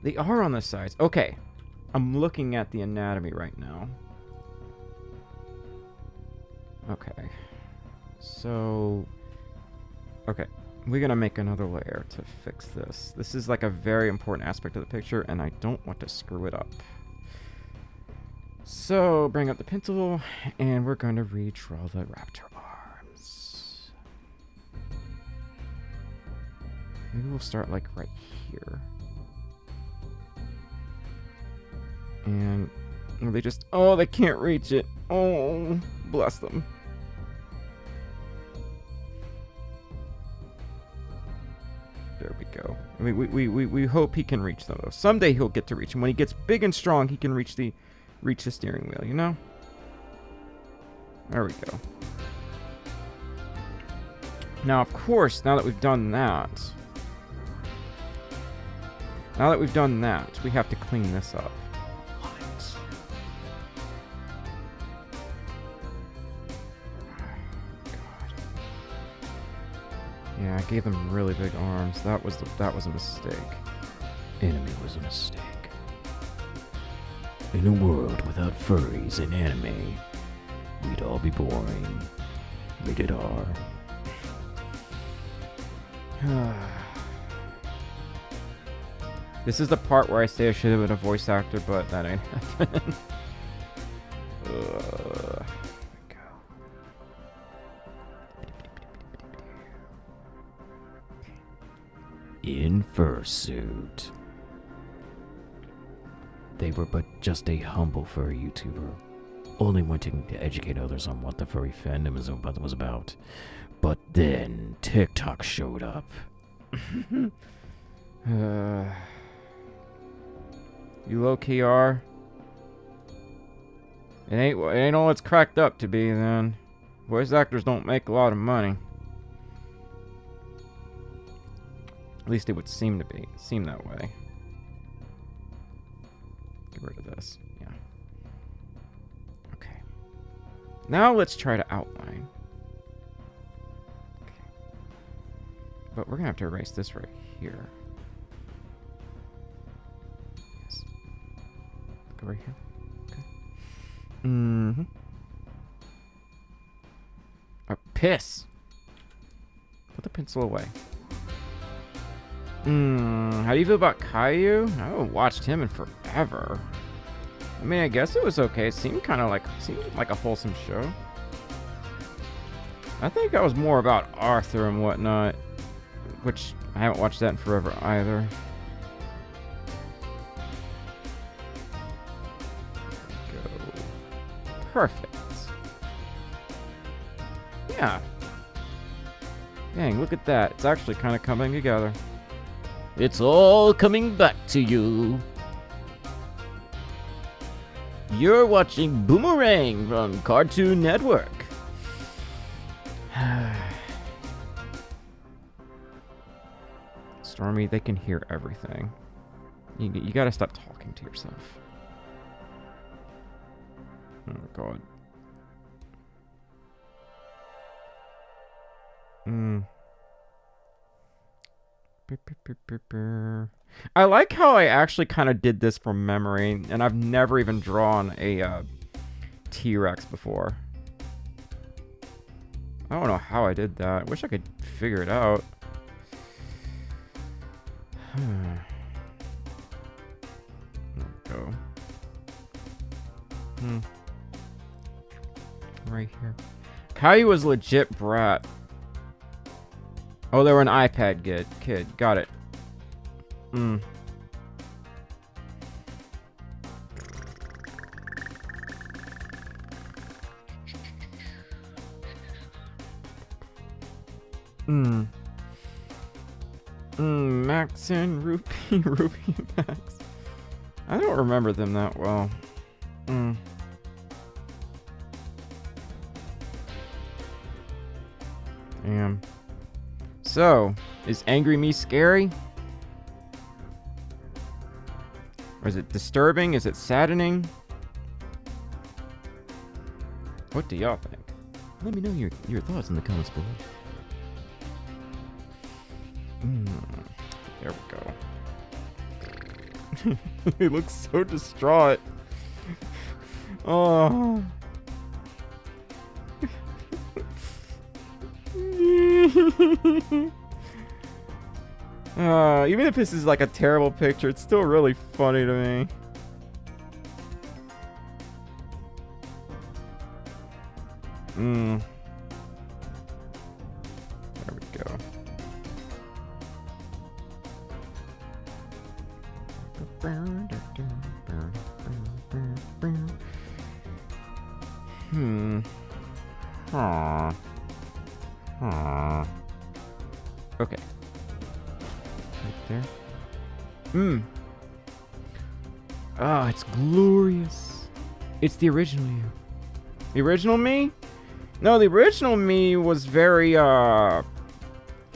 They are on the sides. Okay. I'm looking at the anatomy right now. Okay. So... Okay. We're going to make another layer to fix this. This is like a very important aspect of the picture, and I don't want to screw it up. So, bring up the pencil, and we're going to redraw the raptor arms. Maybe we'll start like right here. And they just, oh, they can't reach it. Oh, bless them. There we go. I mean, we hope he can reach them, though. Someday he'll get to reach them. When he gets big and strong, he can reach the steering wheel, you know? There we go. Now, of course, now that we've done that, we have to clean this up. Yeah, I gave them really big arms. That was a mistake. Enemy was a mistake. In a world without furries and anime, we'd all be boring. Rated R. This is the part where I say I should have been a voice actor, but that ain't happening. There we go. in fursuit. They were but just a humble furry YouTuber, only wanting to educate others on what the furry fandom was about. But then TikTok showed up. You low-key are. It ain't all it's cracked up to be, then. Voice actors don't make a lot of money. At least it would seem that way. Get rid of this. Yeah. Okay. Now let's try to outline. Okay. But we're gonna have to erase this right here. Yes. Go right here. Okay. Mm-hmm. Oh, piss! Put the pencil away. How do you feel about Caillou? I haven't watched him in forever. I mean, I guess it was okay. It seemed like a wholesome show. I think that was more about Arthur and whatnot, which I haven't watched that in forever either. Go. Perfect. Yeah. Dang, look at that. It's actually kind of coming together. It's all coming back to you. You're watching Boomerang from Cartoon Network. Stormi, they can hear everything. You gotta stop talking to yourself. Oh, God. I like how I actually kind of did this from memory, and I've never even drawn a T-Rex before. I don't know how I did that. I wish I could figure it out. There we go. Right here. Caillou was legit brat. Oh, they were an iPad kid. Got it. Max and Ruby and Max. I don't remember them that well. Damn. So, is Angry Me scary? Or is it disturbing? Is it saddening? What do y'all think? Let me know your thoughts in the comments below. There we go. He looks so distraught. Oh. Even if this is like a terrible picture, it's still really funny to me. There we go. Okay. Right there. Ah, it's glorious. It's the original you. The original me? No, the original me was very,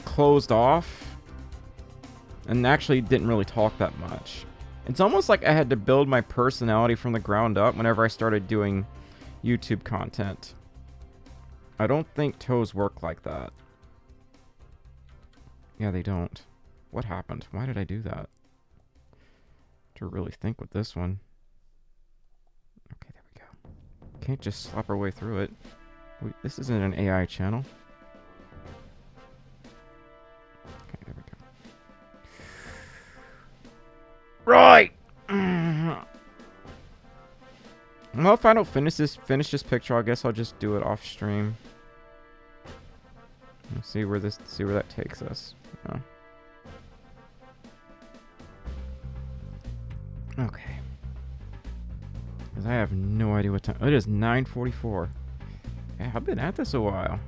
closed off. And actually didn't really talk that much. It's almost like I had to build my personality from the ground up whenever I started doing YouTube content. I don't think toes work like that. Yeah, they don't. What happened? Why did I do that? To really think with this one. Okay, there we go. Can't just slap our way through it. Wait, this isn't an AI channel. Okay, there we go. Right! Well, if I don't finish this picture, I guess I'll just do it off stream. Let's see where that takes us. Oh. Okay. Because I have no idea what time. It is 9:44. Yeah, I've been at this a while.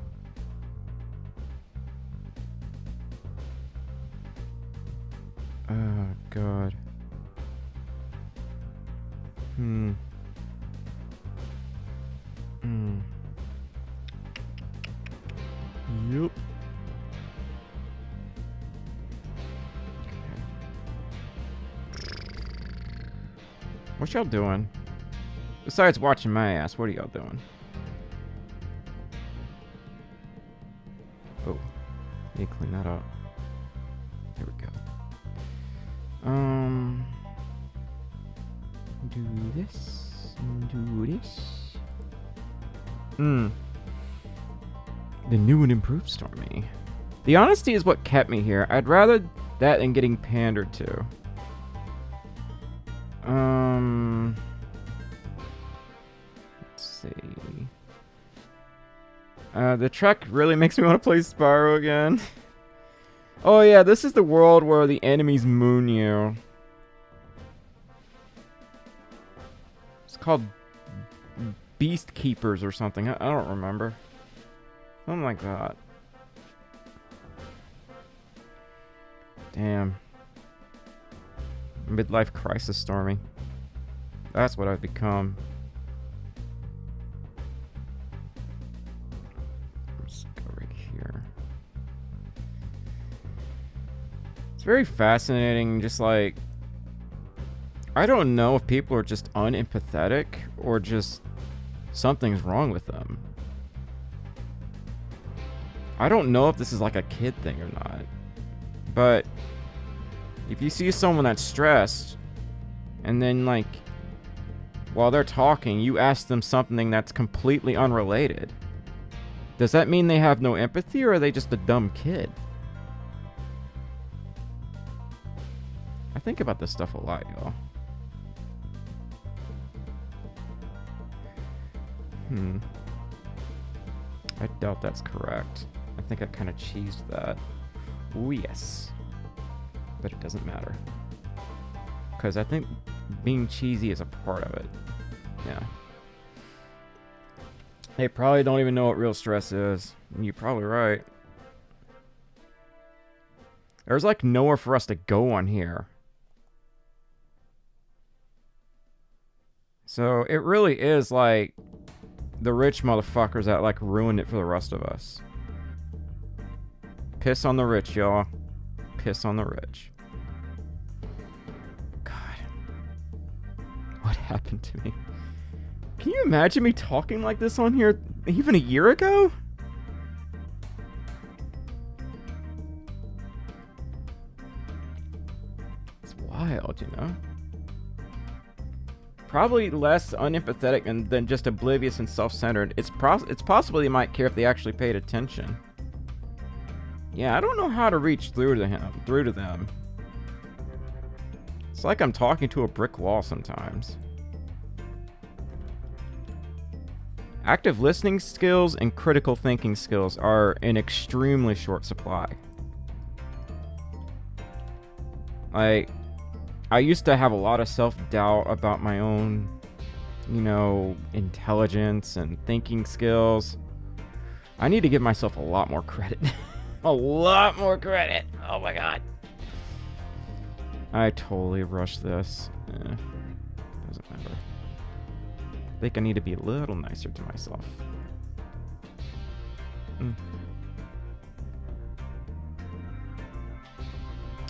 Oh, God. Yep. What y'all doing? Besides watching my ass, what are y'all doing? Oh, need to clean that up. There we go. Do this. Do this. The new and improved Stormi. The honesty is what kept me here. I'd rather that than getting pandered to. Let's see. The trek really makes me want to play Spyro again. Oh yeah, this is the world where the enemies moon you. It's called Beast Keepers or something. I don't remember. Something like that. Damn. Midlife crisis, Stormi. That's what I've become. Let's go right here. It's very fascinating, just like... I don't know if people are just unempathetic or just something's wrong with them. I don't know if this is like a kid thing or not. But if you see someone that's stressed and then like while they're talking you ask them something that's completely unrelated, does that mean they have no empathy or are they just a dumb kid? I think about this stuff a lot, y'all. I doubt that's correct. I think I kind of cheesed that. Ooh, yes. But it doesn't matter. Because I think being cheesy is a part of it. Yeah. They probably don't even know what real stress is. You're probably right. There's like nowhere for us to go on here. So it really is like the rich motherfuckers that like ruined it for the rest of us. Piss on the rich, y'all. Piss on the rich. God. What happened to me? Can you imagine me talking like this on here even a year ago? It's wild, you know? Probably less unempathetic than just oblivious and self-centered. It's possible they might care if they actually paid attention. Yeah, I don't know how to reach through to them. It's like I'm talking to a brick wall sometimes. Active listening skills and critical thinking skills are in extremely short supply. Like, I used to have a lot of self-doubt about my own, you know, intelligence and thinking skills. I need to give myself a lot more credit. A lot more credit. Oh my god. I totally rushed this. Doesn't matter. I think I need to be a little nicer to myself.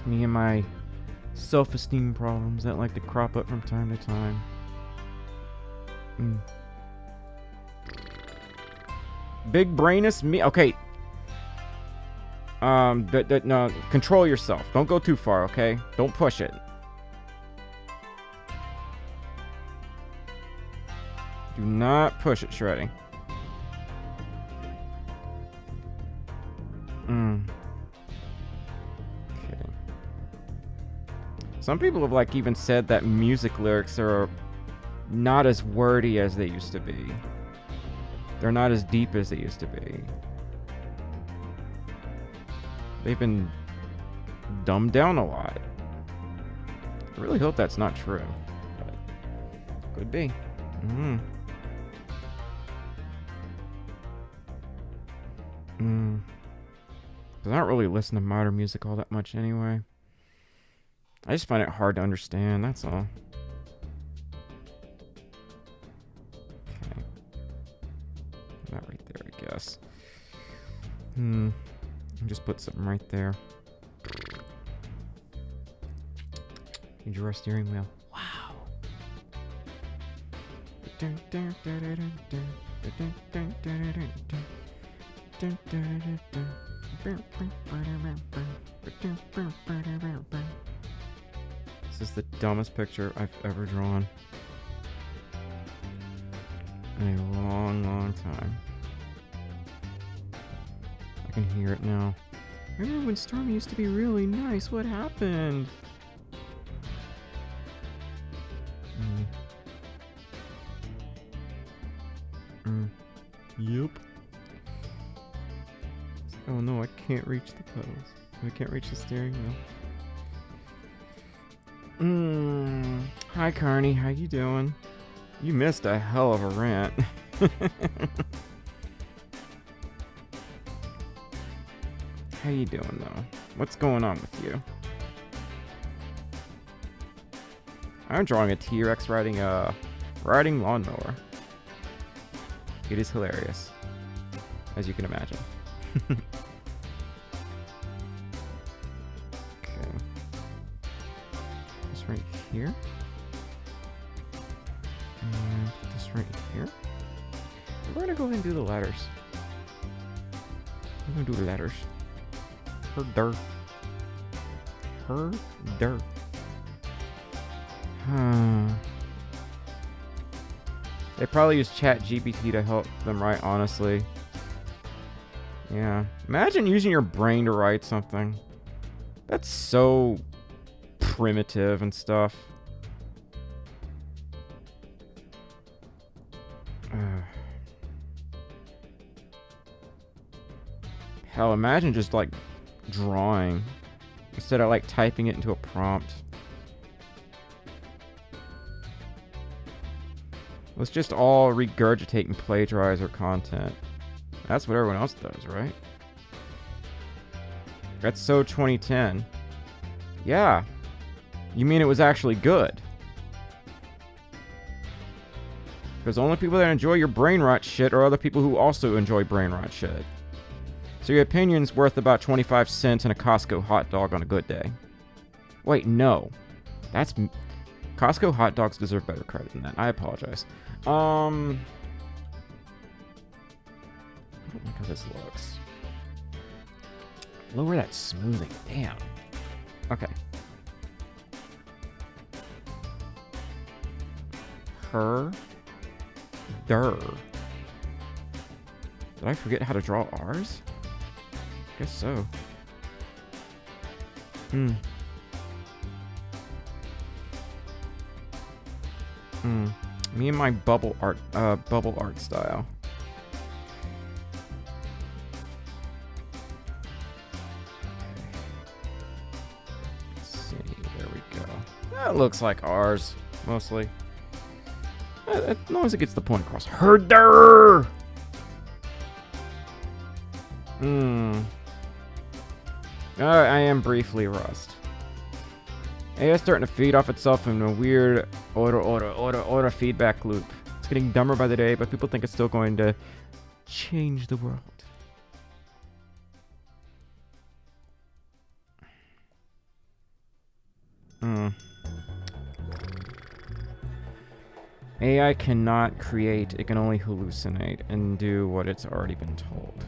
Me and my self-esteem problems that like to crop up from time to time. Big brainest me. Okay. No, control yourself. Don't go too far, okay? Don't push it. Do not push it, Shreddy. Okay. Some people have like even said that music lyrics are not as wordy as they used to be. They're not as deep as they used to be. They've been dumbed down a lot. I really hope that's not true. Could be. Mm. Mm. 'Cause I don't really listen to modern music all that much anyway. I just find it hard to understand, that's all. Okay. That right there, I guess. Just put something right there. Need your steering wheel. Wow. This is the dumbest picture I've ever drawn in a long, long time. I can hear it now. Remember when Stormi used to be really nice? What happened? Yep. Oh no, I can't reach the pedals. I can't reach the steering wheel. Hi Carney, how you doing? You missed a hell of a rant. How you doing though? What's going on with you? I'm drawing a T-Rex riding a lawnmower. It is hilarious, as you can imagine. Okay. This right here. And put this right here. We're gonna go ahead and do the letters. We're gonna do the letters. Herder. They probably use ChatGPT to help them write, honestly. Yeah. Imagine using your brain to write something. That's so primitive and stuff. Hell, imagine just like drawing instead of like typing it into a prompt. Let's just all regurgitate and plagiarize our content. That's what everyone else does, right? That's so 2010. Yeah. You mean it was actually good? Because the only people that enjoy your brain rot shit are other people who also enjoy brain rot shit. So your opinion's worth about 25 cents and a Costco hot dog on a good day. Wait, no. That's... Costco hot dogs deserve better credit than that. I apologize. I don't like how this looks. Lower that smoothing. Damn. Okay. Did I forget how to draw R's? Guess so. Me and my bubble art style. Let's see, there we go. That looks like ours, mostly. As long as it gets the point across. Herder! I am briefly rust. AI is starting to feed off itself in a weird order feedback loop. It's getting dumber by the day, but people think it's still going to change the world. AI cannot create, it can only hallucinate and do what it's already been told.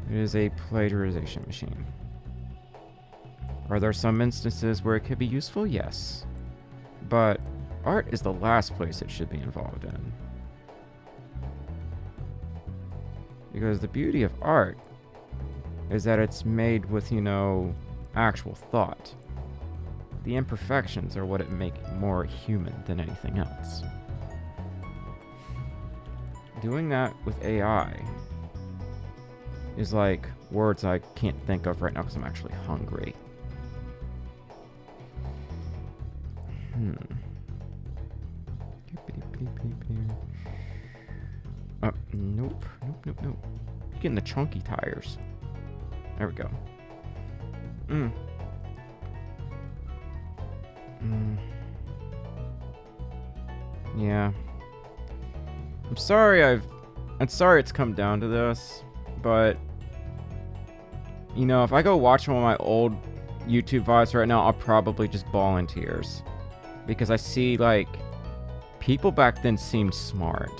It is a plagiarization machine. Are there some instances where it could be useful? Yes. But art is the last place it should be involved in. Because the beauty of art is that it's made with, actual thought. The imperfections are what make it more human than anything else. Doing that with AI is like words I can't think of right now because I'm actually hungry. Nope. Getting the chunky tires. There we go. Yeah. I'm sorry it's come down to this, but you know, if I go watch one of my old YouTube VODs right now, I'll probably just bawl in tears. Because I see, like, people back then seemed smart.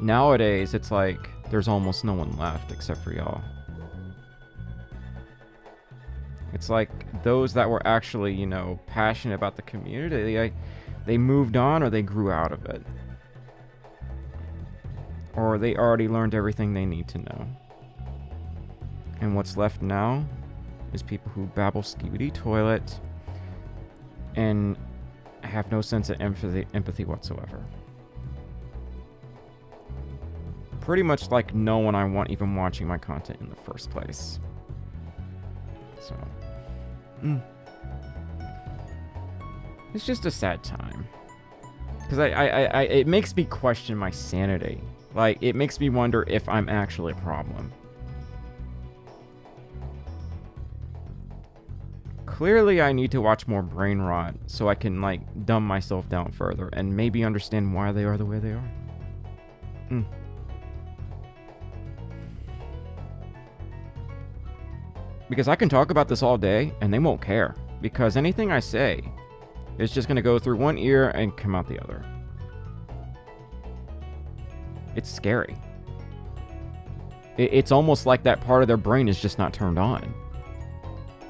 Nowadays, it's like, there's almost no one left except for y'all. It's like, those that were actually, you know, passionate about the community, they moved on or they grew out of it. Or they already learned everything they need to know. And what's left now is people who babble skibidi toilet and have no sense of empathy whatsoever. Pretty much like no one I want even watching my content in the first place. So, it's just a sad time. Because it makes me question my sanity. Like, it makes me wonder if I'm actually a problem. Clearly, I need to watch more brain rot so I can, like, dumb myself down further and maybe understand why they are the way they are. Because I can talk about this all day and they won't care. Because anything I say is just going to go through one ear and come out the other. It's scary. It's almost like that part of their brain is just not turned on.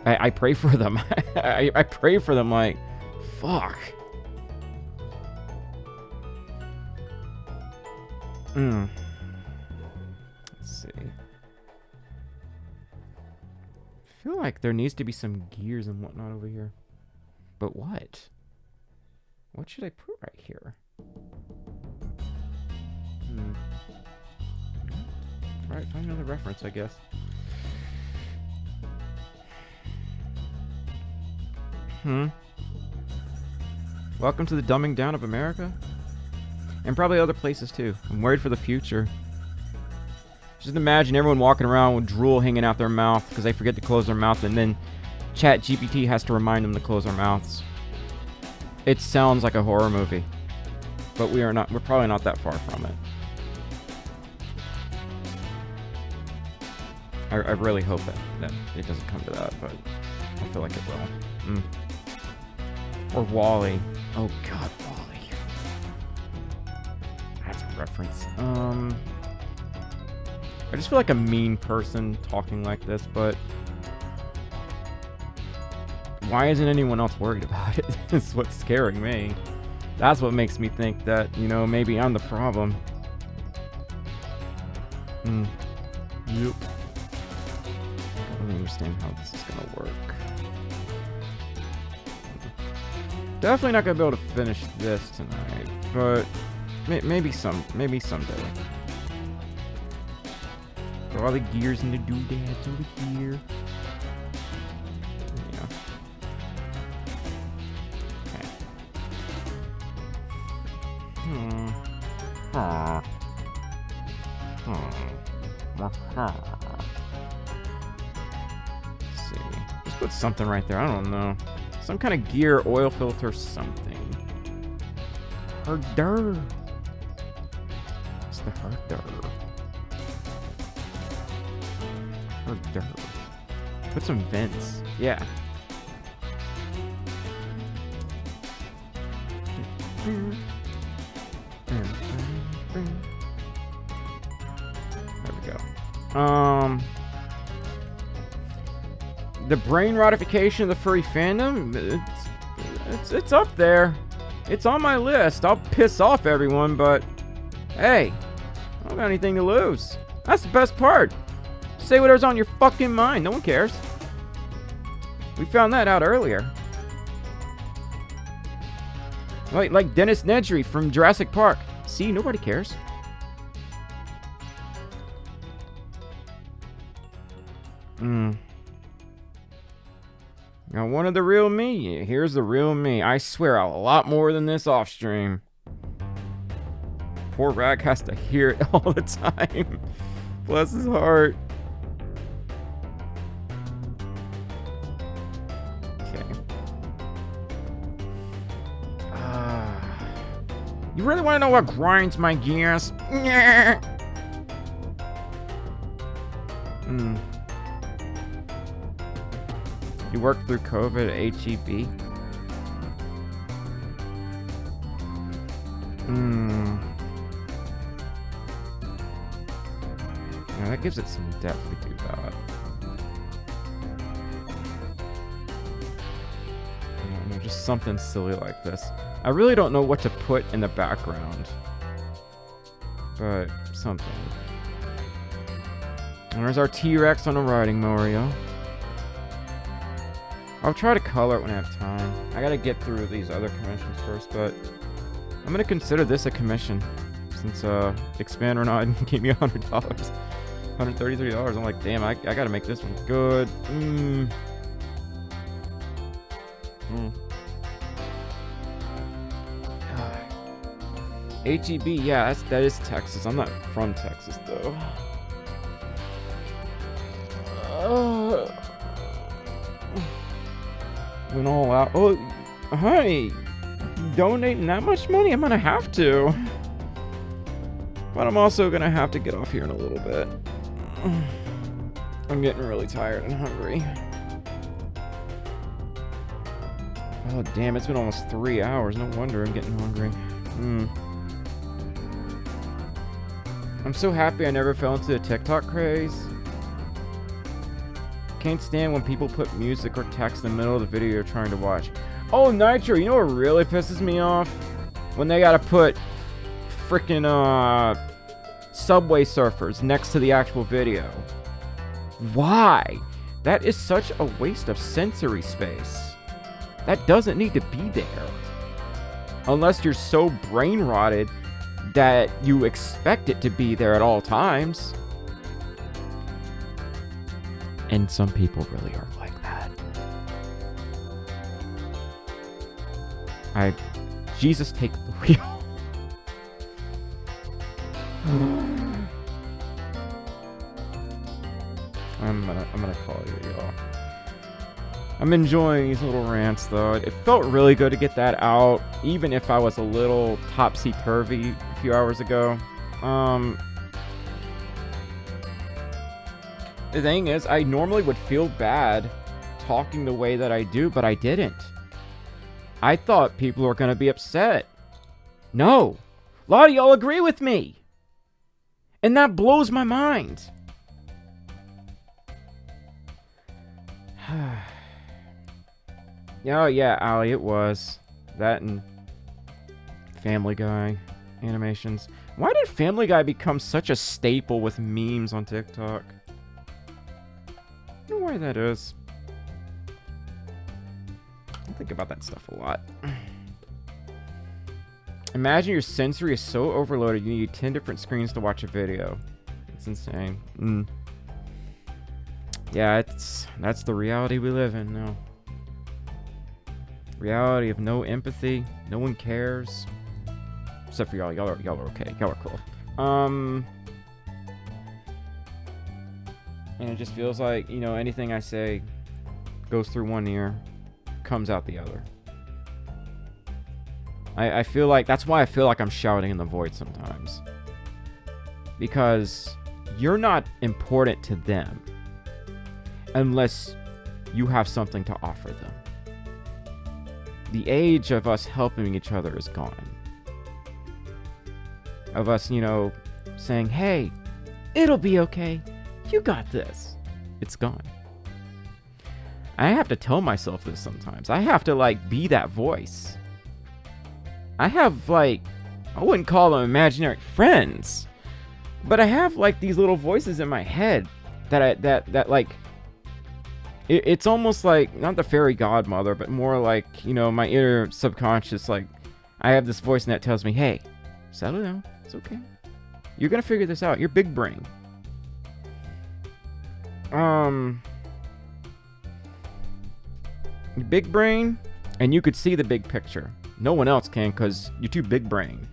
I pray for them. I pray for them like, fuck. Let's see. I feel like there needs to be some gears and whatnot over here. But what? What should I put right here? Alright, find another reference, I guess. Welcome to the dumbing down of America. And probably other places too. I'm worried for the future. Just imagine everyone walking around with drool hanging out their mouth because they forget to close their mouth, and then ChatGPT has to remind them to close their mouths. It sounds like a horror movie. But we're probably not that far from it. I really hope that it doesn't come to that, but I feel like it will. Or Wall-E. Oh god, Wall-E. That's a reference. I just feel like a mean person talking like this, but why isn't anyone else worried about it? It's what's scaring me. That's what makes me think that, you know, maybe I'm the problem. Yep. I don't understand how this is gonna work. Definitely not gonna be able to finish this tonight, but maybe someday. Throw all the gears and the doodads over here. Yeah. Let's see. Just put something right there. I don't know. Some kind of gear, oil filter, something. Herder. It's the herder. Herder. Put some vents. Yeah. There we go. The brain ratification of the furry fandom, it's up there. It's on my list. I'll piss off everyone, but hey, I don't got anything to lose. That's the best part. Say whatever's on your fucking mind. No one cares. We found that out earlier. Like Dennis Nedry from Jurassic Park. See, nobody cares. I wanted the real me. Here's the real me. I swear a lot more than this off stream. Poor Rag has to hear it all the time. Bless his heart. Okay. You really want to know what grinds my gears? You worked through COVID at HEB? Yeah, that gives it some depth to do that. I don't know, just something silly like this. I really don't know what to put in the background. But something. And there's our T-Rex on a riding mower, yo. I'll try to color it when I have time. I gotta get through these other commissions first, but I'm gonna consider this a commission. Since Expand or Not gave me $100. $133. I'm like, damn, I gotta make this one good. HEB, yeah, that is Texas. I'm not from Texas though. Went all out. Oh, hi. Donating that much money? I'm gonna have to. But I'm also gonna have to get off here in a little bit. I'm getting really tired and hungry. Oh, damn, it's been almost 3 hours. No wonder I'm getting hungry. I'm so happy I never fell into the TikTok craze. Can't stand when people put music or text in the middle of the video you're trying to watch. Oh, Nitro, you know what really pisses me off? When they gotta put freaking Subway Surfers next to the actual video. Why? That is such a waste of sensory space. That doesn't need to be there. Unless you're so brain rotted that you expect it to be there at all times. And some people really are like that. Jesus, take the wheel. I'm gonna call you, y'all. I'm enjoying these little rants, though. It felt really good to get that out, even if I was a little topsy-turvy a few hours ago. The thing is, I normally would feel bad talking the way that I do, but I didn't. I thought people were going to be upset. No. A lot of y'all agree with me. And that blows my mind. Oh, yeah, Ali, it was. That and Family Guy animations. Why did Family Guy become such a staple with memes on TikTok? I don't know why that is. I think about that stuff a lot. Imagine your sensory is so overloaded you need 10 different screens to watch a video. It's insane. Yeah, that's the reality we live in now. Reality of no empathy. No one cares. Except for y'all. Y'all are okay. Y'all are cool. And it just feels like, you know, anything I say goes through one ear, comes out the other. I feel like, that's why I feel like I'm shouting in the void sometimes. Because you're not important to them unless you have something to offer them. The age of us helping each other is gone. Of us, you know, saying, hey, it'll be okay. You got this. It's gone. I have to tell myself this sometimes. I have to, like, be that voice. I have, like, I wouldn't call them imaginary friends, but I have, like, these little voices in my head that like, it's almost like, not the fairy godmother, but more like, you know, my inner subconscious, like, I have this voice that tells me, hey, settle down. It's okay. You're gonna figure this out. You're big brain. big brain, and you could see the big picture. No one else can because you're too big brain.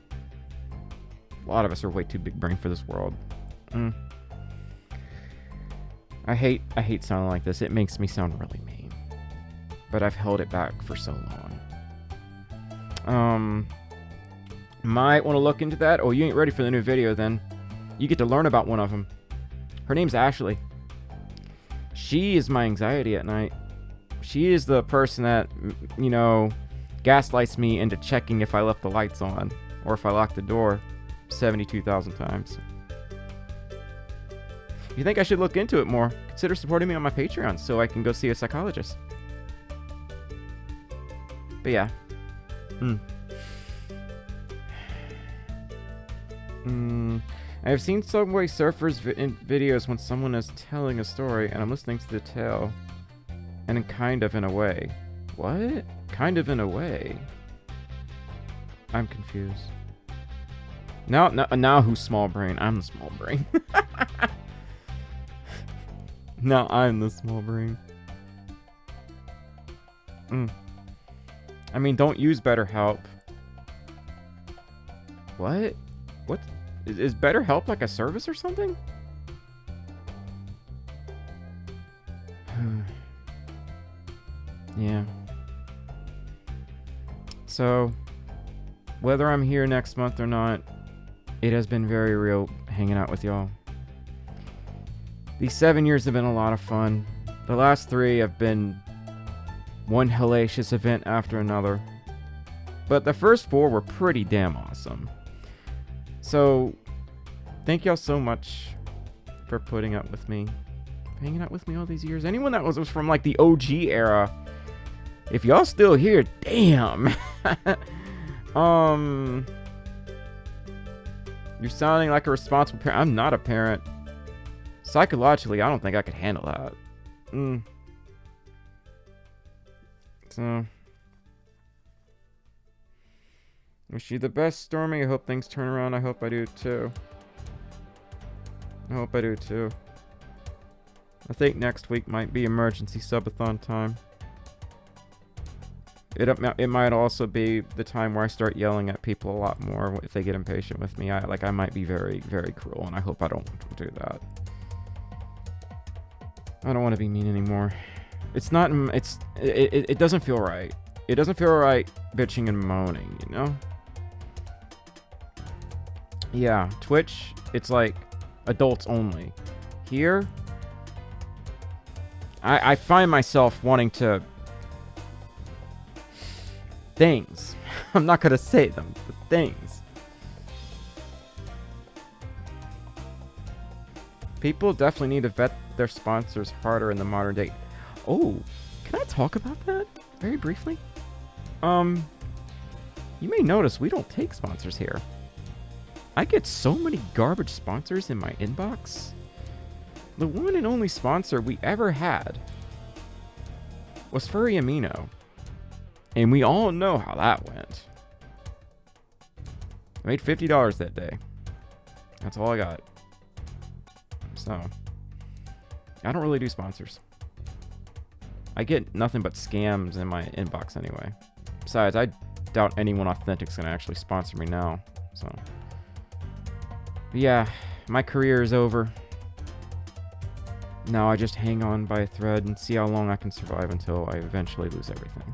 A lot of us are way too big brain for this world. I hate sounding like this. It makes me sound really mean. But I've held it back for so long. Might want to look into that. Oh, you ain't ready for the new video then. You get to learn about one of them. Her name's Ashley. She is my anxiety at night. She is the person that, you know, gaslights me into checking if I left the lights on or if I locked the door 72,000 times. If you think I should look into it more, consider supporting me on my Patreon so I can go see a psychologist. But yeah. I've seen Subway Surfers videos when someone is telling a story and I'm listening to the tale. And kind of in a way. What? Kind of in a way? I'm confused. Now who's small brain? I'm the small brain. Now I'm the small brain. I mean, don't use BetterHelp. What? What? Is BetterHelp like a service or something? Yeah. So, whether I'm here next month or not, it has been very real hanging out with y'all. These 7 years have been a lot of fun. The last 3 have been one hellacious event after another. But the first 4 were pretty damn awesome. So, thank y'all so much for putting up with me. Hanging out with me all these years. Anyone that was from like the OG era. If y'all still here, damn. You're sounding like a responsible parent. I'm not a parent. Psychologically, I don't think I could handle that. So, wish you the best, Stormi. I hope things turn around. I hope I do too. I think next week might be emergency subathon time. It might also be the time where I start yelling at people a lot more if they get impatient with me. I might be very, very cruel, and I hope I don't do that. I don't want to be mean anymore. It doesn't feel right. It doesn't feel right bitching and moaning, you know? Yeah, Twitch, it's like adults only. Here, I find myself wanting to... Things. I'm not gonna say them, but things. People definitely need to vet their sponsors harder in the modern day. Oh, can I talk about that very briefly? You may notice we don't take sponsors here. I get so many garbage sponsors in my inbox. The one and only sponsor we ever had was Furry Amino. And we all know how that went. I made $50 that day. That's all I got. So, I don't really do sponsors. I get nothing but scams in my inbox anyway. Besides, I doubt anyone authentic's gonna actually sponsor me now. So, but yeah, my career is over. Now I just hang on by a thread and see how long I can survive until I eventually lose everything.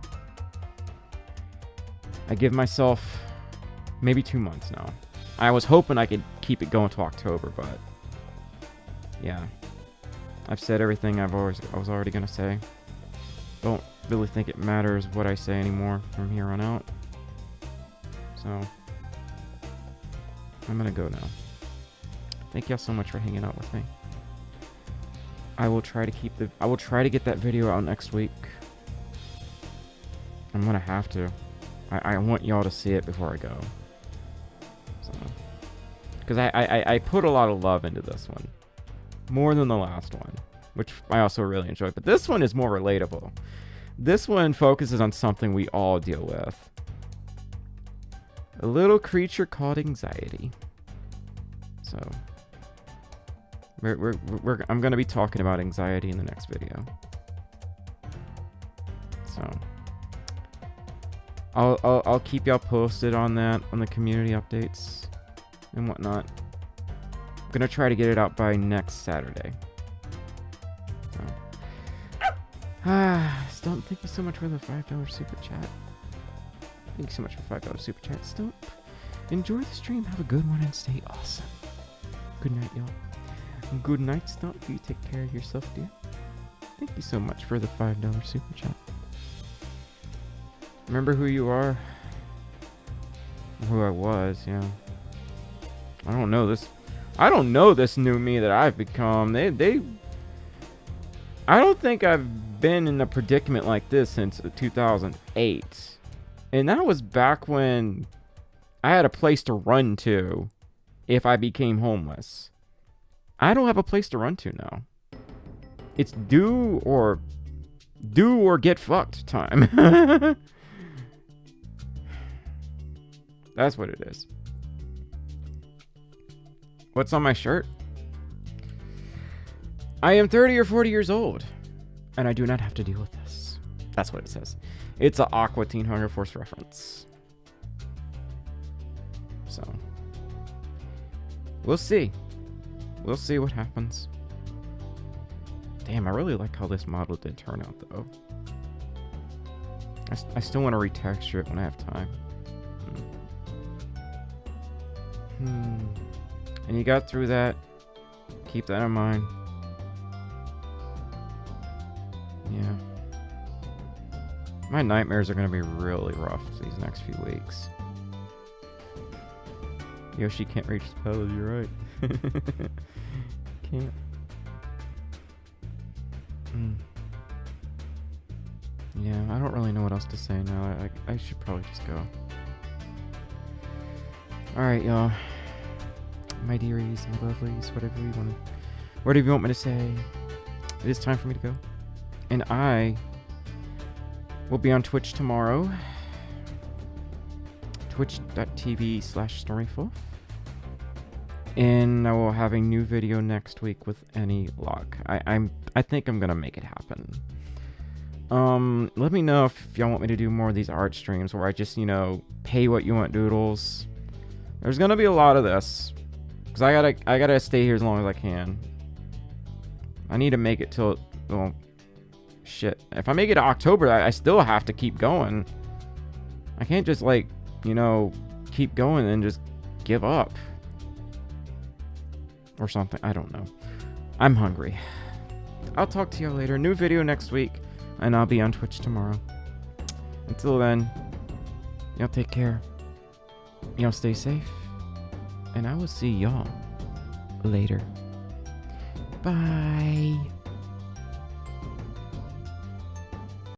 I give myself maybe 2 months now. I was hoping I could keep it going to October, but yeah. I've said everything I was already going to say. Don't really think it matters what I say anymore from here on out. So, I'm going to go now. Thank y'all so much for hanging out with me. I will try to get that video out next week. I'm going to have to. I want y'all to see it before I go. So, because I put a lot of love into this one. More than the last one. Which I also really enjoyed. But this one is more relatable. This one focuses on something we all deal with. A little creature called anxiety. So, I'm going to be talking about anxiety in the next video. So, So I'll keep y'all posted on that, on the community updates and whatnot. I'm gonna try to get it out by next Saturday. Stump, thank you so much for the $5 super chat. Thank you so much for $5 super chat, Stump. Enjoy the stream, have a good one, and stay awesome. Good night, y'all. Good night, Stump. You take care of yourself, dear. Thank you so much for the $5 super chat. Remember who you are? Who I was, yeah. I don't know this new me that I've become. I don't think I've been in a predicament like this since 2008. And that was back when I had a place to run to if I became homeless. I don't have a place to run to now. It's do or get fucked time. That's what it is. What's on my shirt? I am 30 or 40 years old, and I do not have to deal with this. That's what it says. It's a Aqua Teen Hunger Force reference. So, we'll see. We'll see what happens. Damn, I really like how this model did turn out, though. I still want to retexture it when I have time. And you got through that. Keep that in mind. Yeah. My nightmares are going to be really rough these next few weeks. Yoshi can't reach the pedals, you're right. Can't. Yeah, I don't really know what else to say now. I should probably just go. Alright, y'all. My dearies, my lovelies, whatever you want me to say. It is time for me to go. And I will be on Twitch tomorrow. Twitch.tv/StormiFolf. And I will have a new video next week with any luck. I think I'm gonna make it happen. Let me know if y'all want me to do more of these art streams where I just, pay what you want, Doodles. There's gonna be a lot of this. Cause I gotta stay here as long as I can. I need to make it till, well, shit. If I make it to October, I still have to keep going. I can't just keep going and just give up. Or something, I don't know. I'm hungry. I'll talk to you later. New video next week, and I'll be on Twitch tomorrow. Until then, y'all take care. Y'all stay safe. And I will see y'all later. Bye.